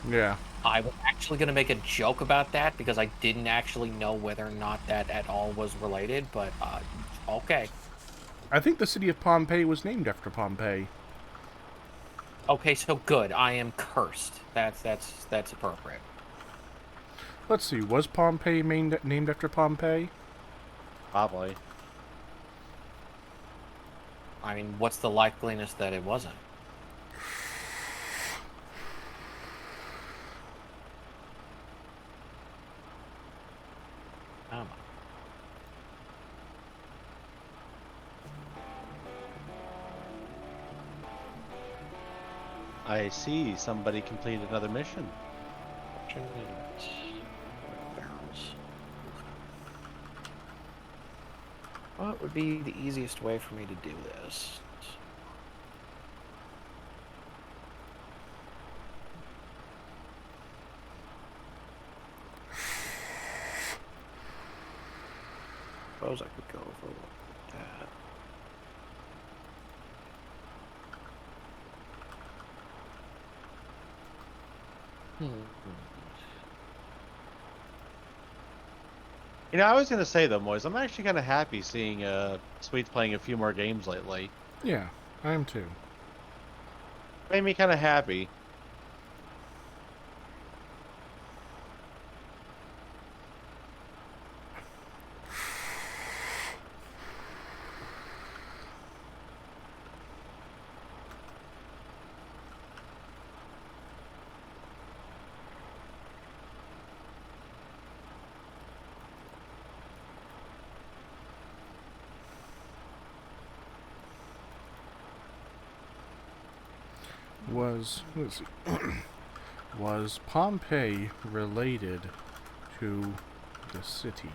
Yeah. I was actually going to make a joke about that because I didn't actually know whether or not that at all was related, but okay. I think the city of Pompeii was named after Pompey. Okay, so good. I am cursed. That's appropriate. Let's see, was Pompeii named after Pompey? Probably. I mean, what's the likeliness that it wasn't? Come on. I see somebody completed another mission. What would be the easiest way for me to do this? Suppose I could go for that. You know, I was going to say, though, Moise, I'm actually kind of happy seeing Sweets playing a few more games lately. Yeah, I am too. Made me kind of happy. Let's see. Was Pompeii related to the city?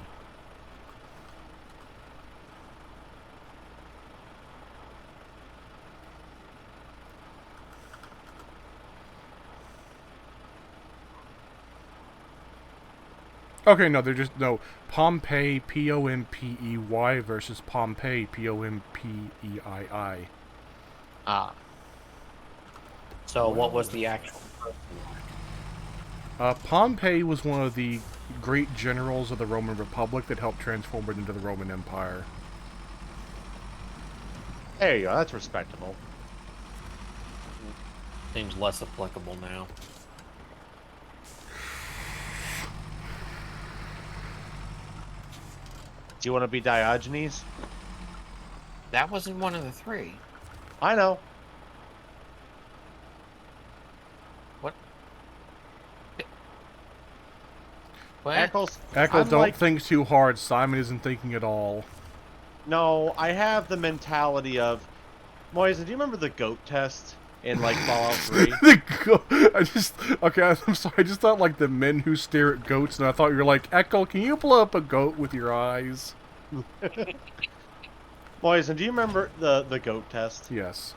Okay, no, they're just no Pompey Pompey versus Pompey Pompei. Ah. So what was the actual? Pompey was one of the great generals of the Roman Republic that helped transform it into the Roman Empire. There you go. That's respectable. Seems less applicable now. Do you want to be Diogenes? That wasn't one of the three. I know. What? What? Eccles. Eccles, I'm don't like, think too hard. Simon isn't thinking at all. no, I have the mentality of, Moise, do you remember the goat test in like Fallout 3? I'm sorry. I just thought like the men who stare at goats, and I thought you were like, Echo, can you blow up a goat with your eyes? Moise, do you remember the goat test? Yes.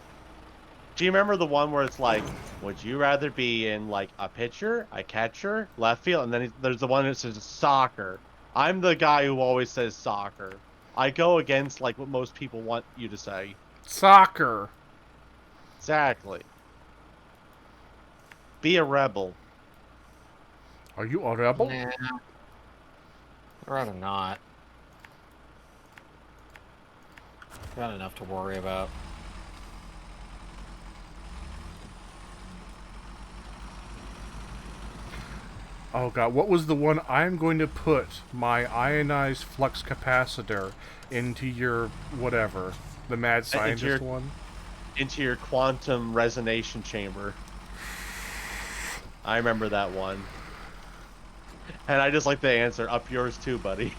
Do you remember the one where it's like, would you rather be in like a pitcher, a catcher, left field, and then there's the one that says soccer. I'm the guy who always says soccer. I go against like what most people want you to say. Soccer. Exactly. Be a rebel. Are you a rebel? Nah. I'd rather not. Got enough to worry about. Oh god, what was the one? I'm going to put my ionized flux capacitor into your whatever. The mad scientist one? Into your quantum resonation chamber. I remember that one. And I just like the answer, up yours too, buddy.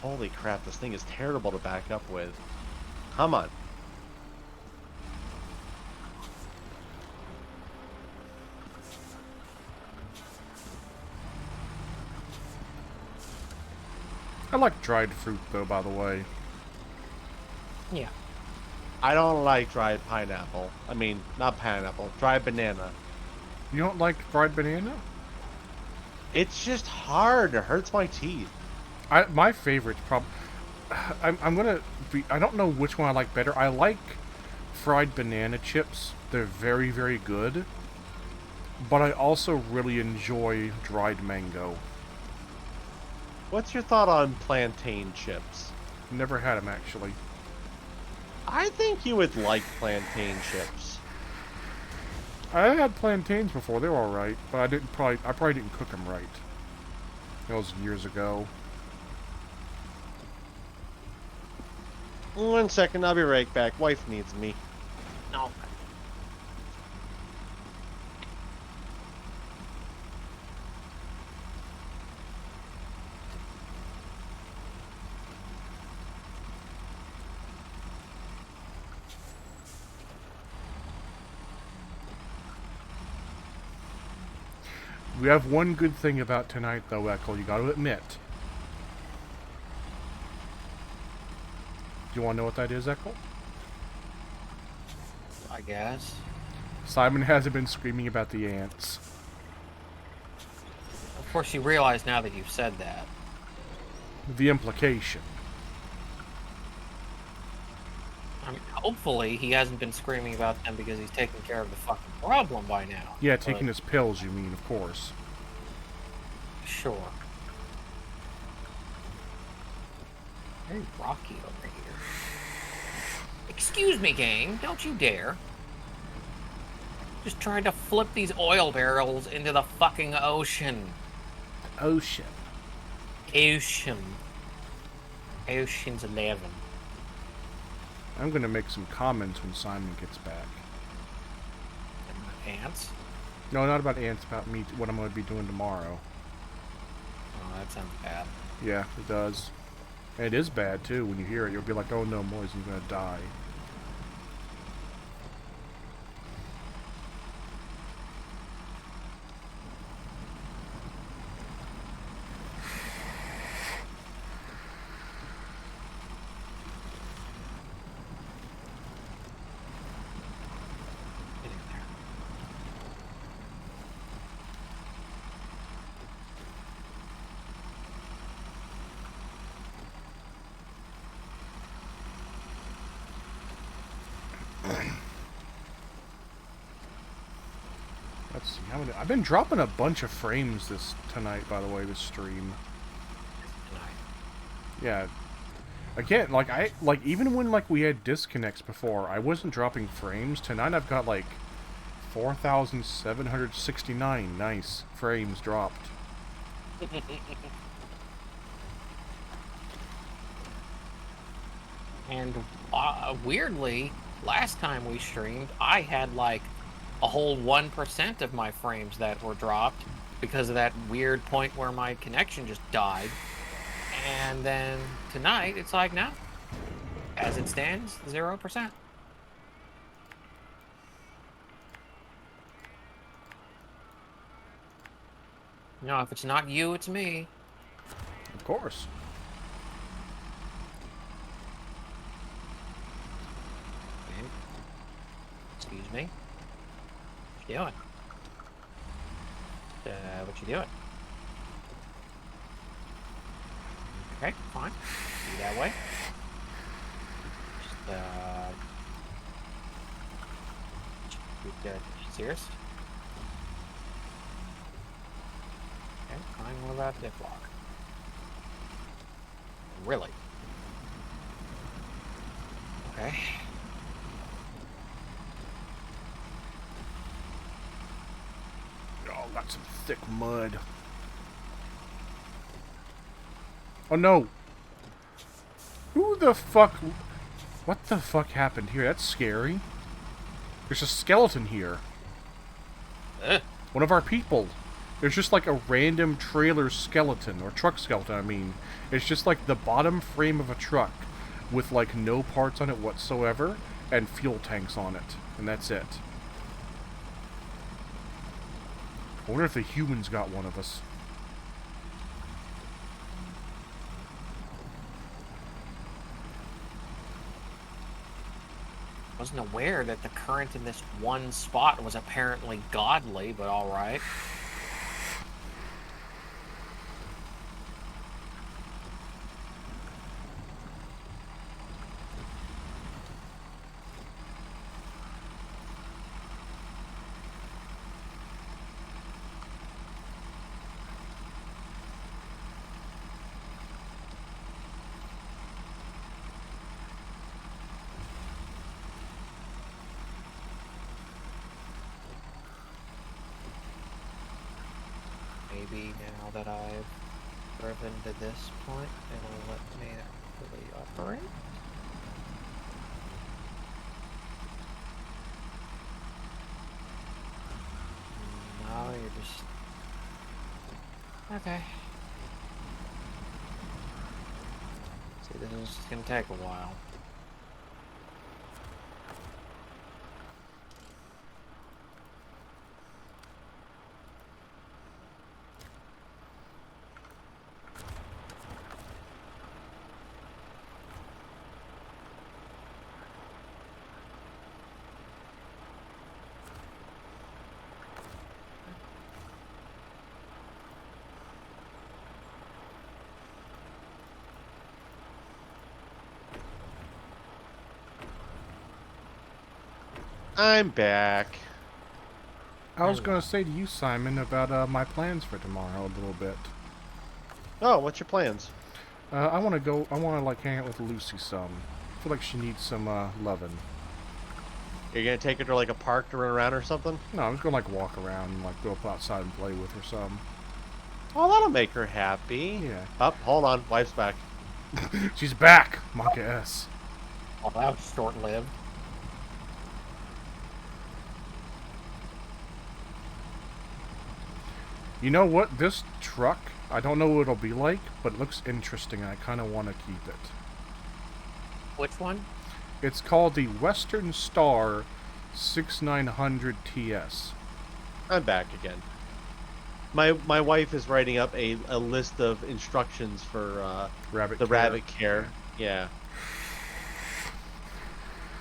Holy crap, this thing is terrible to back up with. Come on. I like dried fruit, though, by the way. Yeah. I don't like dried pineapple. I mean, not pineapple, dried banana. You don't like dried banana? It's just hard. It hurts my teeth. My favorite's probably... I'm gonna be... I don't know which one I like better. I like fried banana chips. They're very, very good. But I also really enjoy dried mango. What's your thought on plantain chips? Never had them, actually. I think you would like plantain chips. I had plantains before. They were alright. But I probably didn't cook them right. That was years ago. 1 second, I'll be right back. Wife needs me. No. We have one good thing about tonight, though, Echo. You gotta admit. Do you want to know what that is, Echo? I guess. Simon hasn't been screaming about the ants. Of course, you realize now that you've said that. The implication. I mean, hopefully he hasn't been screaming about them because he's taking care of the fucking problem by now. Yeah, taking his pills, you mean, of course. Sure. Very rocky over here. Excuse me, gang. Don't you dare. Just trying to flip these oil barrels into the fucking ocean. Ocean. Ocean. Ocean's 11. I'm gonna make some comments when Simon gets back. Ants? No, not about ants, about me, what I'm gonna be doing tomorrow. Oh, that sounds bad. Yeah, it does. And it is bad, too. When you hear it, you'll be like, oh no, Moise, you're gonna die. Get in there. Let's see, how many... I've been dropping a bunch of frames tonight, by the way, this stream. Tonight. Yeah. Again, even when, we had disconnects before, I wasn't dropping frames. Tonight I've got, 4,769 nice frames dropped. And weirdly, last time we streamed, I had a whole 1% of my frames that were dropped because of that weird point where my connection just died. And then tonight, it's no. As it stands, 0%. No, if it's not you, it's me. Of course. Okay. Excuse me. What you doing? What you doing? Okay, fine. Be that way. Just, serious? Okay, fine. What about dip lock? Really? Okay. Oh, got some thick mud. Oh no! Who the fuck... What the fuck happened here? That's scary. There's a skeleton here. One of our people. There's just a random trailer skeleton, or truck skeleton, I mean. It's just the bottom frame of a truck with no parts on it whatsoever and fuel tanks on it. And that's it. I wonder if the humans got one of us. Wasn't aware that the current in this one spot was apparently godly, but alright. Maybe now that I've driven to this point, it'll let me actually operate. No, you're just... Okay. See, this is just gonna take a while. I'm back. I was going to say to you, Simon, about my plans for tomorrow a little bit. Oh, what's your plans? I want to go. I want to like hang out with Lucy some. I feel like she needs some loving. You're gonna take her to like a park to run around or something? No, I'm just gonna like walk around and like go up outside and play with her some. Oh, that'll make her happy. Yeah. Up, hold on, wife's back. She's back, Monka S. Oh, that was short-lived. You know what? This truck, I don't know what it'll be like, but it looks interesting and I kind of want to keep it. Which one? It's called the Western Star 6900 TS. I'm back again. My wife is writing up a list of instructions for Rabbit the care. rabbit care. Yeah.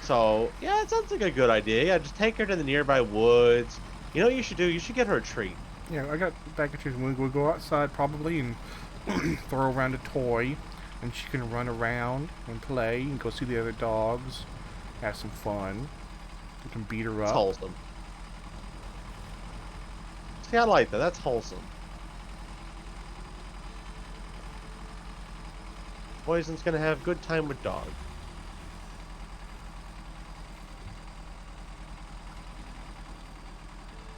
So, yeah, it sounds like a good idea. Yeah, just take her to the nearby woods. You know what you should do? You should get her a treat. Yeah, I got back at you. We'll go outside probably and throw around a toy, and she can run around and play and go see the other dogs, have some fun. We can beat her It's up. wholesome. See, I like that. That's wholesome. Poison's gonna have good time with dog.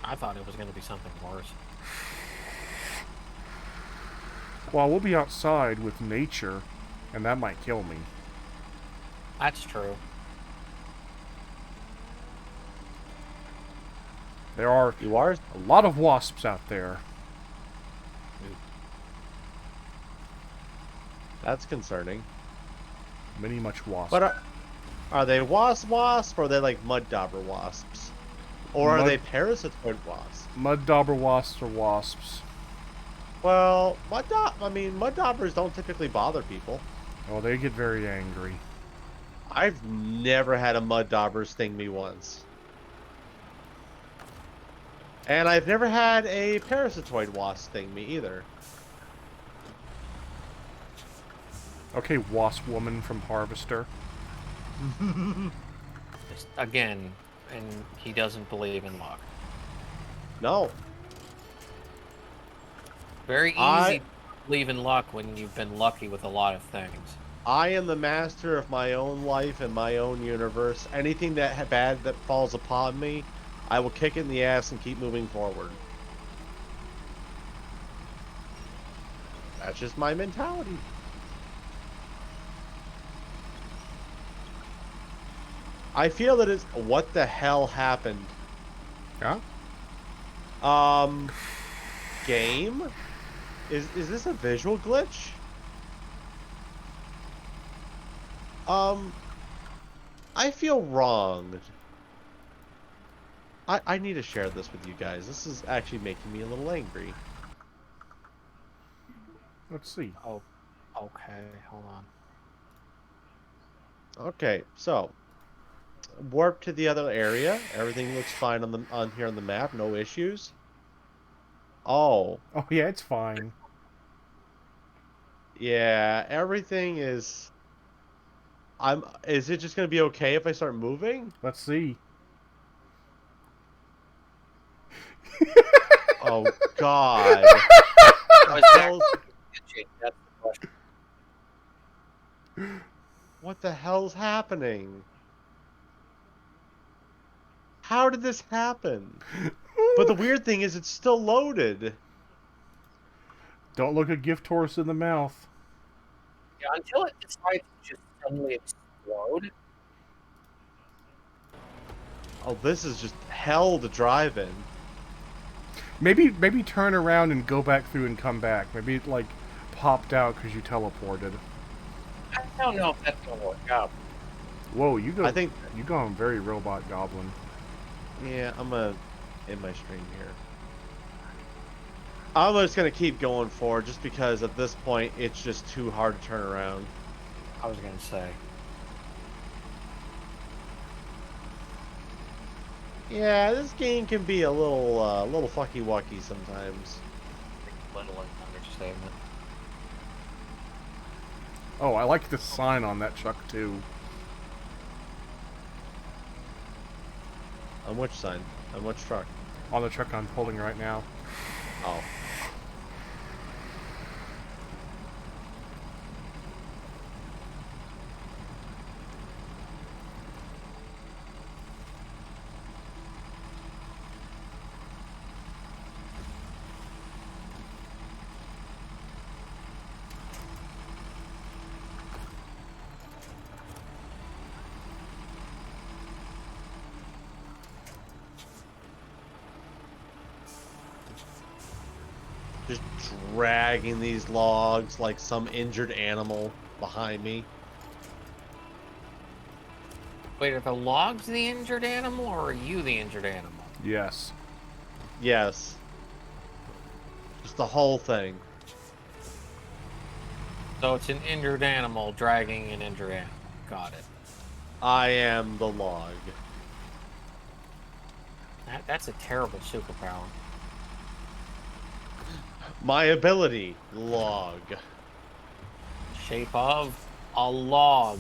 I thought it was going to be something worse. Well, we'll be outside with nature, and that might kill me. That's true. There are You are? a lot of wasps out there. That's concerning. Many much wasps. But are they wasp or are they like mud dauber wasps? Or are Mud- they parasitoid wasps? Mud dauber wasps are wasps. Well, mud daubers don't typically bother people. Oh, they get very angry. I've never had a mud dauber sting me once. And I've never had a parasitoid wasp sting me either. Okay, wasp woman from Harvester. Again, and he doesn't believe in luck. No. Very easy to believe in luck when you've been lucky with a lot of things. I am the master of my own life and my own universe. Anything that bad that falls upon me, I will kick it in the ass and keep moving forward. That's just my mentality. I feel that it's what the hell happened. Yeah? Game? Is this a visual glitch? I feel wronged. I need to share this with you guys. This is actually making me a little angry. Let's see. Oh, okay. Hold on. Okay, so warp to the other area. Everything looks fine on here on the map. No issues. Oh, Oh, yeah, it's fine. yeah, everything is. Is it just gonna be okay if I start moving? Let's see. Oh God! Was The that- hell's- That's the question. What the hell's happening? How did this happen? But the weird thing is, it's still loaded. Don't look a gift horse in the mouth. Yeah, until it decides to just suddenly explode. Oh, this is just hell to drive in. Maybe turn around and go back through and come back. Maybe it like popped out because you teleported. I don't know if that's gonna work out. Whoa, you go. I think. you going very robot goblin. Yeah, I'm gonna end my stream here. I'm just gonna keep going forward, just because at this point it's just too hard to turn around. I was gonna say. Yeah, this game can be a little fucky wucky sometimes. Little understatement. Oh, I like the sign on that truck too. On which side? On which truck? On the truck I'm pulling right now. Oh. just dragging these logs like some injured animal behind me. Wait, are the logs the injured animal, or are you the injured animal? Yes. Yes. Just the whole thing. So it's an injured animal dragging an injured animal. Got it. I am the log. That's a terrible superpower. My ability, log. Shape of a log.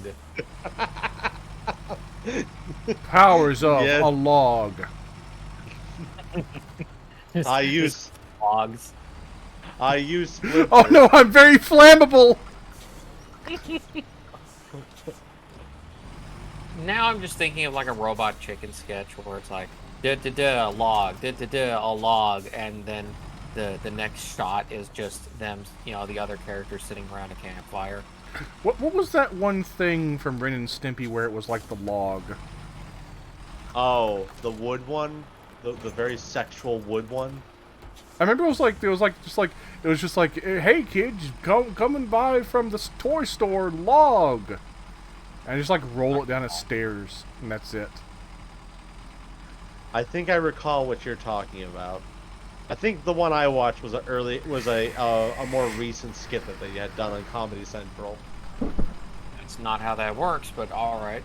Powers of Yes. a log. I use logs. splinters. Oh no, I'm very flammable! Now I'm just thinking of like a Robot Chicken sketch where it's like da-da-da, a log, da-da-da, a log, and then the next shot is just them, you know, the other characters sitting around a campfire. What was that one thing from Ren and Stimpy where it was like the log? Oh, the wood one? The very sexual wood one? I remember it was just like, hey kids, coming by from the toy store, log! And just like roll it down the stairs, and that's it. I think I recall what you're talking about. I think the one I watched was a more recent skit that they had done on Comedy Central. That's not how that works, but all right.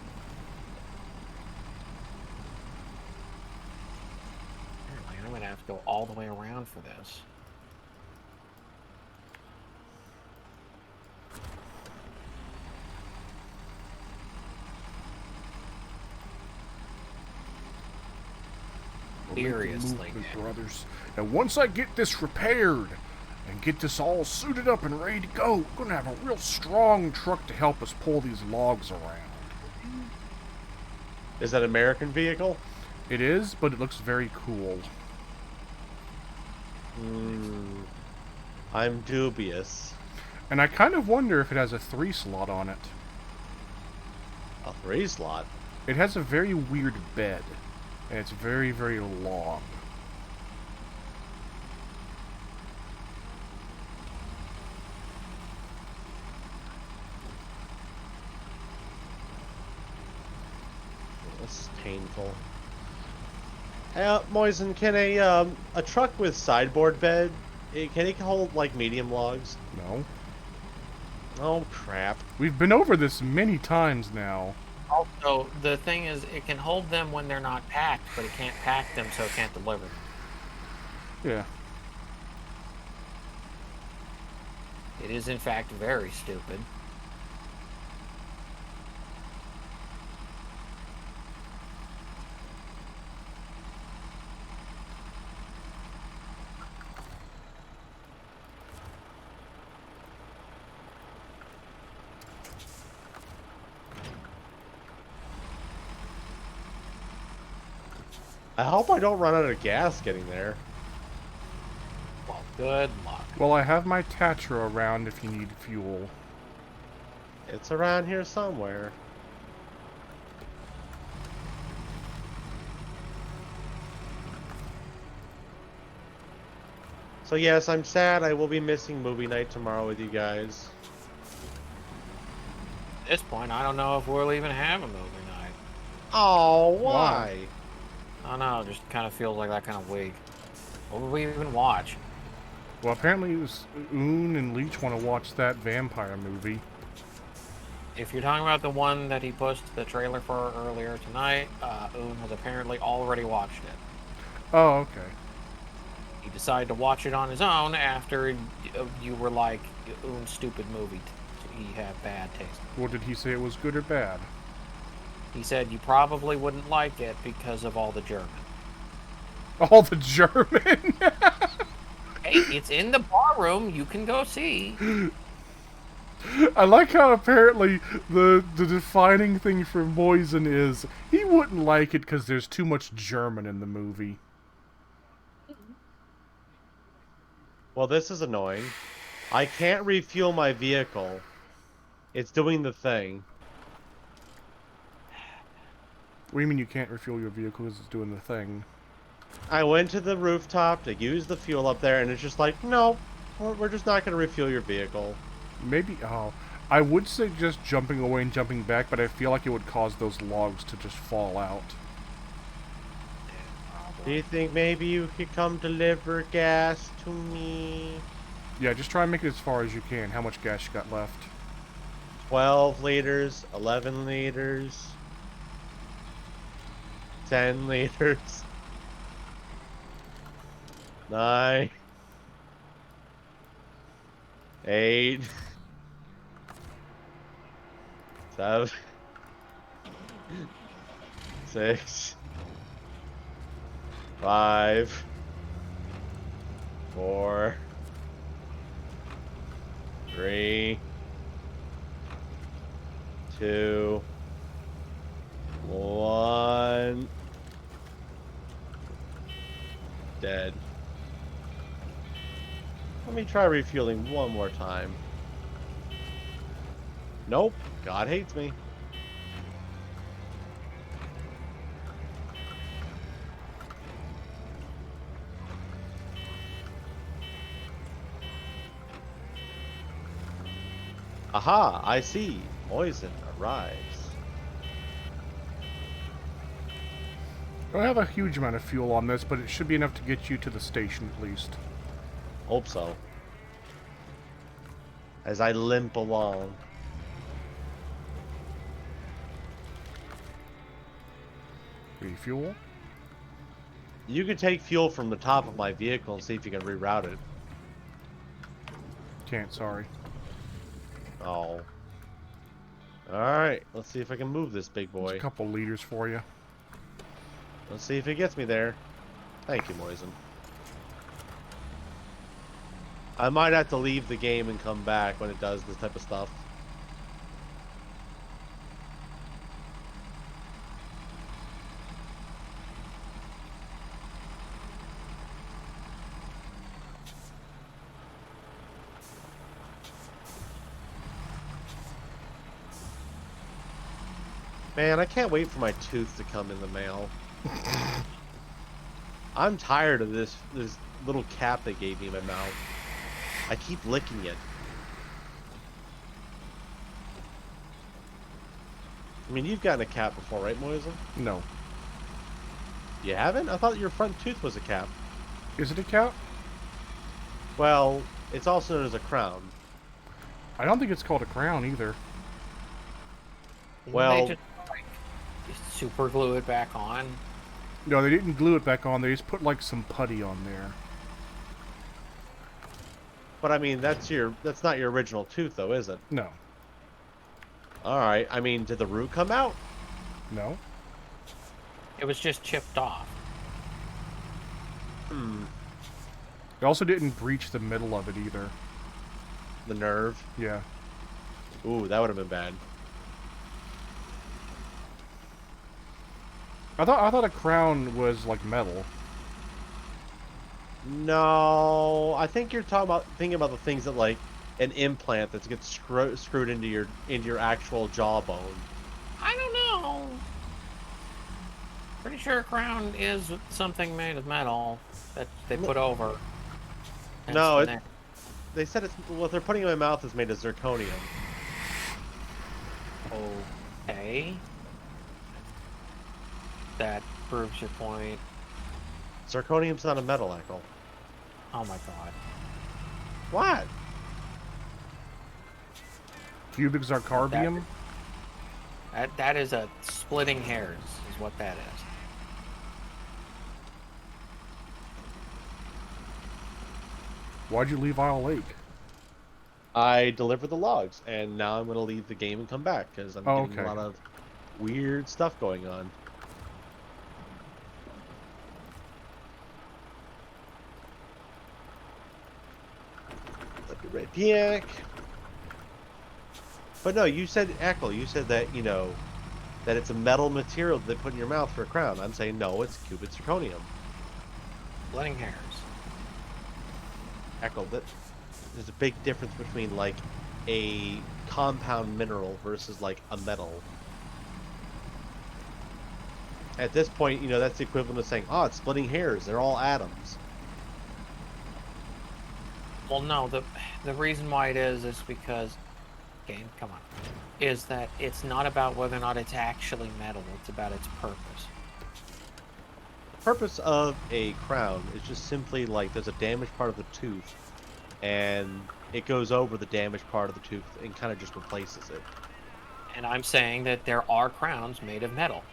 Apparently, I'm gonna have to go all the way around for this. Seriously, Movement, brothers. And once I get this repaired and get this all suited up and ready to go, we're gonna have a real strong truck to help us pull these logs around. Is that an American vehicle? It is, but it looks very cool. I'm dubious. And I kind of wonder if it has a 3 slot on it. A 3 slot? It has a very weird bed, and it's very, very long. That's painful. Moisen, can a truck with sideboard bed, can it hold like medium logs? No? Oh crap. We've been over this many times now. Also, the thing is, it can hold them when they're not packed, but it can't pack them, so it can't deliver them. Yeah. It is, in fact, very stupid. I hope I don't run out of gas getting there. Well, good luck. Well, I have my Tatra around if you need fuel. It's around here somewhere. So yes, I'm sad I will be missing movie night tomorrow with you guys. At this point, I don't know if we'll even have a movie night. Oh, why? I don't know, it just kind of feels like that kind of week. What would we even watch? Well, apparently Oon and Leech want to watch that vampire movie. If you're talking about the one that he posted the trailer for earlier tonight, Oon has apparently already watched it. Oh, okay. He decided to watch it on his own after you were like, Oon, stupid movie. You have bad taste. Well, did he say it was good or bad? He said you probably wouldn't like it because of all the German. All the German? Hey, it's in the bar room. You can go see. I like how apparently the defining thing for Moisen is he wouldn't like it because there's too much German in the movie. Well, this is annoying. I can't refuel my vehicle. It's doing the thing. What do you mean you can't refuel your vehicle because it's doing the thing? I went to the rooftop to use the fuel up there, and it's just like, no, We're just not going to refuel your vehicle. Maybe, oh, I would suggest jumping away and jumping back, but I feel like it would cause those logs to just fall out. Do you think maybe you could come deliver gas to me? Yeah, just try and make it as far as you can. How much gas you got left? 12 liters, 11 liters, 10 liters, 9, 8, 7, 6, 5, 4, 3, 2, 1. Dead. Let me try refueling one more time. Nope. God hates me. Aha, I see. Poison arrives. I don't have a huge amount of fuel on this, but it should be enough to get you to the station at least. Hope so. As I limp along. Refuel? You can take fuel from the top of my vehicle and see if you can reroute it. Can't, sorry. Oh. Alright, let's see if I can move this big There's boy. a couple liters for you. Let's see if it gets me there. Thank you, Moisen. I might have to leave the game and come back when it does this type of stuff. Man, I can't wait for my tooth to come in the mail. I'm tired of this little cap they gave me in my mouth. I keep licking it. I mean, you've gotten a cap before, right, Moisen? No. You haven't? I thought your front tooth was a cap. Is it a cap? Well, it's also known as a crown. I don't think it's called a crown either. Well- They just super glue it back on. No, they didn't glue it back on. They just put like some putty on there. But I mean, that's not your original tooth, though, is it? No. All right. I mean, did the root come out? No. It was just chipped off. Hmm. They also didn't breach the middle of it either. The nerve. Yeah. Ooh, that would have been bad. I thought a crown was like metal. No, I think you're thinking about the things that like an implant that gets screwed into your actual jawbone. I don't know. Pretty sure a crown is something made of metal that they put over. No, That's they said what they're putting in my mouth is made of zirconium. okay. That proves your point. Zirconium's not a metal, Echo. Oh my god. What? Cubic zirconium? That is a splitting hairs, is what that is. Why'd you leave Isle Lake? I delivered the logs, and now I'm going to leave the game and come back because I'm getting okay. a lot of weird stuff going on. Let me right back. But no, you said, Echo, you said that, that it's a metal material that they put in your mouth for a crown. I'm saying, no, it's cubic zirconium. Splitting hairs. Echo, there's a big difference between, like, a compound mineral versus, like, a metal. At this point, that's the equivalent of saying, oh, it's splitting hairs. They're all atoms. Well, no, the reason why it is because, game, come on, is that it's not about whether or not it's actually metal. It's about its purpose. Purpose of a crown is just simply like there's a damaged part of the tooth, and it goes over the damaged part of the tooth and kind of just replaces it. And I'm saying that there are crowns made of metal.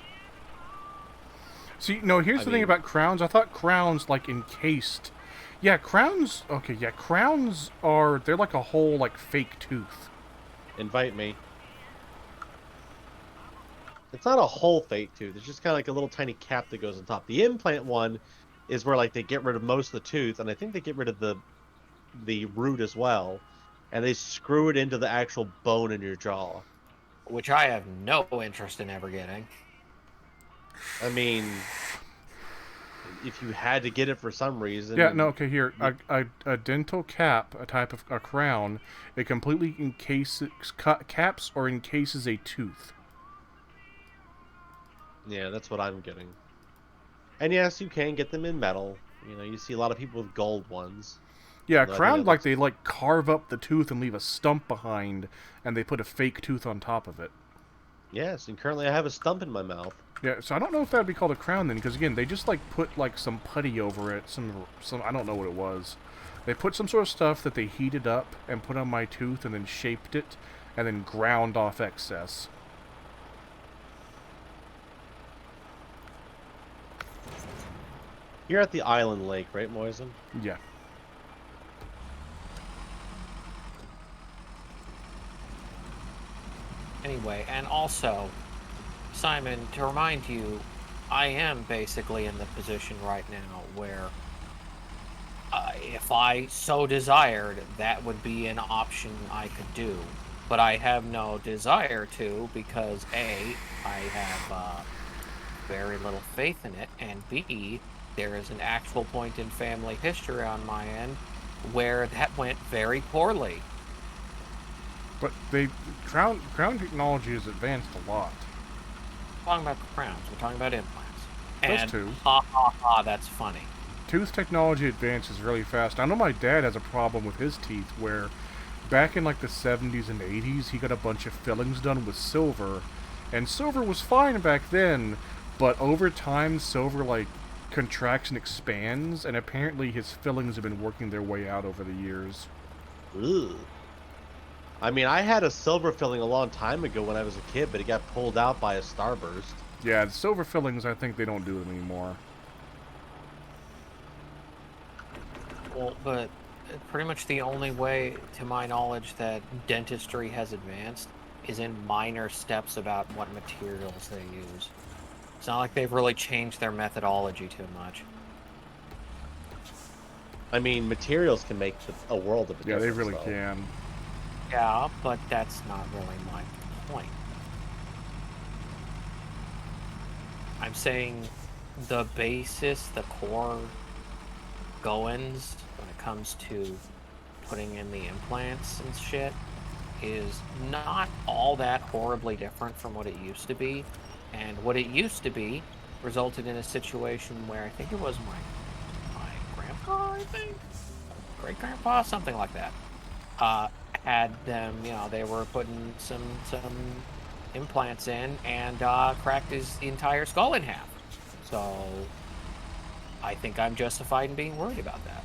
See, no, here's I the thing mean- about crowns. I thought crowns, like, encased. Yeah, crowns... Okay, yeah, crowns are... They're like a whole, like, fake tooth. Invite me. It's not a whole fake tooth. It's just kind of like a little tiny cap that goes on top. The implant one is where like they get rid of most of the tooth, and I think they get rid of the root as well, and they screw it into the actual bone in your jaw. Which I have no interest in ever getting. I mean, if you had to get it for some reason. Yeah, no, okay, here. A dental cap, a type of a crown, it completely encases... caps or encases a tooth. Yeah, that's what I'm getting. And yes, you can get them in metal. You know, you see a lot of people with gold ones. Yeah, a Although I think crown, that like, looks- they, like, carve up the tooth and leave a stump behind, and they put a fake tooth on top of it. Yes, and currently I have a stump in my mouth. Yeah, so I don't know if that would be called a crown then, because again, they just like put like some putty over it, some I don't know what it was. They put some sort of stuff that they heated up and put on my tooth and then shaped it and then ground off excess. You're at the island lake, right, Moisen? Yeah. Anyway, and also, Simon, to remind you, I am basically in the position right now where if I so desired, that would be an option I could do. But I have no desire to because A, I have very little faith in it, and B, there is an actual point in family history on my end where that went very poorly. But crown technology has advanced a lot. We're talking about crowns, we're talking about implants. Those And two. ha ha ha, that's funny. Tooth technology advances really fast. I know my dad has a problem with his teeth where back in like the 70s and 80s, he got a bunch of fillings done with silver, and silver was fine back then, but over time, silver like contracts and expands, and apparently his fillings have been working their way out over the years. Ugh. I mean, I had a silver filling a long time ago when I was a kid, but it got pulled out by a starburst. Yeah, the silver fillings, I think they don't do them anymore. Well, but pretty much the only way, to my knowledge, that dentistry has advanced is in minor steps about what materials they use. It's not like they've really changed their methodology too much. I mean, materials can make a world of a Yeah, difference. they really though. can. Yeah, but that's not really my point. I'm saying the basis, the core goings when it comes to putting in the implants and shit is not all that horribly different from what it used to be. And what it used to be resulted in a situation where I think it was my grandpa, I think? Great grandpa, something like that. Had them, you know, they were putting some implants in and cracked his entire skull in half. So I think I'm justified in being worried about that.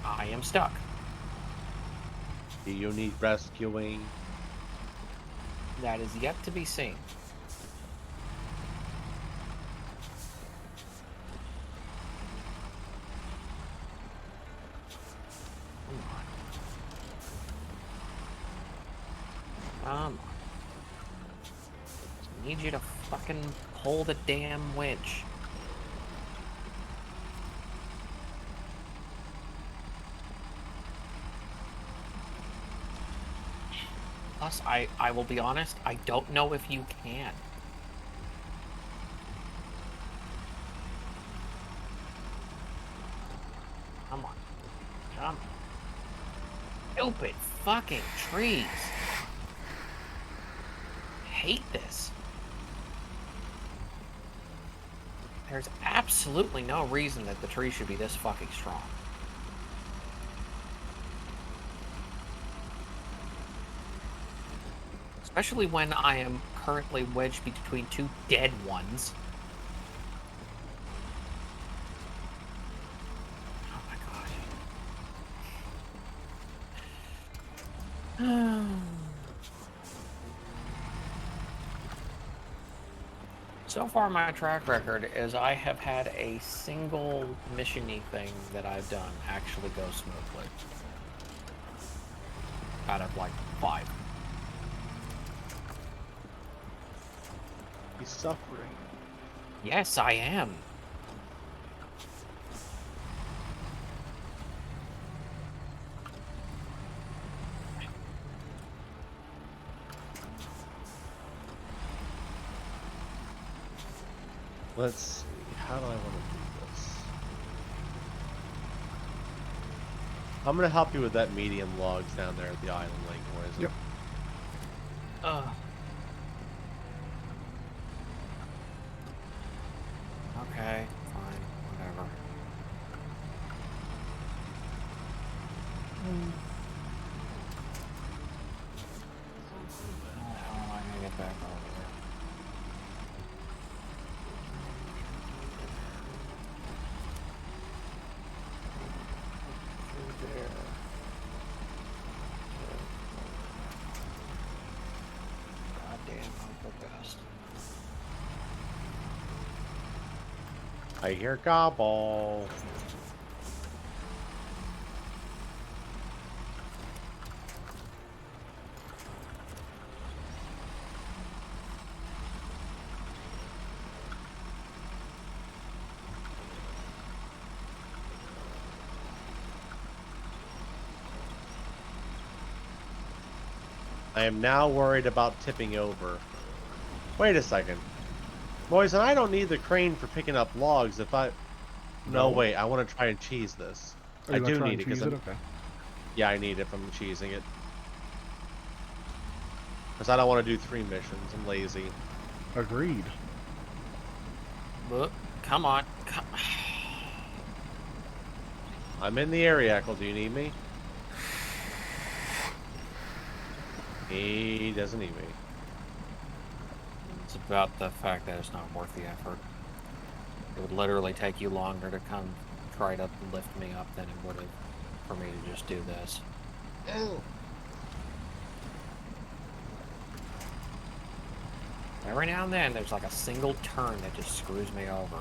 I am stuck. Do you need rescuing? That is yet to be seen. Come on. Just need you to fucking pull the damn winch. Plus, I will be honest, I don't know if you can. Come on. Come on. Stupid fucking trees. Hate this. There's absolutely no reason that the tree should be this fucking strong. Especially when I am currently wedged between two dead ones. Oh my god. So far, my track record is I have had a single mission-y thing that I've done actually go smoothly. Out of like 5. He's suffering. Yes, I am. Let's see. How do I want to do this? I'm gonna help you with that medium logs down there at the island lake, boys. Yep. Okay, fine, whatever. How am I gonna get back over there? Through there. Goddamn Uncle Best. I hear gobble. I am now worried about tipping over. Wait a second. Boys, and I don't need the crane for picking up logs if I... No, wait, I want to try and cheese this. Oh, I you wanna do try need and it, because cheese it? Okay. yeah, I need it if I'm cheesing it. Because I don't want to do 3 missions. I'm lazy. Agreed. Look, come on. I'm in the area, Echo. Do you need me? He doesn't need me. It's about the fact that it's not worth the effort. It would literally take you longer to come try to lift me up than it would have for me to just do this. Ew. Every now and then, there's like a single turn that just screws me over.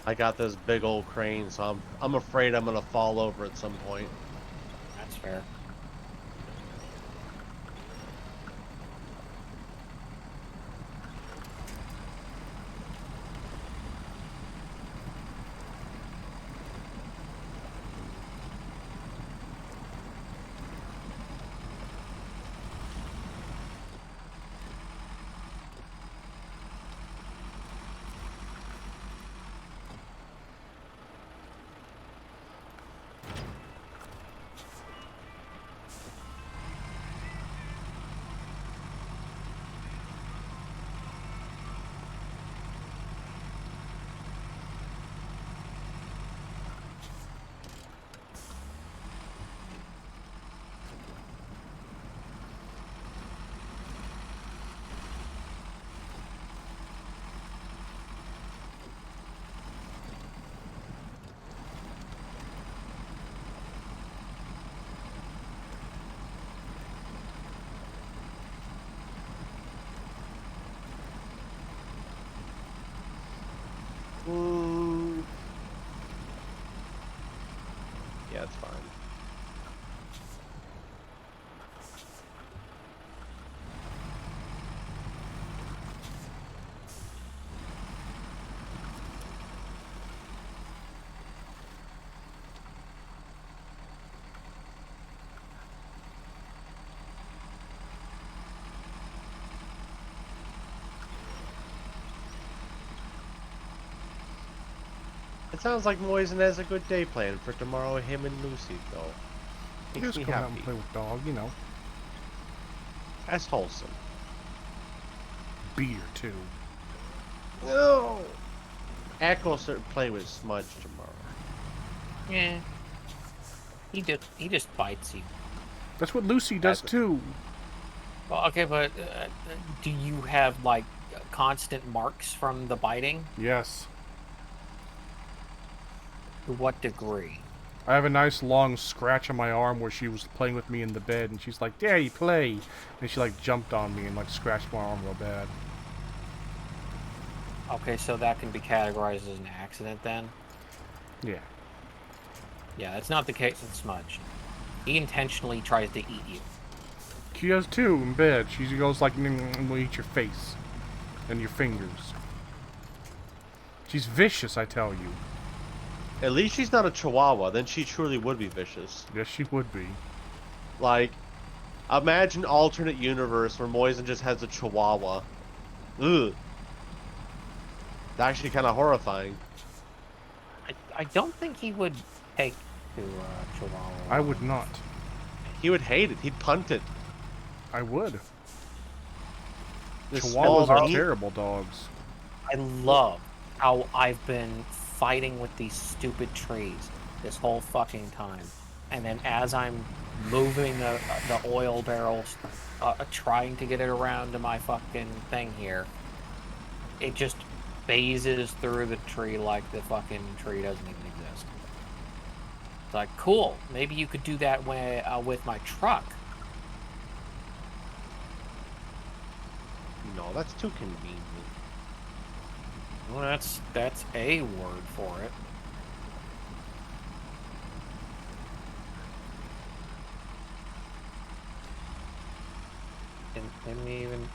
I got this big old crane, so I'm afraid I'm gonna fall over at some point. That's fair. Ooh. Yeah, it's fine. It sounds like Moisen has a good day planned for tomorrow, him and Lucy, though. Makes Just me come out and happy. play with dog, you know. That's wholesome. Beer, too. No. Echo started playing with Smudge tomorrow. Yeah. He just bites you. That's what Lucy does too. Well, okay, but do you have like constant marks from the biting? Yes. To what degree? I have a nice long scratch on my arm where she was playing with me in the bed, and she's like, "Daddy, play," and she like jumped on me and like scratched my arm real bad. Okay, so that can be categorized as an accident then? Yeah. Yeah, that's not the case with Smudge. He intentionally tries to eat you. She does too in bed. She goes like, "We'll eat your face and your fingers." She's vicious, I tell you. At least she's not a chihuahua. Then she truly would be vicious. Yes, she would be. Like, imagine alternate universe where Moisen just has a chihuahua. Ugh. It's actually kind of horrifying. I don't think he would take to Chihuahua. I would not. He would hate it. He'd punt it. I would. This Chihuahuas are meat- terrible dogs. I love how I've been fighting with these stupid trees this whole fucking time. And then as I'm moving the oil barrels, trying to get it around to my fucking thing here, it just phases through the tree like the fucking tree doesn't even exist. It's like, cool, maybe you could do that with my truck. No, that's too convenient. Well, that's a word for it.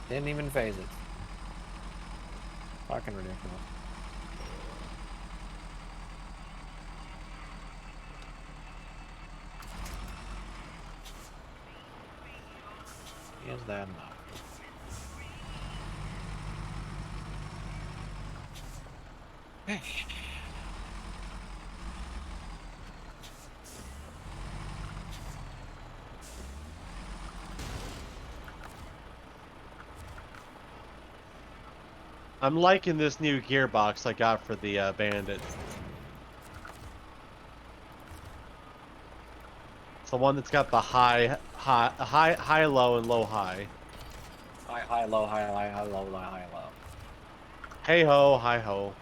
Didn't even phase it. Fucking ridiculous. Is that enough? Okay. I'm liking this new gearbox I got for the Bandit. It's the one that's got the high, low, and low, high. High, low, high, low, high, low. Hey ho, hi ho.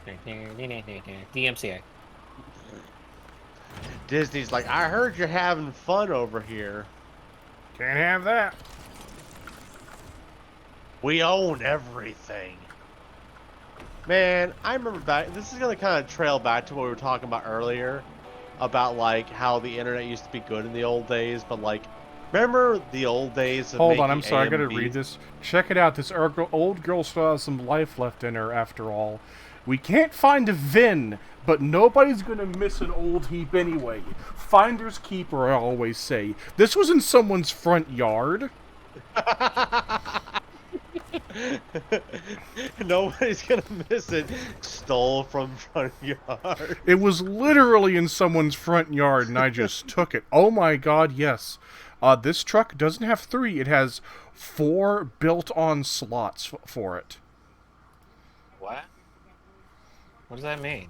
DMCA. Disney's like, I heard you're having fun over here. Can't have that. We own everything. Man, I remember back. This is gonna kind of trail back to what we were talking about earlier, about like how the internet used to be good in the old days, but like, remember the old days of Hold on, making I'm sorry, I gotta AMV? read this. Check it out. This old girl still has some life left in her after all. We can't find a VIN, but nobody's gonna miss an old heap anyway. Finders keeper, I always say. This was in someone's front yard. Nobody's gonna miss it. Stole from front yard. It was literally in someone's front yard, and I just took it. Oh my god, yes. This truck doesn't have 3. It has 4 built-on slots for it. What? What does that mean?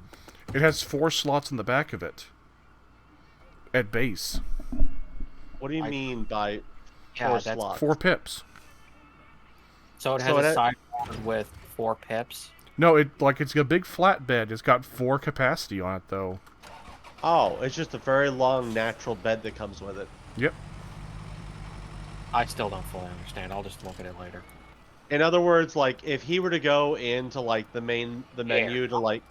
It has 4 slots in the back of it. At base. What do you mean by Yeah, 4 that's- slots? 4 pips. So it has So a it- sideboard with 4 pips. No, it's a big flatbed. It's got 4 capacity on it, though. Oh, it's just a very long natural bed that comes with it. Yep. I still don't fully understand. I'll just look at it later. In other words, like if he were to go into like the menu to like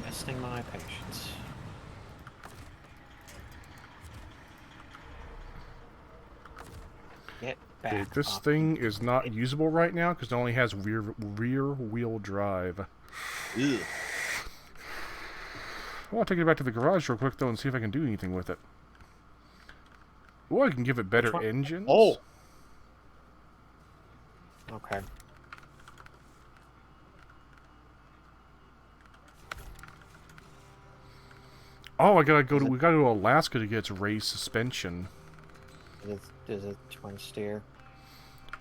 Testing my patience. Get back. Okay, this up. thing is not usable right now because it only has rear wheel drive. ugh. Well, I'll take it back to the garage real quick, though, and see if I can do anything with it. Oh, I can give it better one? engines. Oh, Okay. Oh, we gotta go to Alaska to get its raised suspension. Is it twin steer?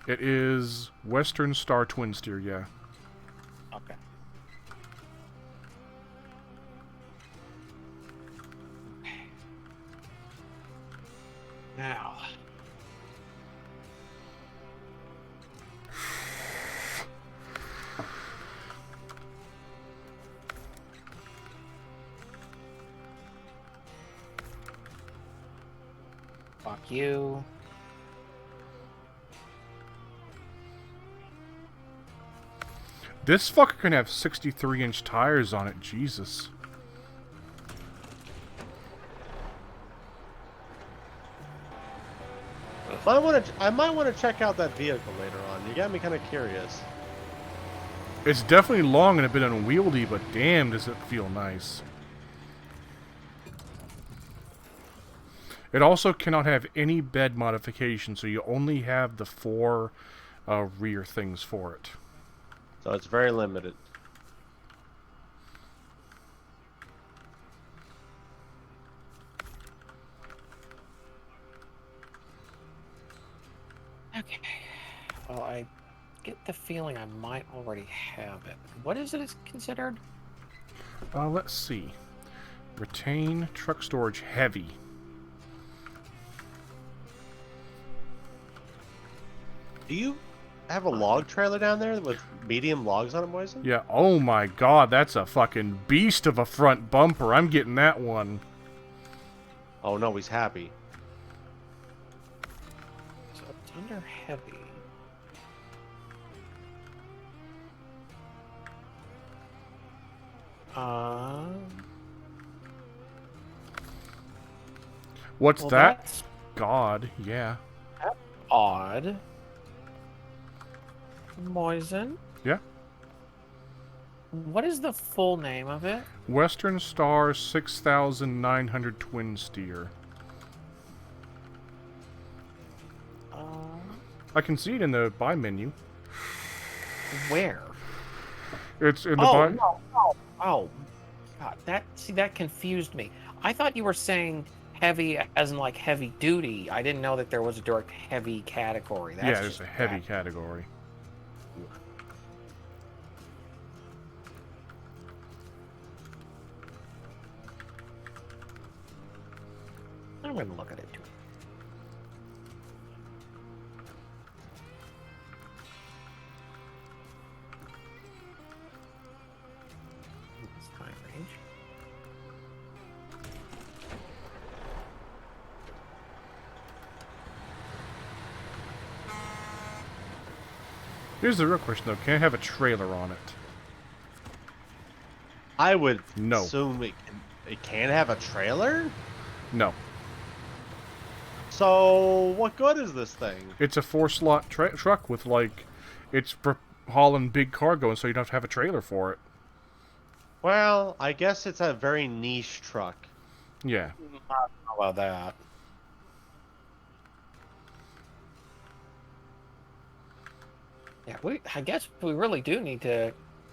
It is Western Star twin steer, yeah. Okay. Now. Fuck you. This fucker can have 63-inch tires on it, Jesus. I might want to check out that vehicle later on. You got me kind of curious. It's definitely long and a bit unwieldy, but damn does it feel nice. It also cannot have any bed modification, so you only have the 4 rear things for it. So it's very limited. Okay. Well, I get the feeling I might already have it. What is it considered? Let's see. Retain truck storage heavy. Do you have a log trailer down there with medium logs on it, Moisen? Yeah, oh my god, that's a fucking beast of a front bumper. I'm getting that one. Oh no, he's happy. So it's under heavy. What's Well, that? that's God, yeah. odd. Moisen? Yeah. What is the full name of it? Western Star 6900 twin steer. I can see it in the buy menu. Where? It's in the Oh, buy. no, oh, God, that confused me. I thought you were saying heavy as in like heavy duty. I didn't know that there was a direct heavy category. That's Yeah, there's just a heavy bad. category. I'm gonna look at it too. It's high range. Here's the real question, though. Can it have a trailer on it? I would No. assume it can have a trailer? No. So, what good is this thing? It's a 4-slot truck with, like, it's for hauling big cargo, and so you don't have to have a trailer for it. Well, I guess it's a very niche truck. Yeah. How about that? Yeah, I guess we really do need to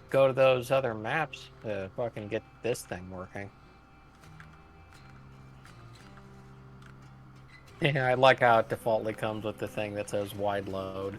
go to those other maps to fucking get this thing working. Yeah, I like how it defaultly comes with the thing that says wide load.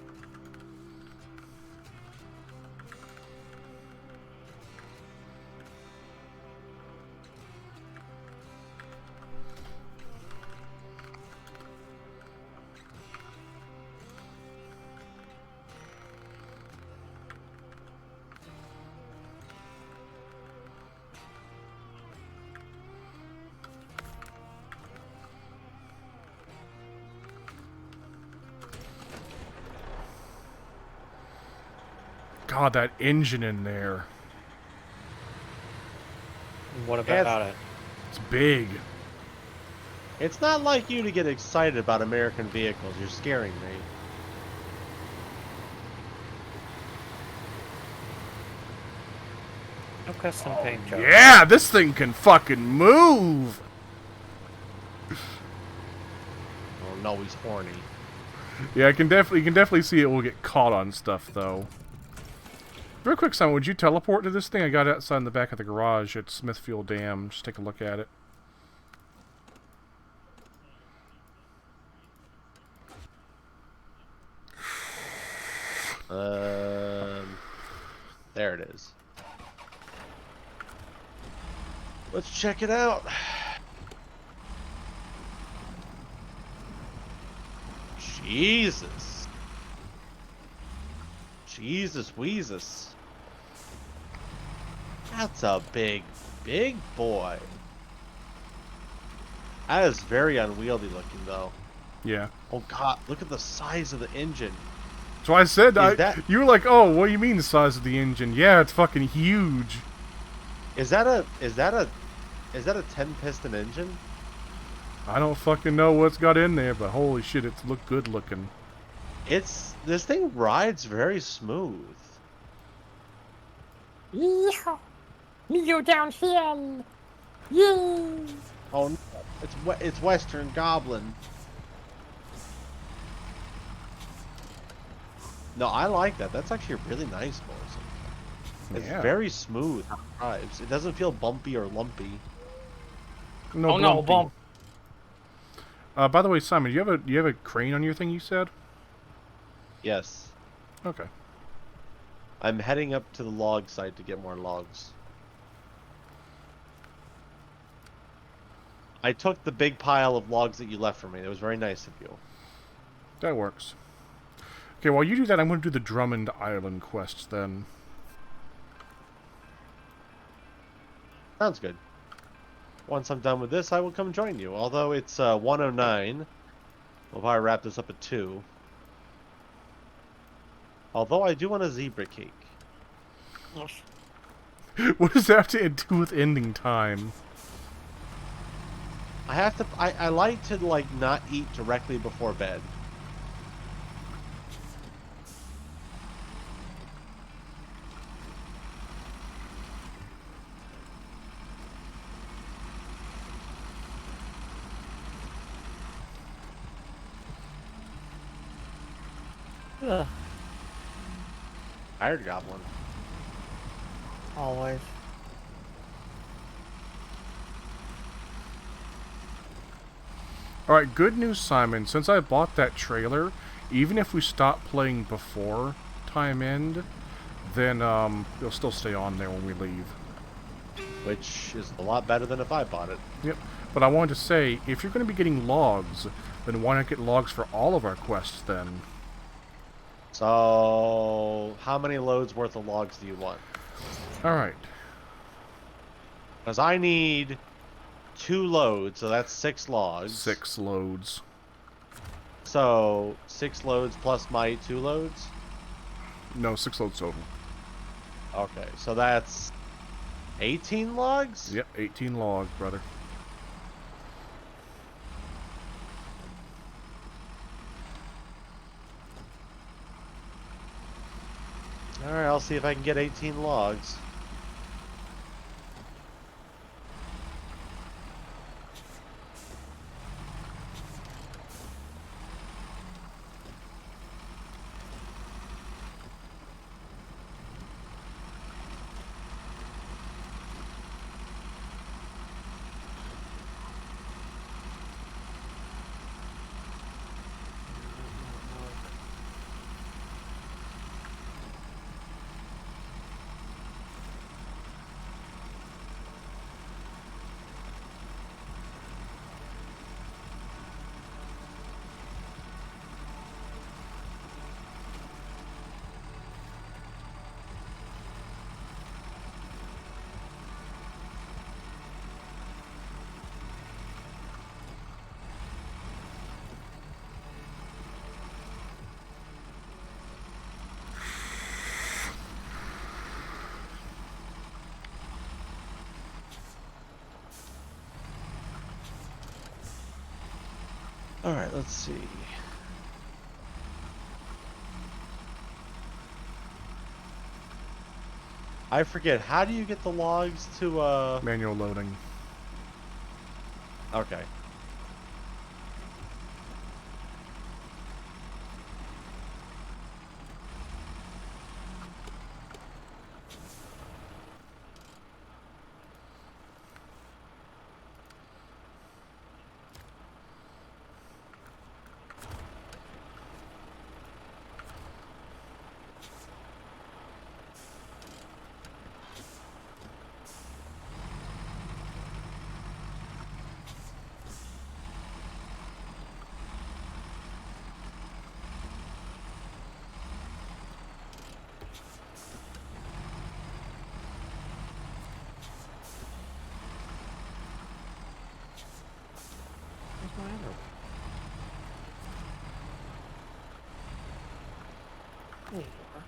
God, that engine in there. What about it? It's big. It's not like you to get excited about American vehicles. You're scaring me. No custom paint job. Yeah, this thing can fucking move. Oh no, he's horny. Yeah, you can definitely see it will get caught on stuff, though. Real quick, Simon, would you teleport to this thing? I got it outside in the back of the garage at Smithfield Dam. Just take a look at it. There it is. Let's check it out. Jesus. Jesus Weezus. That's a big boy. That is very unwieldy looking, though. Yeah. Oh god, look at the size of the engine. So I said, that- you were like, oh, what do you mean the size of the engine? Yeah, it's fucking huge. Is that a 10 piston engine? I don't fucking know what's got in there, but holy shit, it's look good looking. This thing rides very smooth. Yeehaw! Me go downhill! Yay! Oh no, it's Western Goblin. No, I like that. That's actually a really nice horse. It's Yeah. very smooth how it drives. It doesn't feel bumpy or lumpy. Oh no, bumpy. bump. By the way, Simon, you have a crane on your thing, you said? Yes. Okay. I'm heading up to the log site to get more logs. I took the big pile of logs that you left for me. It was very nice of you. That works. Okay, while you do that, I'm going to do the Drummond Island quest then. Sounds good. Once I'm done with this, I will come join you. Although it's 1:09. We'll probably wrap this up at 2. Although I do want a zebra cake. What does that have to do with ending time? I have to. I like to like not eat directly before bed. Ugh, Tired goblin. always. Alright, good news, Simon. Since I bought that trailer, even if we stop playing before time end, then it'll still stay on there when we leave. Which is a lot better than if I bought it. Yep. But I wanted to say, if you're going to be getting logs, then why not get logs for all of our quests then? So, how many loads worth of logs do you want? Alright. Because I need 2 loads, so that's 6 logs. 6 loads. So, 6 loads plus my 2 loads? No, 6 loads total. Okay, so that's 18 logs? Yep, 18 logs, brother. Alright, I'll see if I can get 18 logs. Alright, let's see. I forget, how do you get the logs to, Manual loading. Okay. There you are.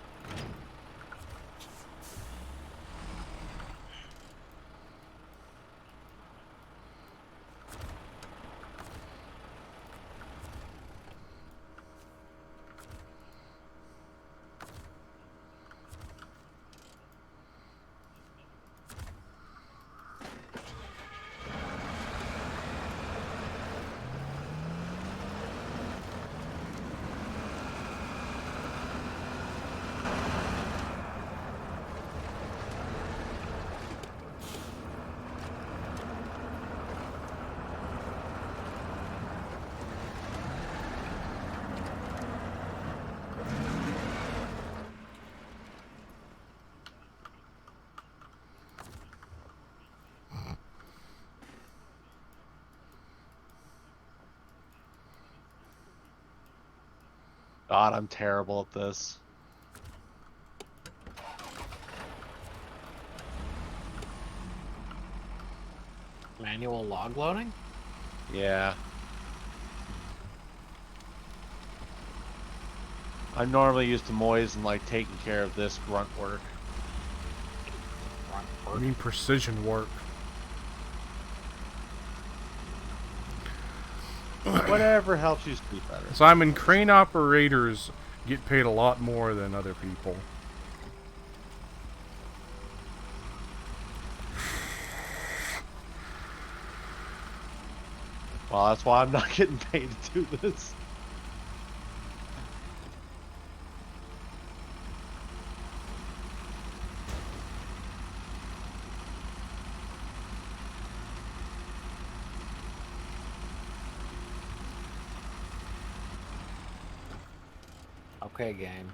God, I'm terrible at this. Manual log loading? Yeah. I'm normally used to Moise and like taking care of this grunt work. I mean precision work. Whatever helps you sleep better. Simon, crane operators get paid a lot more than other people. Well, that's why I'm not getting paid to do this. Okay, game.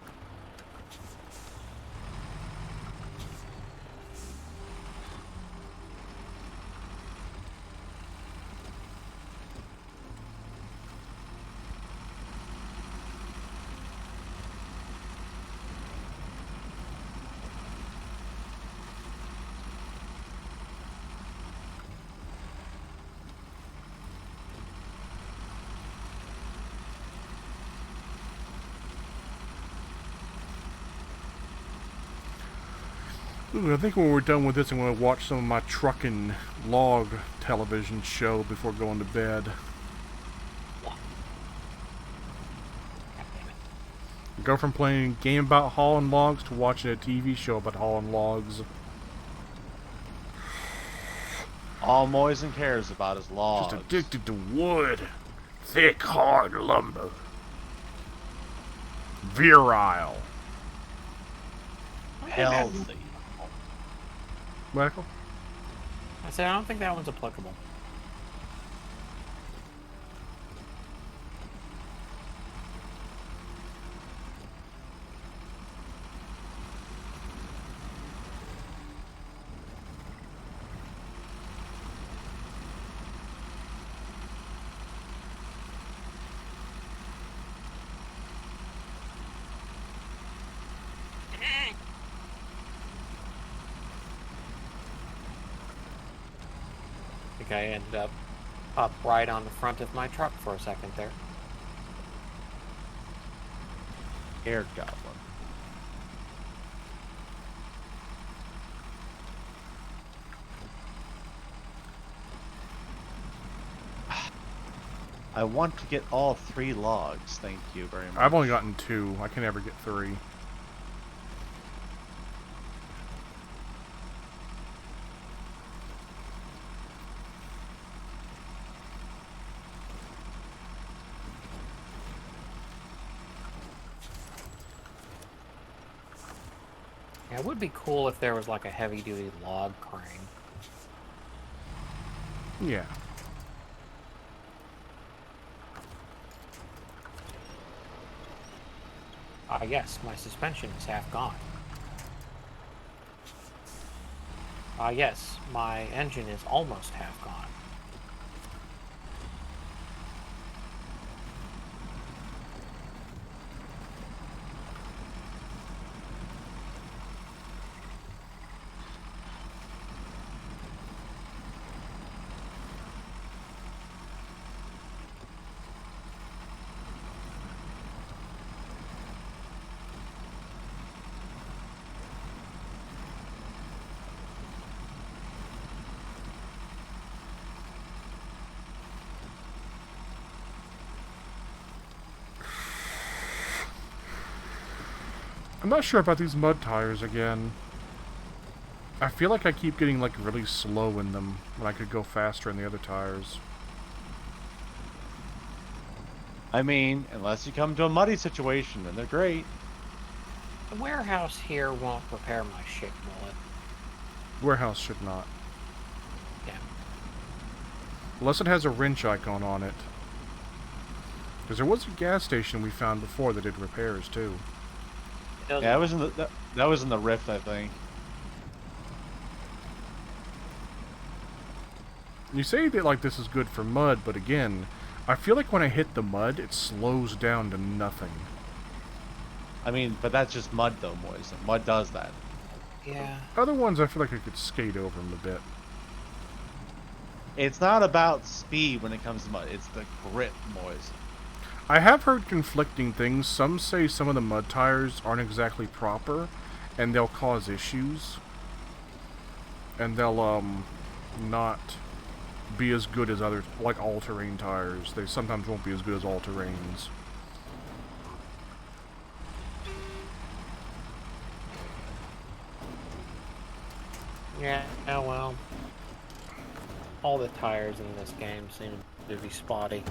Ooh, I think when we're done with this, I'm going to watch some of my trucking log television show before going to bed. Go from playing a game about hauling logs to watching a TV show about hauling logs. All Moisen cares about is logs. Just addicted to wood. Thick, hard lumber. Virile. Healthy. Michael? I said I don't think that one's applicable. I think I ended up right on the front of my truck for a second there. Air goblin. I want to get all 3 logs. Thank you very much. I've only gotten 2. I can never get 3. Yeah, it would be cool if there was like a heavy-duty log crane. Yeah. Ah, yes, my suspension is half gone. Ah, yes, my engine is almost half gone. I'm not sure about these mud tires again. I feel like I keep getting like really slow in them when I could go faster in the other tires. I mean, unless you come to a muddy situation, then they're great. The warehouse here won't repair my shit, will it? Warehouse should not. Yeah. Unless it has a wrench icon on it. Because there was a gas station we found before that did repairs too. It Yeah, doesn't- that was in the Rift, I think. You say that like this is good for mud, but again, I feel like when I hit the mud, it slows down to nothing. I mean, but that's just mud though, boys. Mud does that. Yeah. Other ones, I feel like I could skate over them a bit. It's not about speed when it comes to mud. It's the grip, boys. I have heard conflicting things. Some say some of the mud tires aren't exactly proper, and they'll cause issues. And they'll, not be as good as other, like all-terrain tires. They sometimes won't be as good as all-terrains. Yeah, oh well. All the tires in this game seem to be spotty.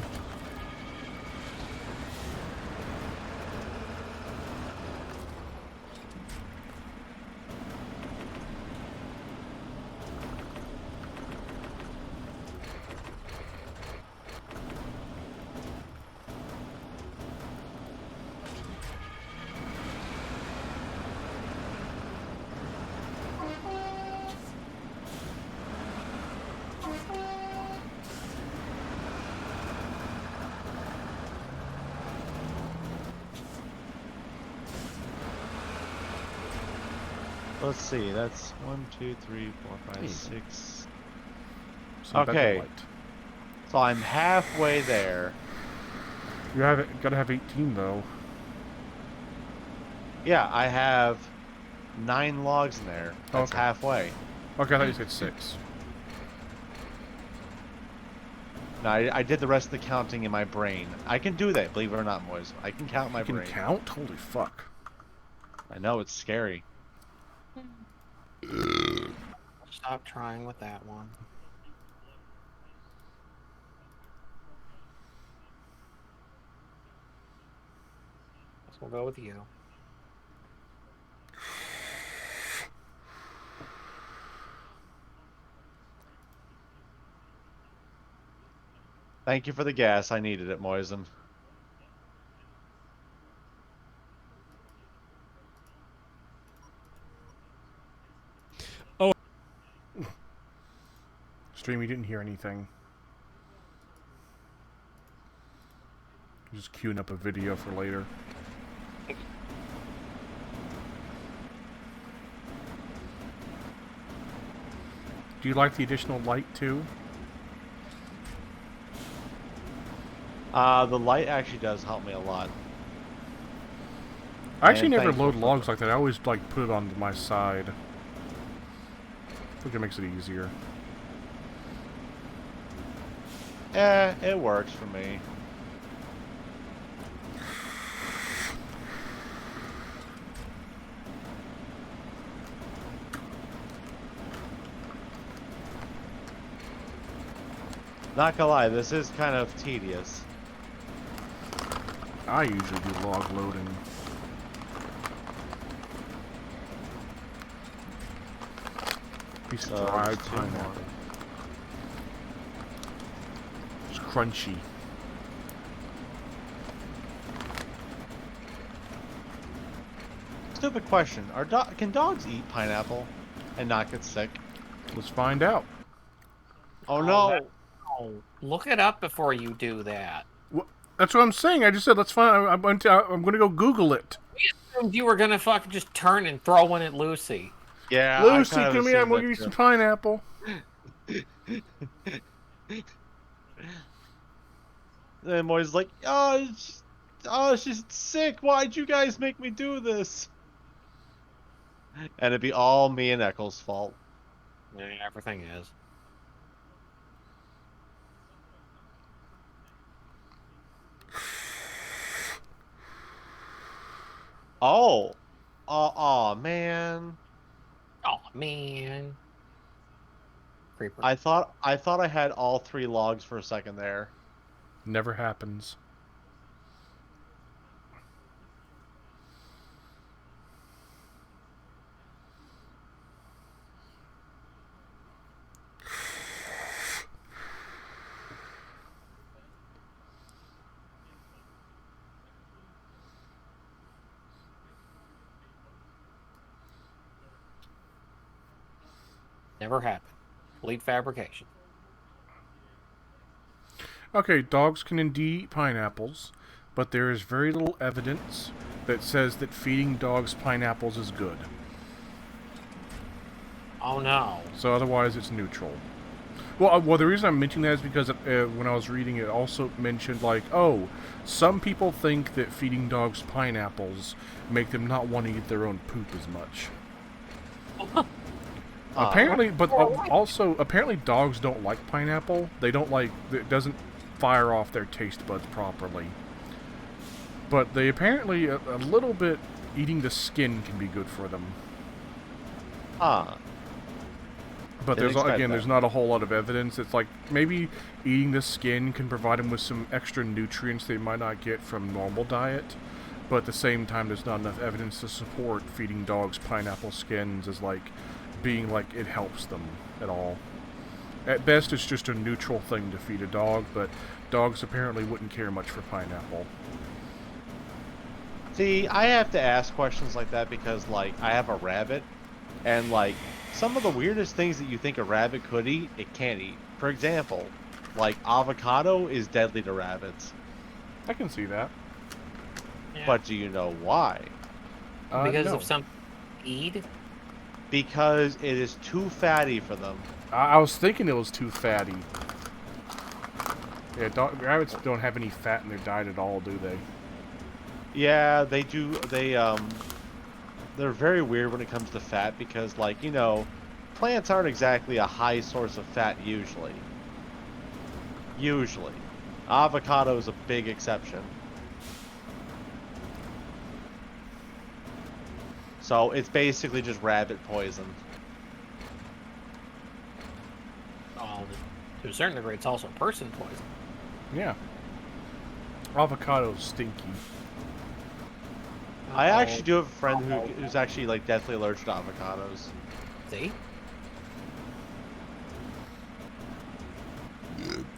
Let's see. That's 1, 2, 3, 4, 5, Hey. 6. Some better Okay. light. So I'm halfway there. You have it. Gotta have 18 though. Yeah, I have 9 logs in there. That's Okay. halfway. Okay, I thought you said 6. No, I did the rest of the counting in my brain. I can do that, believe it or not, boys. I can count my You can brain. count? Holy fuck. I know, it's scary. Stop trying with that one. Guess we'll go with you. Thank you for the gas. I needed it, Moisen. Stream, you didn't hear anything. Just queuing up a video for later. Do you like the additional light too? The light actually does help me a lot. I actually And never thankful load for logs like that. I always like put it on my side. I think it makes it easier. It works for me. Not gonna lie, this is kind of tedious. I usually do log loading. Piece of So, dried there's 2 more. pineapple. It's crunchy. Stupid question. Can dogs eat pineapple and not get sick? Let's find out. Oh no! that- Oh, look it up before you do that. That's what I'm saying. I just said let's find. I'm going to go Google it. You were gonna fucking just turn and throw one at Lucy. Yeah, Lucy, I kind of come here. I'm assumed going to that give you too. some pineapple. And Moi's like, oh, she's sick. Why'd you guys make me do this? And it'd be all me and Eccles' fault. Yeah, everything is. Oh, Oh, man. Oh man. Creeper. I thought I had all 3 logs for a second there. Never happens. Never happened. Complete fabrication. Okay, dogs can indeed eat pineapples, but there is very little evidence that says that feeding dogs pineapples is good. Oh no. So otherwise, it's neutral. Well, the reason I'm mentioning that is because when I was reading it, also mentioned like, oh, some people think that feeding dogs pineapples make them not want to eat their own poop as much. Apparently, but also apparently dogs don't like pineapple. They don't like it. Doesn't fire off their taste buds properly. But they apparently a little bit eating the skin can be good for them. But there's not a whole lot of evidence. It's like maybe eating the skin can provide them with some extra nutrients they might not get from normal diet. But at the same time, there's not enough evidence to support feeding dogs pineapple skins as like being like it helps them at all. At best, it's just a neutral thing to feed a dog, but dogs apparently wouldn't care much for pineapple. See, I have to ask questions like that because, like, I have a rabbit, and, like, some of the weirdest things that you think a rabbit could eat, it can't eat. For example, like, avocado is deadly to rabbits. I can see that. Yeah. But do you know why? Because no. of some feed? Because it is too fatty for them. I was thinking it was too fatty. Yeah, rabbits don't have any fat in their diet at all, do they? Yeah, they do. They're very weird when it comes to fat because, like, you know, plants aren't exactly a high source of fat usually. Usually. Avocado is a big exception. So it's basically just rabbit poison. Oh, to a certain degree, it's also person poison. Yeah. Avocado's stinky. I actually do have a friend who's actually, like, deathly allergic to avocados. See?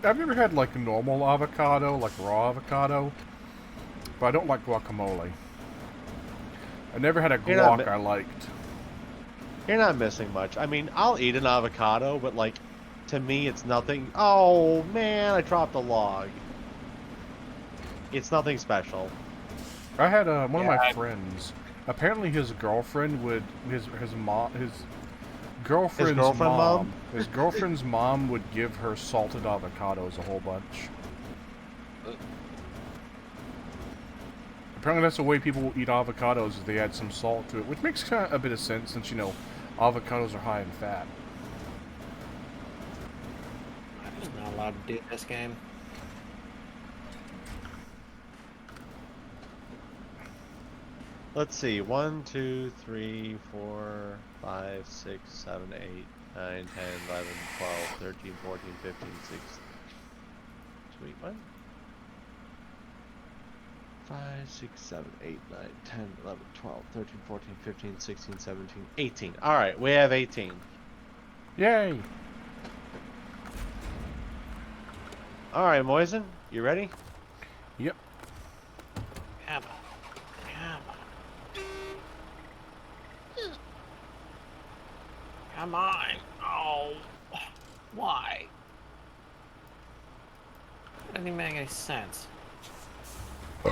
I've never had like a normal avocado, like raw avocado, but I don't like guacamole. I never had a You're not guac I liked. You're not missing much. I mean, I'll eat an avocado, but, like, to me, it's nothing. Oh, man, I dropped a log. It's nothing special. I had one of my friends. Apparently, his girlfriend would his girlfriend's mom would give her salted avocados a whole bunch. Apparently, that's the way people eat avocados, is they add some salt to it, which makes kind of a bit of sense since, you know, avocados are high in fat. I'm just not allowed to do this game. Let's see. 1, 2, 3, 4, 5, 6, 7, 8, 9, 10, 11, 12, 13, 14, 15, 16. Sweet, what? 5, 6, 7, 8, 9, 10, 11, 12, 13, 14, 15, 16, 17, 18. Alright, we have 18. Yay! Alright, Moisen, you ready? Yep. Hammer. Come on. Oh. Why? That doesn't even make any sense. Am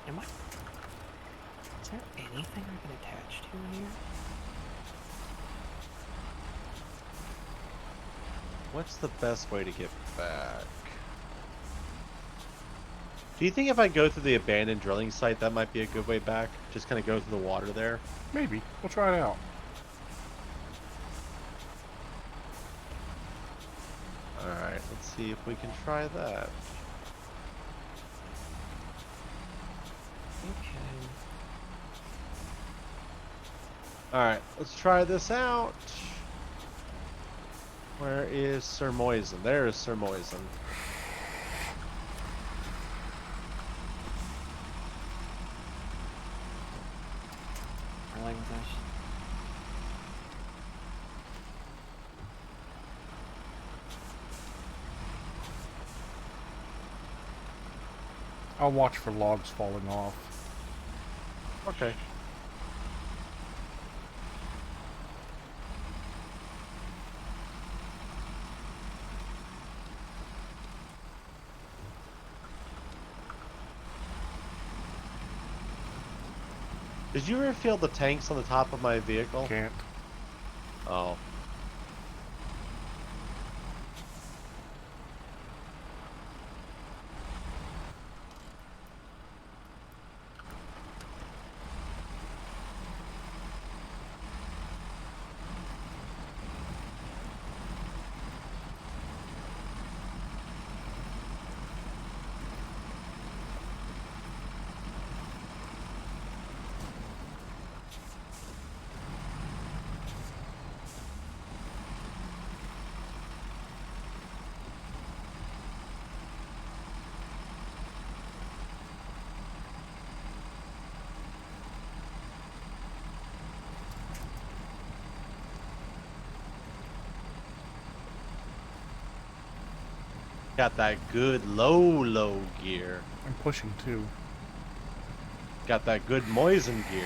I... Is there anything I can attach to in here? What's the best way to get back? Do you think if I go through the abandoned drilling site, that might be a good way back? Just kind of go through the water there? Maybe. We'll try it out. Alright, let's see if we can try that. Okay. Alright, let's try this out. Where is Sir Moisen? There is Sir Moisen. I like this. I'll watch for logs falling off. Okay. Did you ever feel the tanks on the top of my vehicle? Can't. Oh. Got that good low gear. I'm pushing too. Got that good Moisen gear.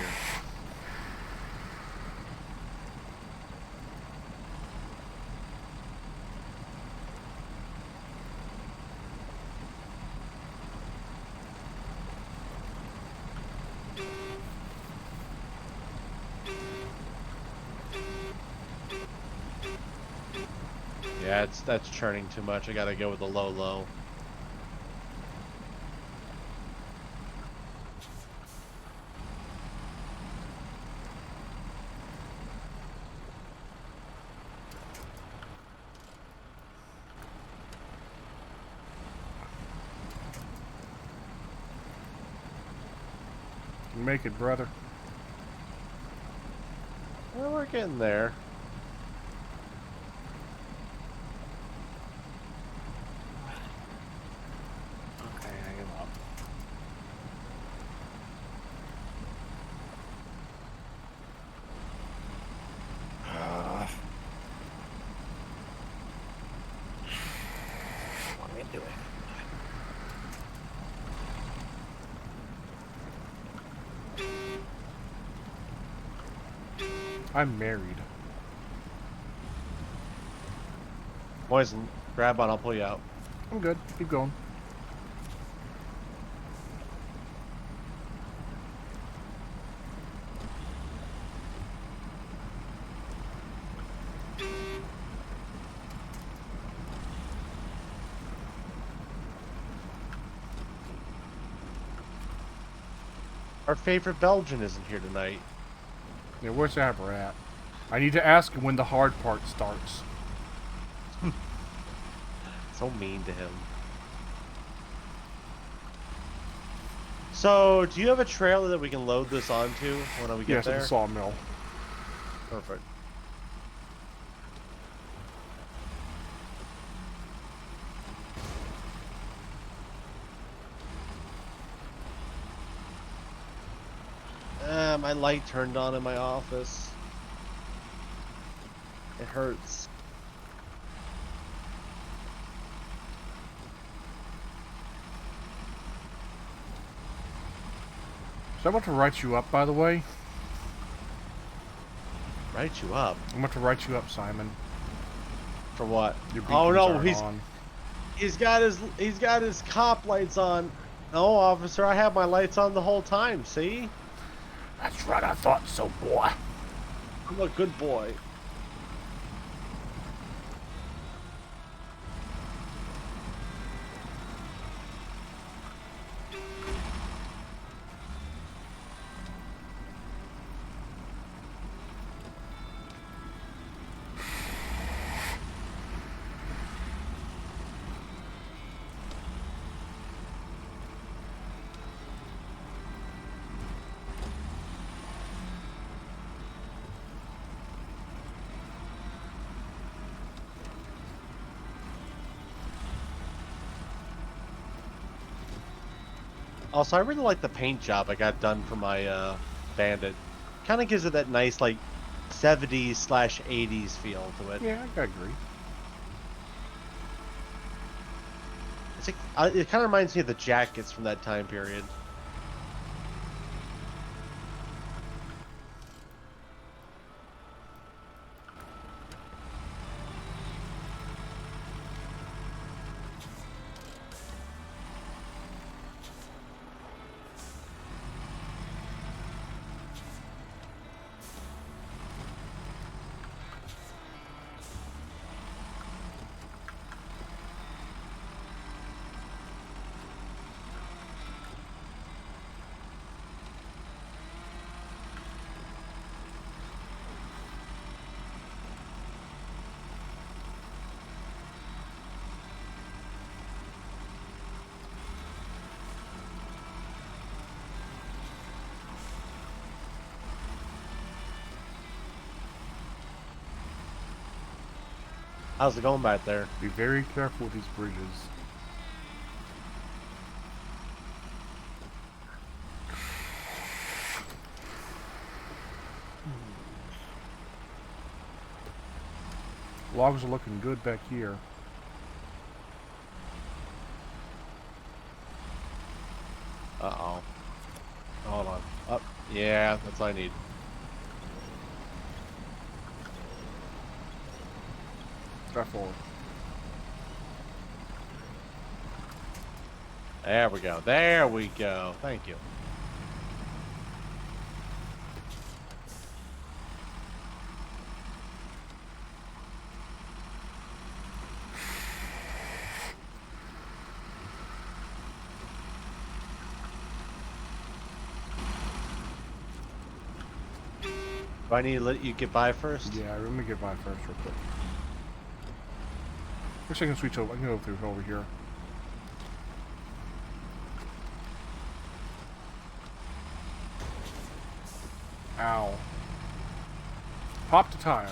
Yeah, that's churning too much. I gotta go with the low. You make it, brother. Well, we're getting there. Okay, I give up. What am I doing? I'm married. Moisen, grab on, I'll pull you out. I'm good. Keep going. Our favorite Belgian isn't here tonight. Yeah, where's Aber at? I need to ask him when the hard part starts. So mean to him. So, do you have a trailer that we can load this onto when we get Yes, at there? the sawmill. Perfect. My light turned on in my office. It hurts. So I'm about to write you up, by the way. Write you up? I'm about to write you up, Simon. For what? Your Oh beacons no, aren't on. he's got his cop lights on. No, officer, I have my lights on the whole time. See? That's right, I thought so, boy. I'm a good boy. Also, I really like the paint job I got done for my Bandit. Kind of gives it that nice like 70s/80s feel to it. Yeah, I agree. It's like, it kind of reminds me of the jackets from that time period. How's it going back there? Be very careful with these bridges. Logs are looking good back here. Uh-oh. Hold on. Up. Yeah, that's all I need. Drive forward. There we go. There we go. Thank you. Do I need to let you get by first? Yeah, let me get by first real quick. Wish I can switch over. I can go through over here. Ow. Popped a tire.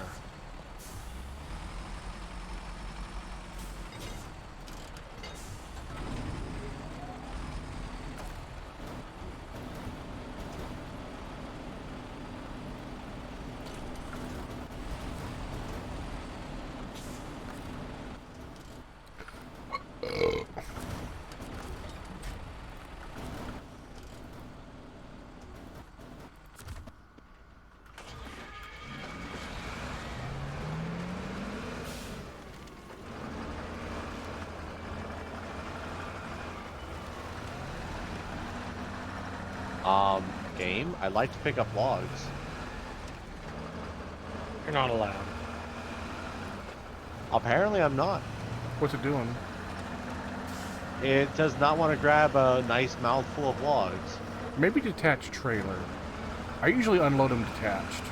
Game, I'd like to pick up logs. You're not allowed. Apparently I'm not. What's it doing? It does not want to grab a nice mouthful of logs. Maybe detached trailer. I usually unload them detached.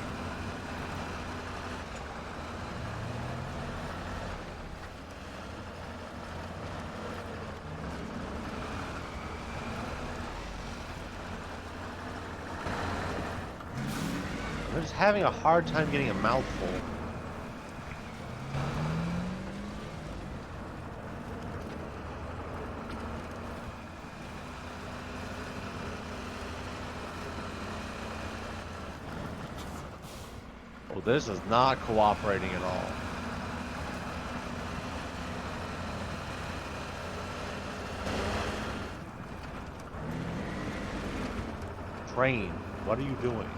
I'm just having a hard time getting a mouthful. Well, this is not cooperating at all. Train, what are you doing?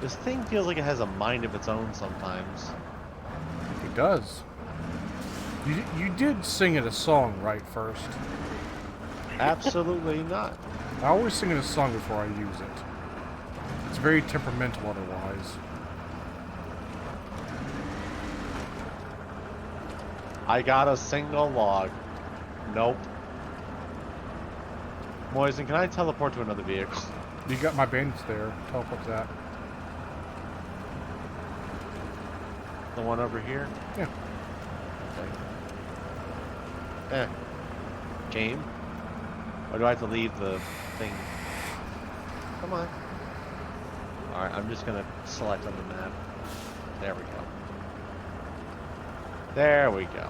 This thing feels like it has a mind of its own sometimes. It does. You did sing it a song, right, first? Absolutely not. I always sing it a song before I use it. It's very temperamental otherwise. I got a single log. Nope. Moisen, can I teleport to another vehicle? You got my bandits there. Teleport to that. The one over here? Yeah. Okay. Game? Or do I have to leave the thing? Come on. Alright, I'm just gonna select on the map. There we go. There we go.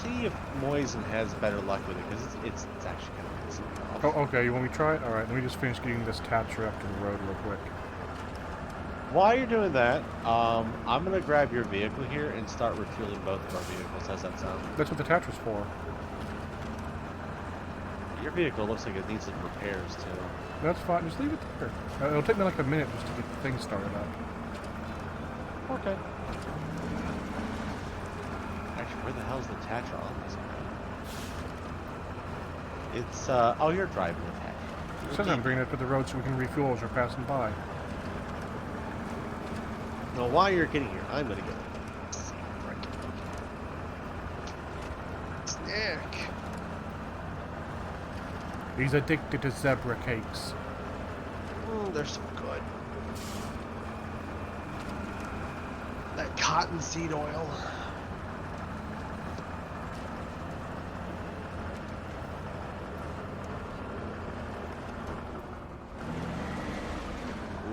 see if Moisen has better luck with it, because it's actually kind of pissing me off. Oh, okay. You want me to try it? All right. Let me just finish getting this Tatra up to the road real quick. While you're doing that, I'm gonna grab your vehicle here and start refueling both of our vehicles. How's that sound? That's what the Tatra's for. Your vehicle looks like it needs some repairs too. That's fine. Just leave it there. It'll take me like a minute just to get the thing started up. Okay. Actually, where the hell's the Tatra on this guy? It's oh, you're driving the Tatra. It says I'm bringing it to the road so we can refuel as we're passing by. Now, while you're getting here, I'm gonna get snack. He's addicted to zebra cakes. They're so good. That cottonseed oil.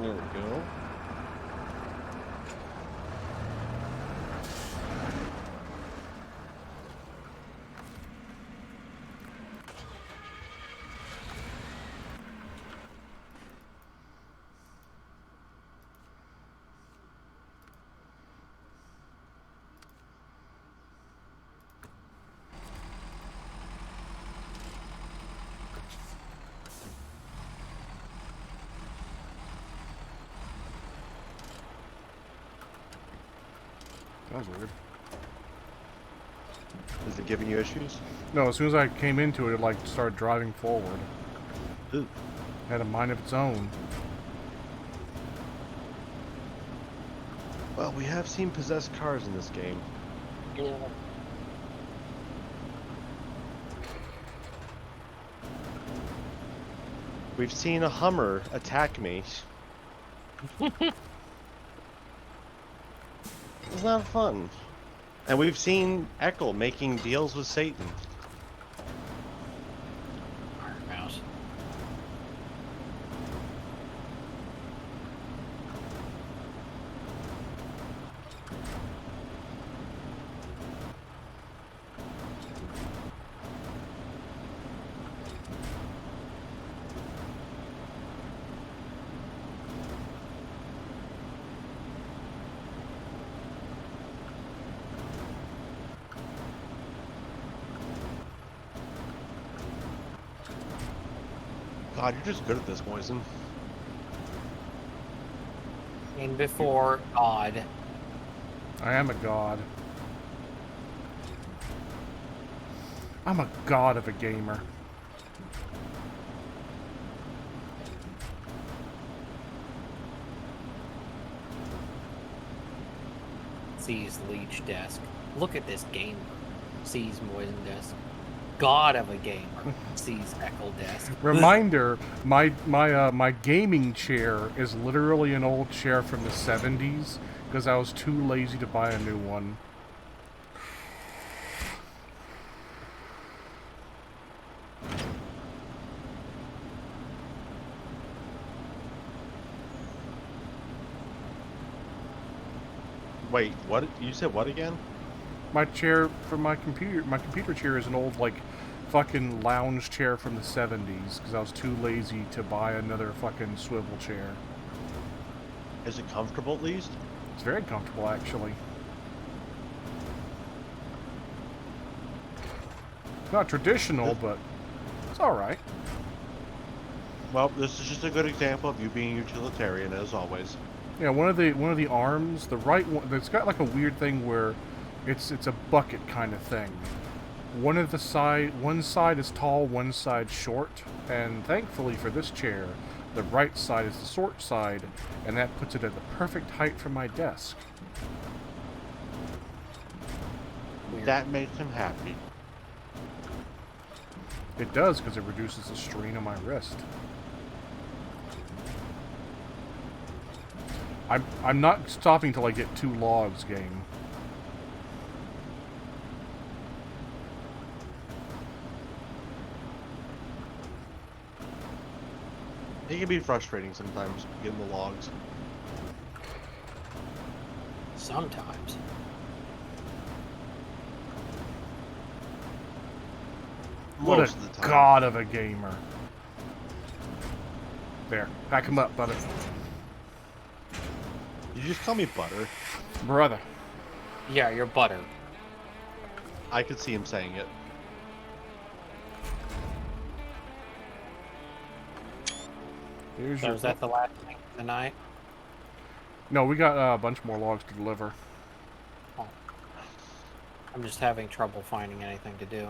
There we go. That was weird. Is it giving you issues? No, as soon as I came into it, it like started driving forward. Ooh. Had a mind of its own. Well, we have seen possessed cars in this game. Yeah. We've seen a Hummer attack me. It's not fun. And we've seen Eckel making deals with Satan. Iron Mouse. God, you're just good at this, Moisen. And before God. I am a god. I'm a god of a gamer. Sees Leech desk. Look at this gamer. Sees Moisen desk. God of a gamer. Sees Eckle desk. Reminder, my gaming chair is literally an old chair from the 70s because I was too lazy to buy a new one. Wait, what? You said what again? My chair from my computer chair is an old, like, fucking lounge chair from the 70s because I was too lazy to buy another fucking swivel chair. Is it comfortable at least? It's very comfortable, actually. Not traditional, but it's alright. Well, this is just a good example of you being utilitarian, as always. Yeah, one of the arms, the right one, it's got like a weird thing where it's a bucket kind of thing. One side is tall, one side short, and thankfully for this chair, the right side is the short side, and that puts it at the perfect height for my desk. Weird. That makes him happy. It does because it reduces the strain on my wrist. I'm not stopping till I get 2 logs, game. It can be frustrating sometimes getting the logs. Sometimes. What most a of the time. god of a gamer. There. Pack him up, brother. You just call me Butter. Brother. Yeah, you're butter. I could see him saying it. Here's So your... is that the last thing tonight? No, we got a bunch more logs to deliver. Oh. I'm just having trouble finding anything to do.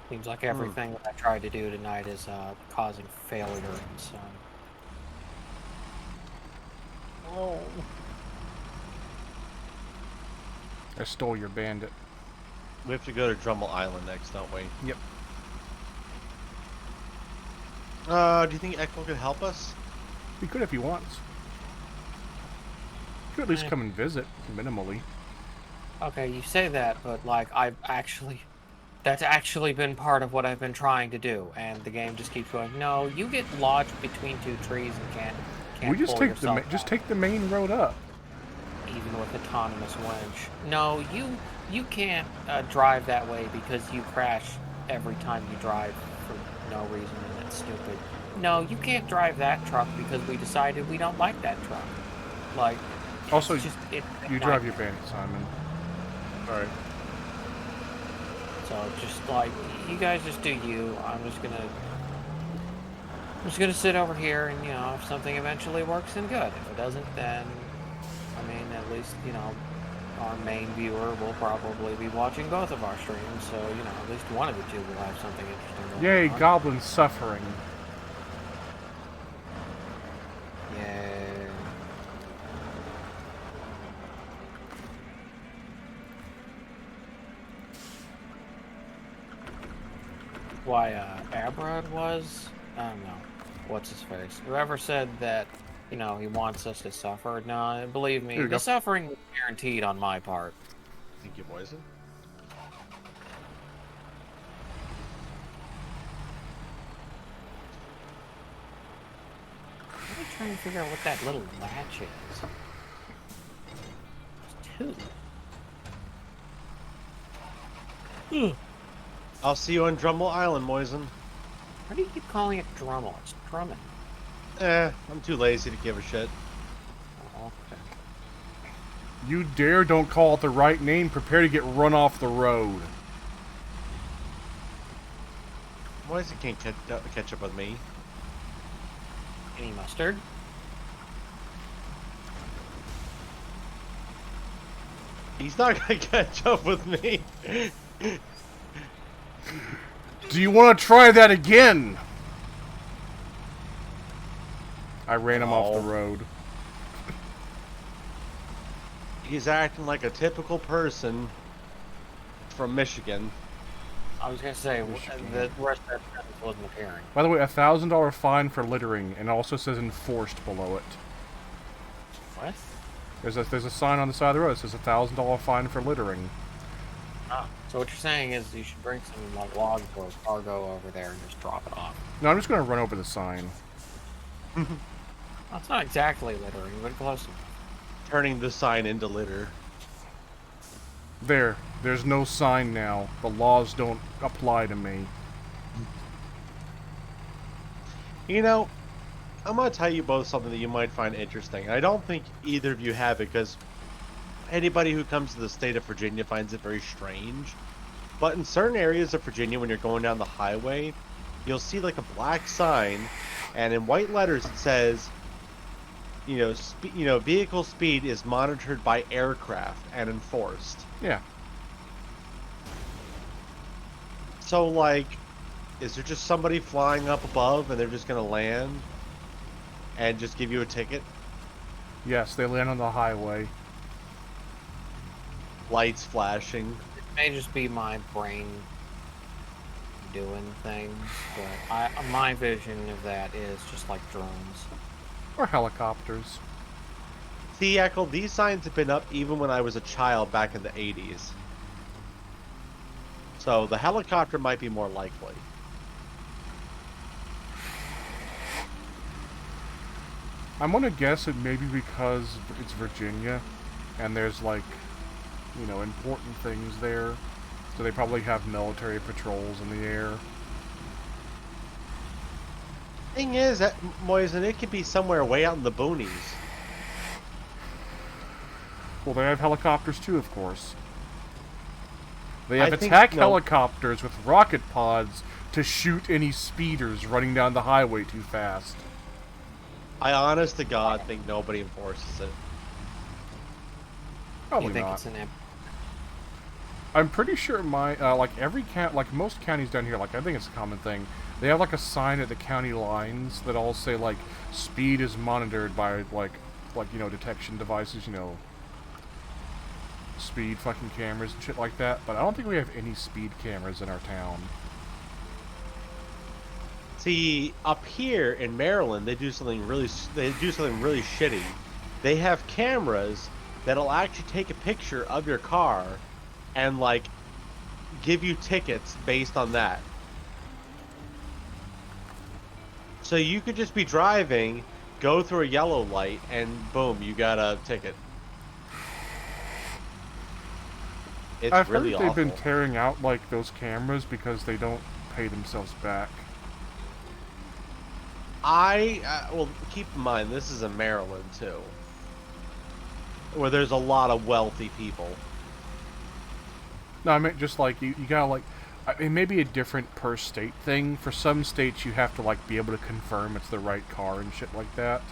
Seems like everything that I tried to do tonight is causing failure. So. Oh. I stole your bandit. We have to go to Drummel Island next, don't we? Yep. Do you think Echo could help us? He could if he wants. He could at least Eh. come and visit, minimally. Okay, you say that, but like that's actually been part of what I've been trying to do, and the game just keeps going. No, you get lodged between two trees and can't We just pull take the yourself just out, take the main road up. even with autonomous winch. No, you can't drive that way because you crash every time you drive for no reason, and that's stupid. No, you can't drive that truck because we decided we don't like that truck. Like, Also, it's just you drive your bandit, Simon. Alright. So just like you guys just do you. I'm just gonna sit over here and if something eventually works, then good. If it doesn't, then I mean at least our main viewer will probably be watching both of our streams, so at least one of the two will have something interesting going Yay, on. goblin suffering. Yay. Why Abrad was? I don't know. What's his face? Whoever said that, he wants us to suffer. No, believe me, Here we the go. suffering is guaranteed on my part. Thank you, Poison. I'm trying to figure out what that little latch is. There's two. I'll see you on Drummel Island, Moisen. Why do you keep calling it Drummel? It's Drummond. I'm too lazy to give a shit. Oh, okay. You dare don't call it the right name. Prepare to get run off the road. Moisen can't catch up with me. Any mustard? He's not gonna catch up with me. Do you want to try that again? I ran him off the No. road. He's acting like a typical person from Michigan. I was gonna say Michigan. the rest of that sentence wasn't appearing. By the way, $1,000 fine for littering, and it also says enforced below it. What? There's a sign on the side of the road that says $1,000 fine for littering. Ah, so what you're saying is you should bring some like logs or cargo over there and just drop it off. No, I'm just gonna run over the sign. That's not exactly littering, but close enough. Turning the sign into litter. There's no sign now. The laws don't apply to me. You know, I'm gonna tell you both something that you might find interesting. I don't think either of you have it because anybody who comes to the state of Virginia finds it very strange. But in certain areas of Virginia, when you're going down the highway, you'll see like a black sign, and in white letters it says, vehicle speed is monitored by aircraft and enforced. Yeah. So, like, is there just somebody flying up above and they're just gonna land and just give you a ticket? Yes, they land on the highway. Lights flashing. It may just be my brain doing things, but my vision of that is just like drones. Or helicopters. See, Echo, these signs have been up even when I was a child back in the 80s. So the helicopter might be more likely. I'm gonna guess it maybe because it's Virginia, and there's like you know, important things there. So they probably have military patrols in the air. Thing is, that Moisen, it could be somewhere way out in the boonies. Well, they have helicopters too, of course. They I have think- attack no. helicopters with rocket pods to shoot any speeders running down the highway too fast. I honest to God think nobody enforces it. Probably you think not. it's an I'm pretty sure like every like most counties down here, like I think it's a common thing. They have like a sign at the county lines that all say like speed is monitored by like you know, detection devices, you know, speed fucking cameras and shit like that. But I don't think we have any speed cameras in our town. See, up here in Maryland, they do something really shitty. They have cameras that'll actually take a picture of your car and like give you tickets based on that. So you could just be driving, go through a yellow light, and boom, you got a ticket. It's I've really heard they've awful. been tearing out like those cameras because they don't pay themselves back. Well, keep in mind, this is in Maryland, too. Where there's a lot of wealthy people. No, I meant just like you gotta like, it may be a different per state thing. For some states, you have to like be able to confirm it's the right car and shit like that.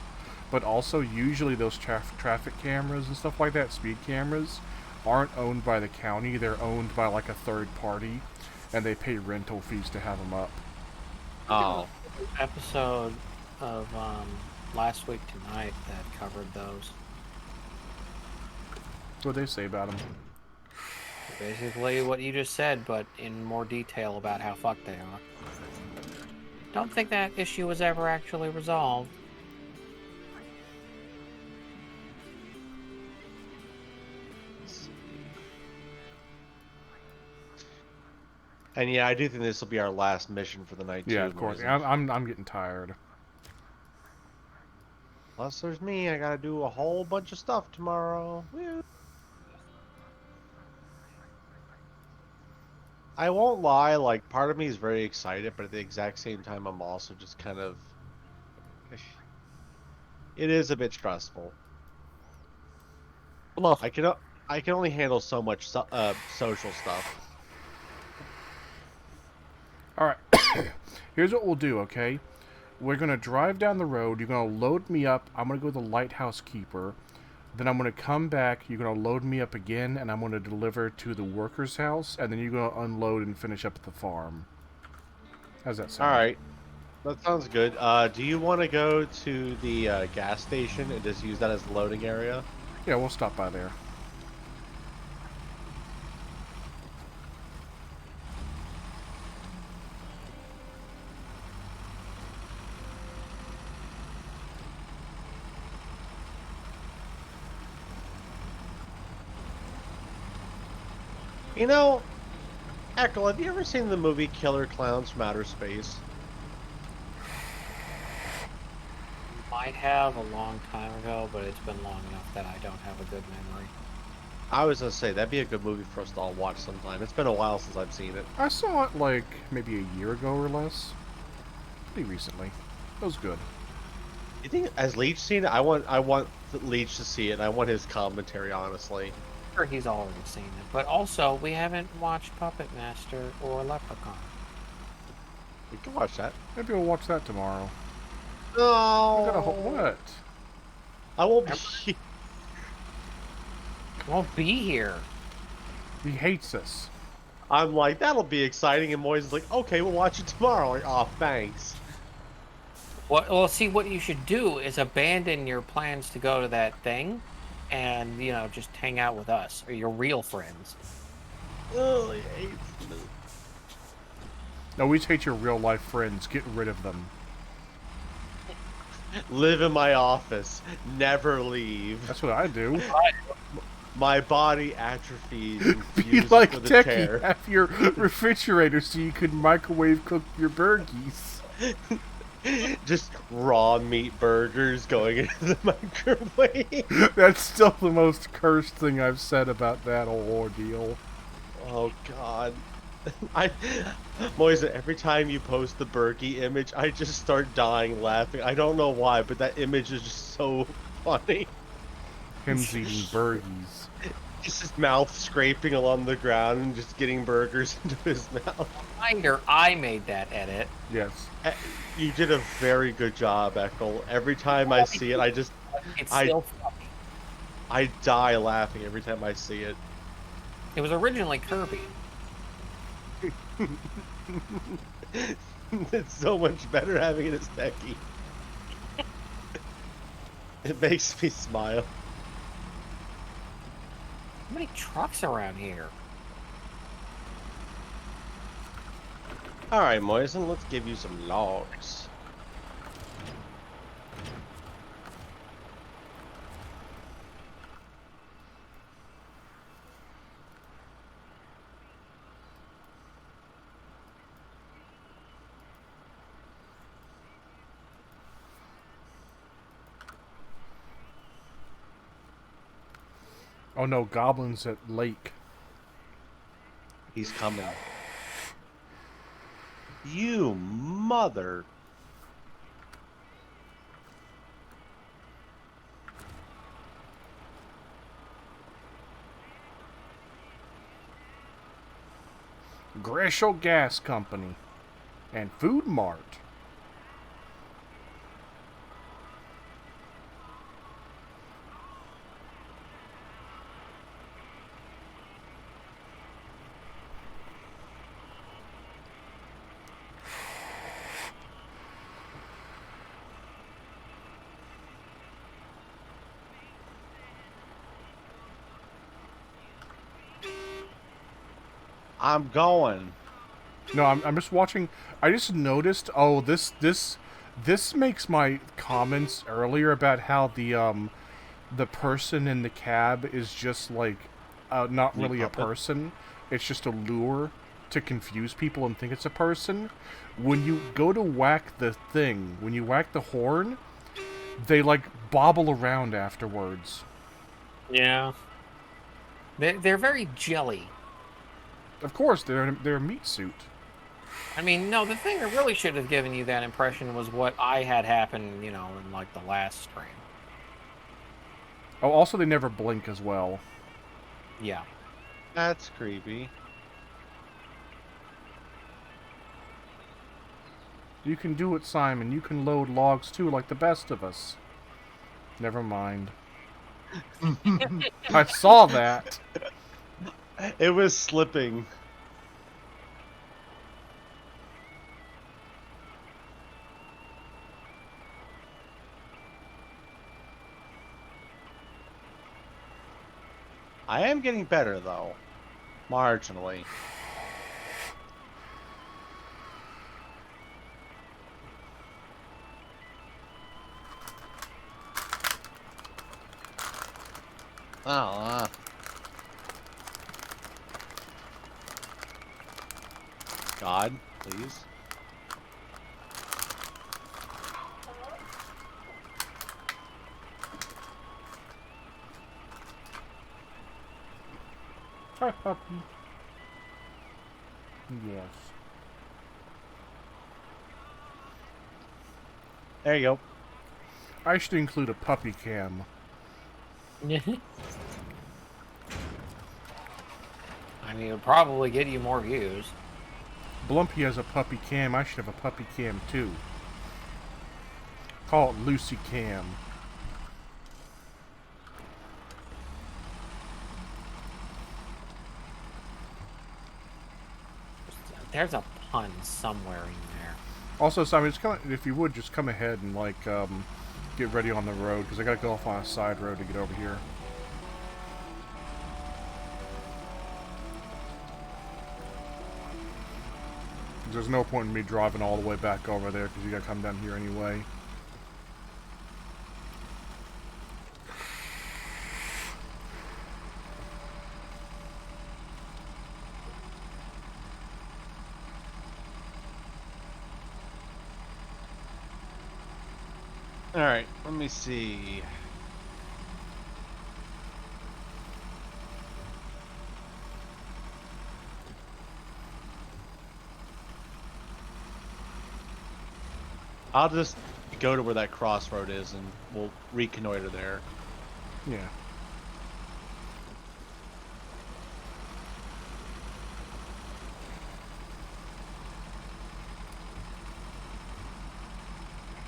But also, usually those traffic cameras and stuff like that, speed cameras, aren't owned by the county. They're owned by like a third party, and they pay rental fees to have them up. Oh. episode of last week tonight that covered those. What they say about them? Basically what you just said, but in more detail about how fucked they are. Don't think that issue was ever actually resolved. And yeah, I do think this will be our last mission for the night, too. Yeah, of course. Moisen. I'm getting tired. Plus, there's me. I gotta do a whole bunch of stuff tomorrow. Woo. I won't lie, like, part of me is very excited, but at the exact same time, I'm also just kind of... It is a bit stressful. Look, I can only handle so much social stuff. Alright, here's what we'll do, okay? We're gonna drive down the road, you're gonna load me up, I'm gonna go to the lighthouse keeper, then I'm gonna come back, you're gonna load me up again, and I'm gonna deliver to the worker's house, and then you're gonna unload and finish up at the farm. How's that sound? Alright. That sounds good. Do you want to go to the gas station and just use that as the loading area? Yeah, we'll stop by there. You know, Echo, have you ever seen the movie Killer Clowns from Outer Space? might have a long time ago, but it's been long enough that I don't have a good memory. I was gonna say, that'd be a good movie for us to all watch sometime. It's been a while since I've seen it. I saw it like maybe a year ago or less. Pretty recently. It was good. You think, has Leech seen it? I want Leech to see it, and I want his commentary, honestly. Sure, he's already seen it, but also we haven't watched Puppet Master or Leprechaun. We can watch that. Maybe we'll watch that tomorrow. No! I got a whole what? I won't be... Won't be here. He hates us. I'm like, that'll be exciting, and Moises like, okay, we'll watch it tomorrow. Like, oh, thanks. Well, see, what you should do is abandon your plans to go to that thing, and just hang out with us or your real friends. Oh, he hates me. No, we hate your real life friends. Get rid of them. Live in my office. Never leave. That's what I do. My body atrophies. Be Infused like with a Techie. tear. Have your refrigerator so you can microwave cook your burgies. Just raw meat burgers going into the microwave. That's still the most cursed thing I've said about that whole ordeal. Oh God. I, Moisa, every time you post the Berkey image, I just start dying laughing. I don't know why, but that image is just so funny. Him's eating burgies. Just his mouth scraping along the ground and just getting burgers into his mouth. Reminder, I made that edit. Yes. You did a very good job, Eckel. Every time I see it, It's I still funny. I die laughing every time I see it. It was originally Kirby. It's so much better having it as Becky. It makes me smile. How many trucks around here? Alright, Moisen, let's give you some logs. Oh no, goblins at lake. He's coming. You mother. Greshel Gas Company. And Food Mart. I'm going. No, I'm just watching. I just noticed. Oh, this makes my comments earlier about how the person in the cab is just like not really a puppet? person. It's just a lure to confuse people and think it's a person. When you go to whack the thing, when you whack the horn, they like bobble around afterwards. Yeah. They're very jelly. Of course, they're a meat suit. I mean, no, the thing that really should have given you that impression was what I had happen, in like the last stream. Oh, also they never blink as well. Yeah. That's creepy. You can do it, Simon. You can load logs too, like the best of us. Never mind. I saw that. It was slipping. I am getting better, though. Marginally. Oh, God, please. Hi, puppy. Yes. There you go. I should include a puppy cam. I mean, it would probably get you more views. Blumpy has a puppy cam. I should have a puppy cam too. Call it Lucy Cam. There's a pun somewhere in there. Also, Simon, if you would, just come ahead and get ready on the road because I gotta go off on a side road to get over here. There's no point in me driving all the way back over there because you gotta come down here anyway. All right, let me see. I'll just go to where that crossroad is, and we'll reconnoiter there. Yeah.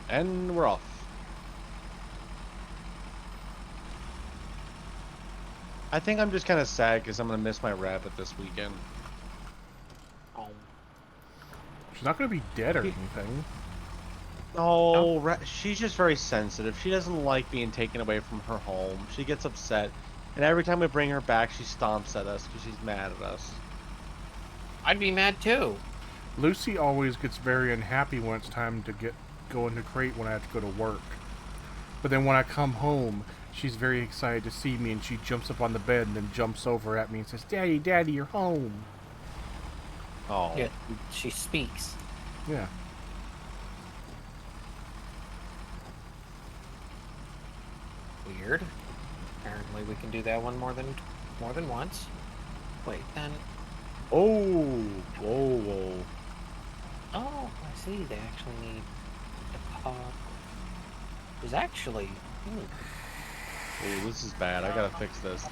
And we're off. I think I'm just kind of sad because I'm going to miss my rabbit this weekend. Oh, She's not going to be dead or anything. Oh, she's just very sensitive. She doesn't like being taken away from her home. She gets upset. And every time we bring her back, she stomps at us because she's mad at us. I'd be mad too. Lucy always gets very unhappy when it's time to go into crate when I have to go to work. But then when I come home, she's very excited to see me, and she jumps up on the bed and then jumps over at me and says, "Daddy, Daddy, you're home." Oh. Yeah, she speaks. Yeah. Weird. Apparently we can do that one more than once. Wait, then. Oh. Whoa, whoa. Oh, I see. They actually need the car. There's actually. Oh, this is bad. I gotta fix this.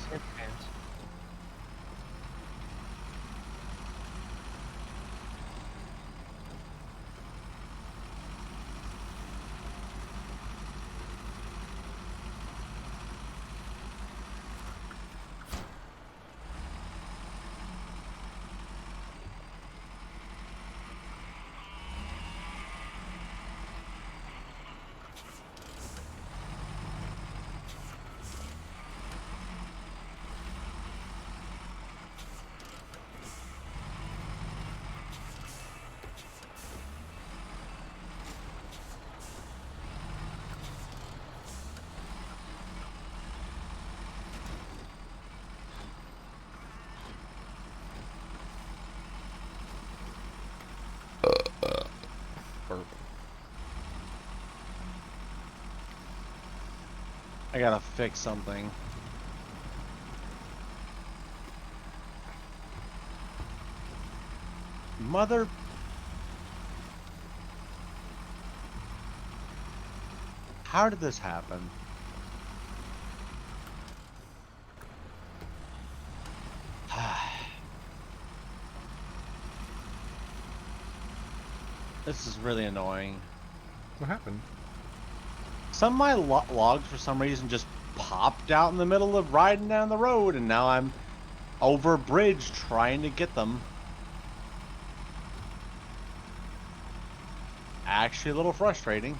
I gotta fix something. Mother... How did this happen? This is really annoying. What happened? Some of my logs, for some reason, just popped out in the middle of riding down the road, and now I'm over a bridge trying to get them. Actually, a little frustrating.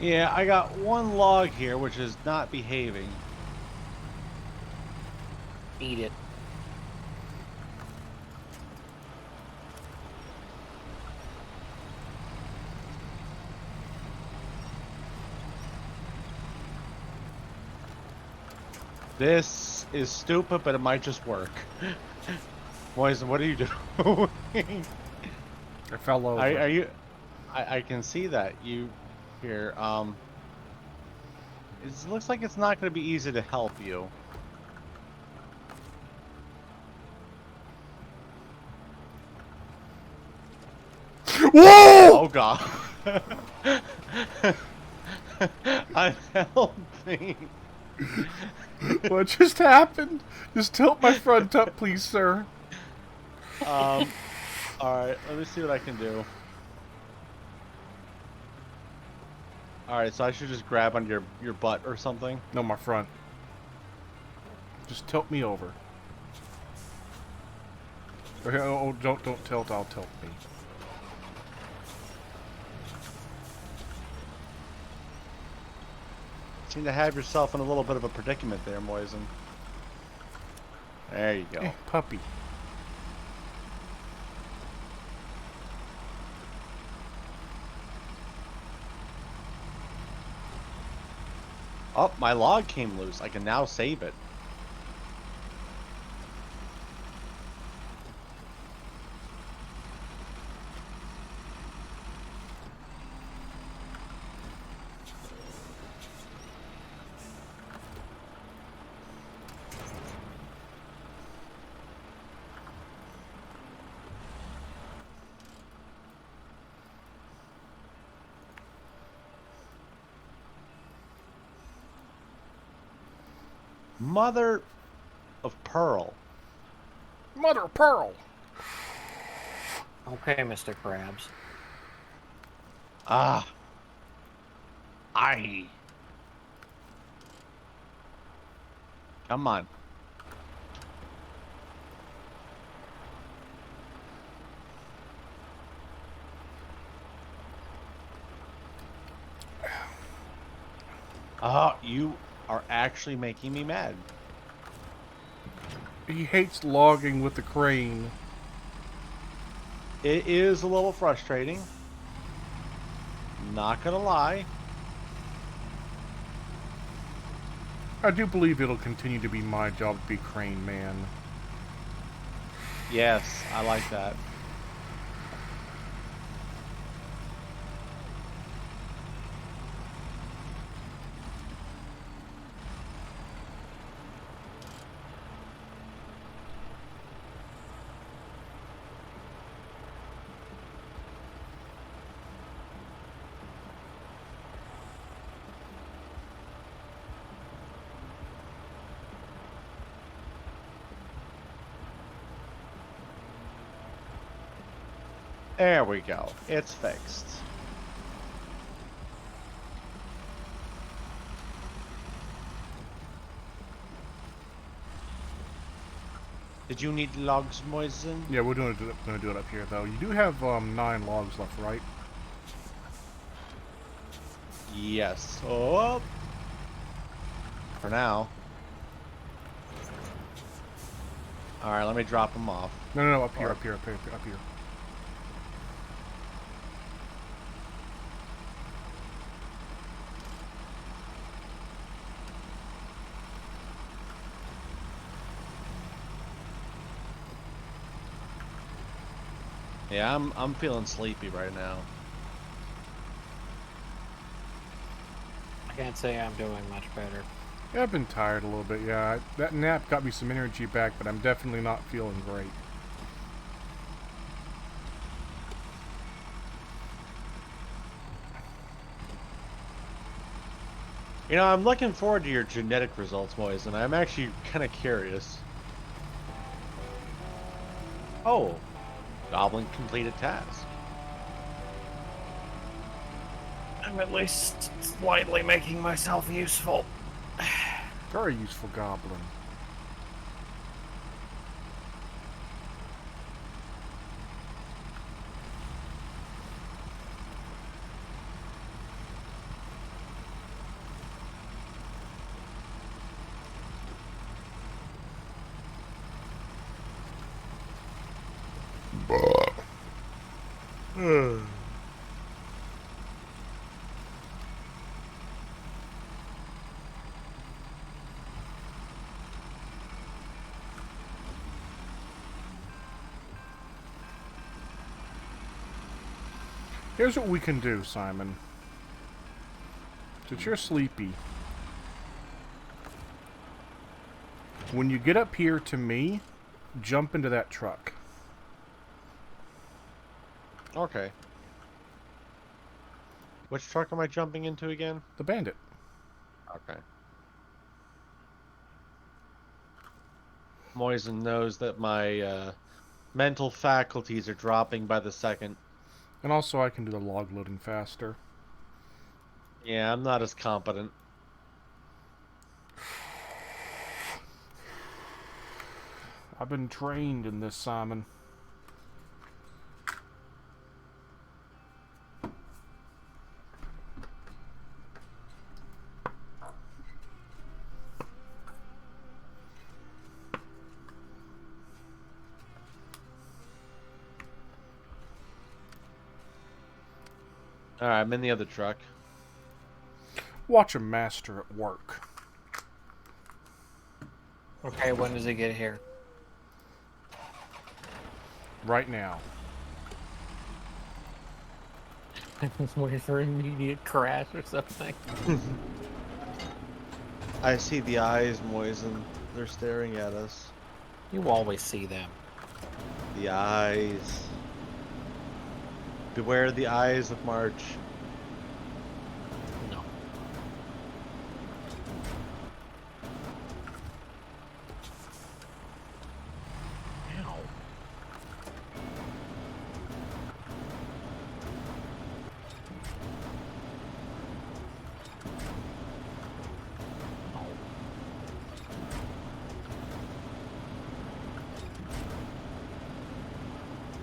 Yeah, I got one log here which is not behaving. Eat it. This is stupid, but it might just work. Boys, what are you doing? I fell over. Are you? I can see that you here. It looks like it's not going to be easy to help you. Whoa! Oh God! I'm helping. What just happened? Just tilt my front up, please, sir. All right, let me see what I can do. All right, so I should just grab on your butt or something. No, my front. Just tilt me over. Okay, oh, don't tilt. I'll tilt me. Seem to have yourself in a little bit of a predicament there, Moisen. There you go. Puppy. Oh, my log came loose. I can now save it. Mother of pearl. Mother of pearl. Okay, Mr. Krabs. Ah. I. Come on. Oh, you are actually making me mad. He hates logging with the crane. It is a little frustrating. Not gonna lie. I do believe it'll continue to be my job to be crane man. Yes, I like that. There we go. It's fixed. Did you need logs, Moisen? Yeah, we're gonna do it up here though. You do have 9 logs left, right? Yes. Oh. For now. Alright, let me drop them off. No, up here, up here. Yeah, I'm feeling sleepy right now. I can't say I'm doing much better. Yeah, I've been tired a little bit, yeah. That nap got me some energy back, but I'm definitely not feeling great. You know, I'm looking forward to your genetic results, Moisen. I'm actually kind of curious. Oh, Goblin completed task. I'm at least slightly making myself useful. Very useful goblin. Here's what we can do, Simon. Since you're sleepy, when you get up here to me, jump into that truck. Okay. Which truck am I jumping into again? The bandit. Okay. Moisen knows that my Mental faculties are dropping by the second. And also, I can do the log loading faster. Yeah, I'm not as competent. I've been trained in this, Simon. Alright, I'm in the other truck. Watch a master at work. Okay, when does it get here? Right now. Wait for immediate crash or something. I see the eyes, Moisen. They're staring at us. You always see them. The eyes. Beware the eyes of March. No. Ow.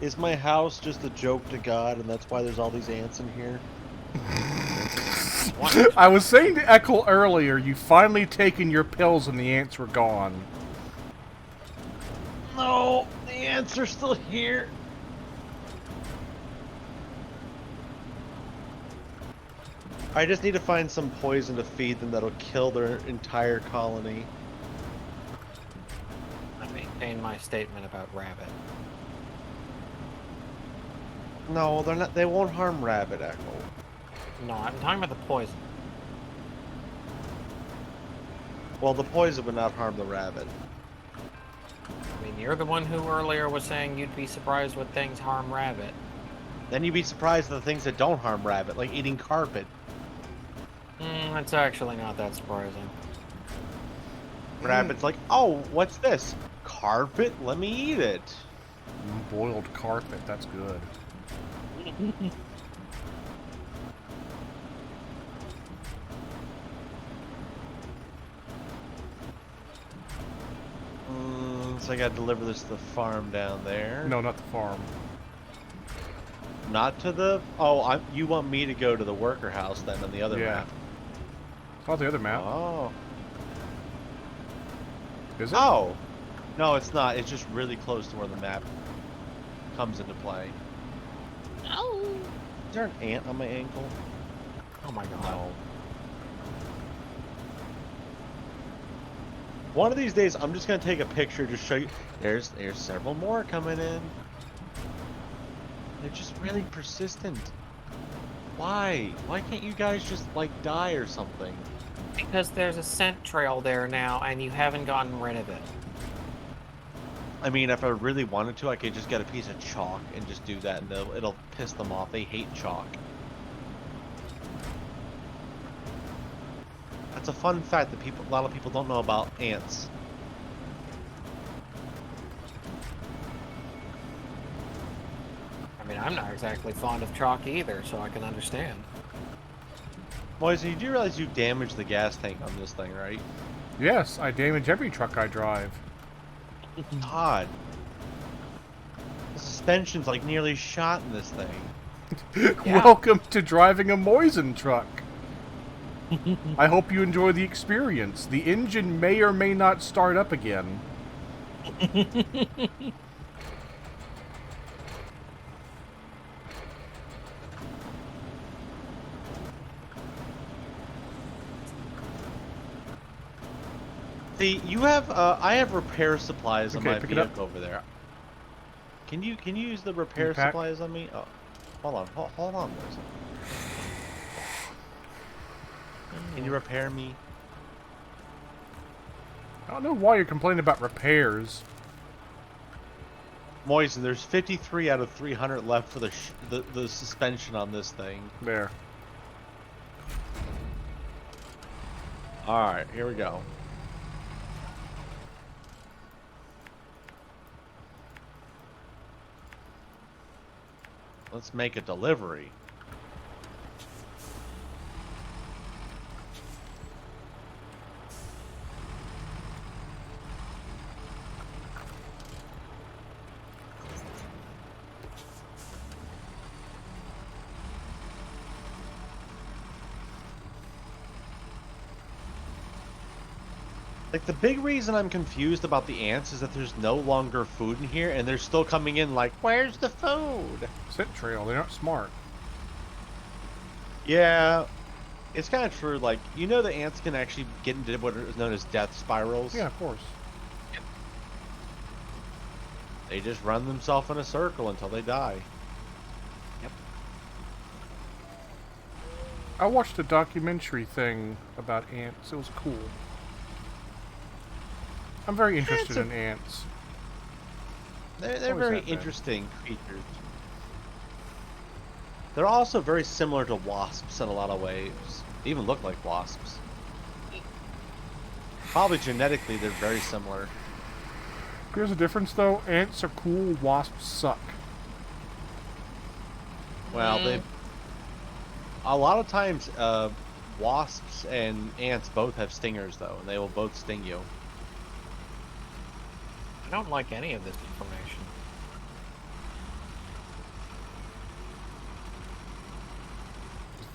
Is my house just a joke to God, and that's why there's all these ants in here? What? I was saying to Eckel earlier, you finally taken your pills and the ants were gone. No, the ants are still here. I just need to find some poison to feed them that'll kill their entire colony. I maintain my statement about rabbit. No, they're not. They won't harm rabbit, Echo. No, I'm talking about the poison. Well, the poison would not harm the rabbit. I mean, you're the one who earlier was saying you'd be surprised what things harm rabbit. Then you'd be surprised at the things that don't harm rabbit, like eating carpet. That's actually not that surprising. Rabbit's like, oh, what's this? Carpet? Let me eat it. Boiled carpet, that's good. So I gotta deliver this to the farm down there. No, not the farm. Not to the... Oh, you want me to go to the worker house then on the other Yeah. map? It's not the other map. Oh. Is it? Oh! No, it's not. It's just really close to where the map comes into play. Oh. Is there an ant on my ankle? Oh my god. No. One of these days, I'm just gonna take a picture to show you. There's several more coming in. They're just really persistent. Why? Why can't you guys just like die or something? Because there's a scent trail there now, and you haven't gotten rid of it. I mean, if I really wanted to, I could just get a piece of chalk and just do that, and it'll piss them off. They hate chalk. That's a fun fact that a lot of people don't know about ants. I mean, I'm not exactly fond of chalk either, so I can understand. Boys, you do realize you damaged the gas tank on this thing, right? Yes, I damage every truck I drive. God. The suspension's like nearly shot in this thing. Yeah. Welcome to driving a Moisen truck. I hope you enjoy the experience. The engine may or may not start up again. See, you have I have repair supplies on Okay, my pick it up. vehicle over there. Can you use the repair pack? supplies on me? Oh, hold on, hold on, boys. Can you repair me? I don't know why you're complaining about repairs. Moisen, there's 53 out of 300 left for the suspension on this thing. There. All right, here we go. Let's make a delivery. Like, the big reason I'm confused about the ants is that there's no longer food in here, and they're still coming in like, where's the food? Scent trail. They're not smart. Yeah, it's kind of true. Like, you know, the ants can actually get into what is known as death spirals. Yeah, of course. They just run themselves in a circle until they die. Yep. I watched a documentary thing about ants. It was cool. I'm very interested in ants. They're Always very have been. interesting creatures. They're also very similar to wasps in a lot of ways. They even look like wasps. Probably genetically, they're very similar. Here's the difference, though. Ants are cool. Wasps suck. Well, they. A lot of times, wasps and ants both have stingers, though, and they will both sting you. I don't like any of this information.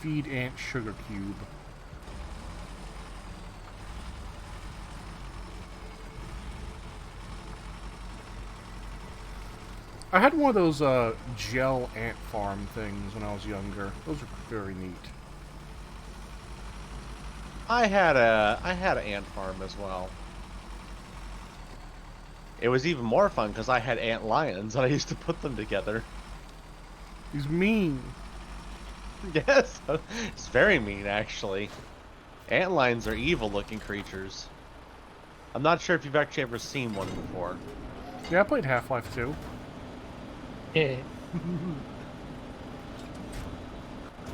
Feed ant sugar cube. I had one of those gel ant farm things when I was younger. Those are very neat. I had an ant farm as well. It was even more fun because I had ant lions and I used to put them together. He's mean. Yes, it's very mean actually. Ant lions are evil-looking creatures. I'm not sure if you've actually ever seen one before. Yeah, I played Half-Life 2. Yeah.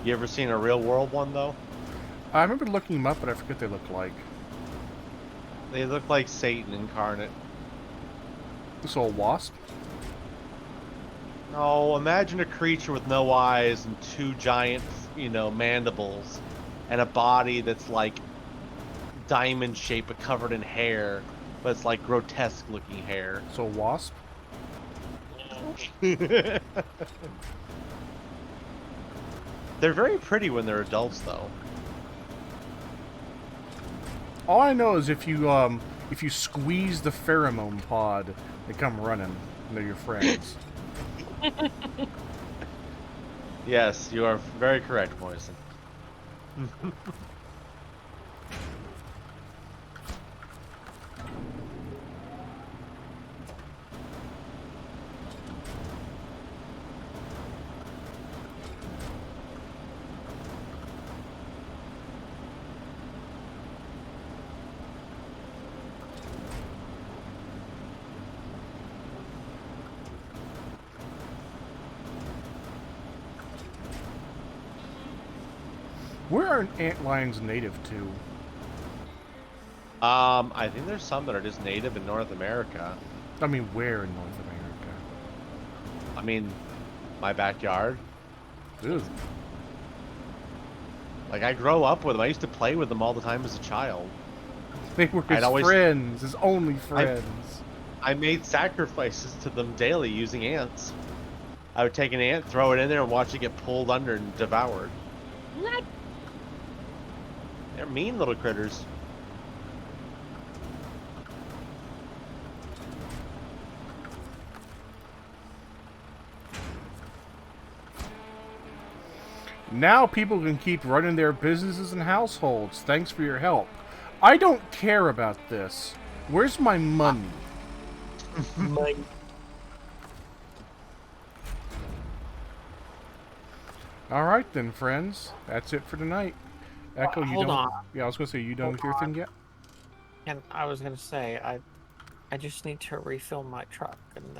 You ever seen a real-world one though? I remember looking them up, but I forget what they look like. They look like Satan incarnate. This old wasp. Oh, imagine a creature with no eyes and two giant, mandibles, and a body that's like diamond shaped but covered in hair, but it's like grotesque looking hair. So wasp. They're very pretty when they're adults, though. All I know is if you squeeze the pheromone pod, they come running. And they're your friends. Yes, you are very correct, Morrison. Where are ant lions native to? I think there's some that are just native in North America. I mean, where in North America? I mean, my backyard. Ew. Like, I grow up with them. I used to play with them all the time as a child. They were his friends, his only friends. I made sacrifices to them daily using ants. I would take an ant, throw it in there, and watch it get pulled under and devoured. What? They're mean little critters. Now people can keep running their businesses and households. Thanks for your help. I don't care about this. Where's my money? All right then, friends. That's it for tonight. Echo, you hold don't. on. Yeah, I was gonna say you done with your thing yet? And I was gonna say I just need to refill my truck and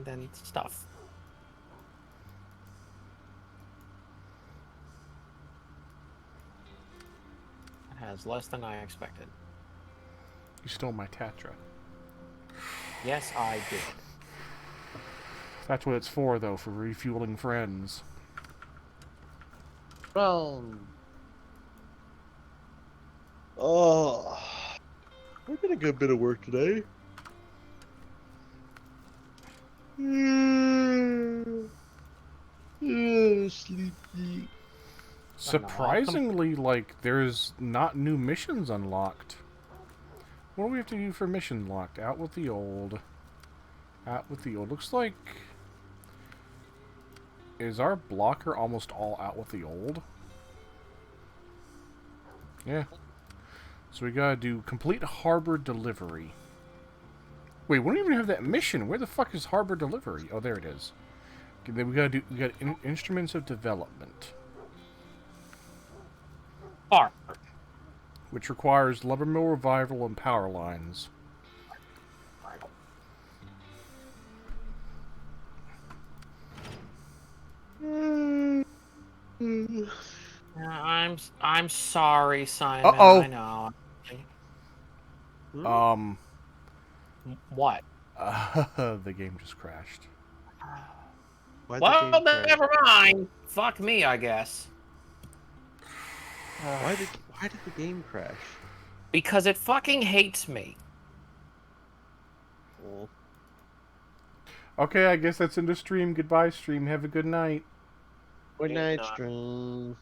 then stuff. It has less than I expected. You stole my Tatra. Yes, I did. That's what it's for, though, for refueling friends. Well. Oh. We've been a good bit of work today. Sleepy. Surprisingly, like, there's not new missions unlocked. What do we have to do for mission locked? Out with the old. Out with the old. Looks like... Is our blocker almost all out with the old? Yeah. So we gotta do complete harbor delivery. Wait, we don't even have that mission. Where the fuck is harbor delivery? Oh, there it is. Okay, then we got instruments of development, Far. which requires lumber mill revival and power lines. I'm sorry, Simon. Uh-oh. I know. What? The game just crashed. Well, never mind. Fuck me, I guess. Why did the game crash? Because it fucking hates me. Well, Okay, I guess that's in the stream. Goodbye, stream. Have a good night. good night, stream.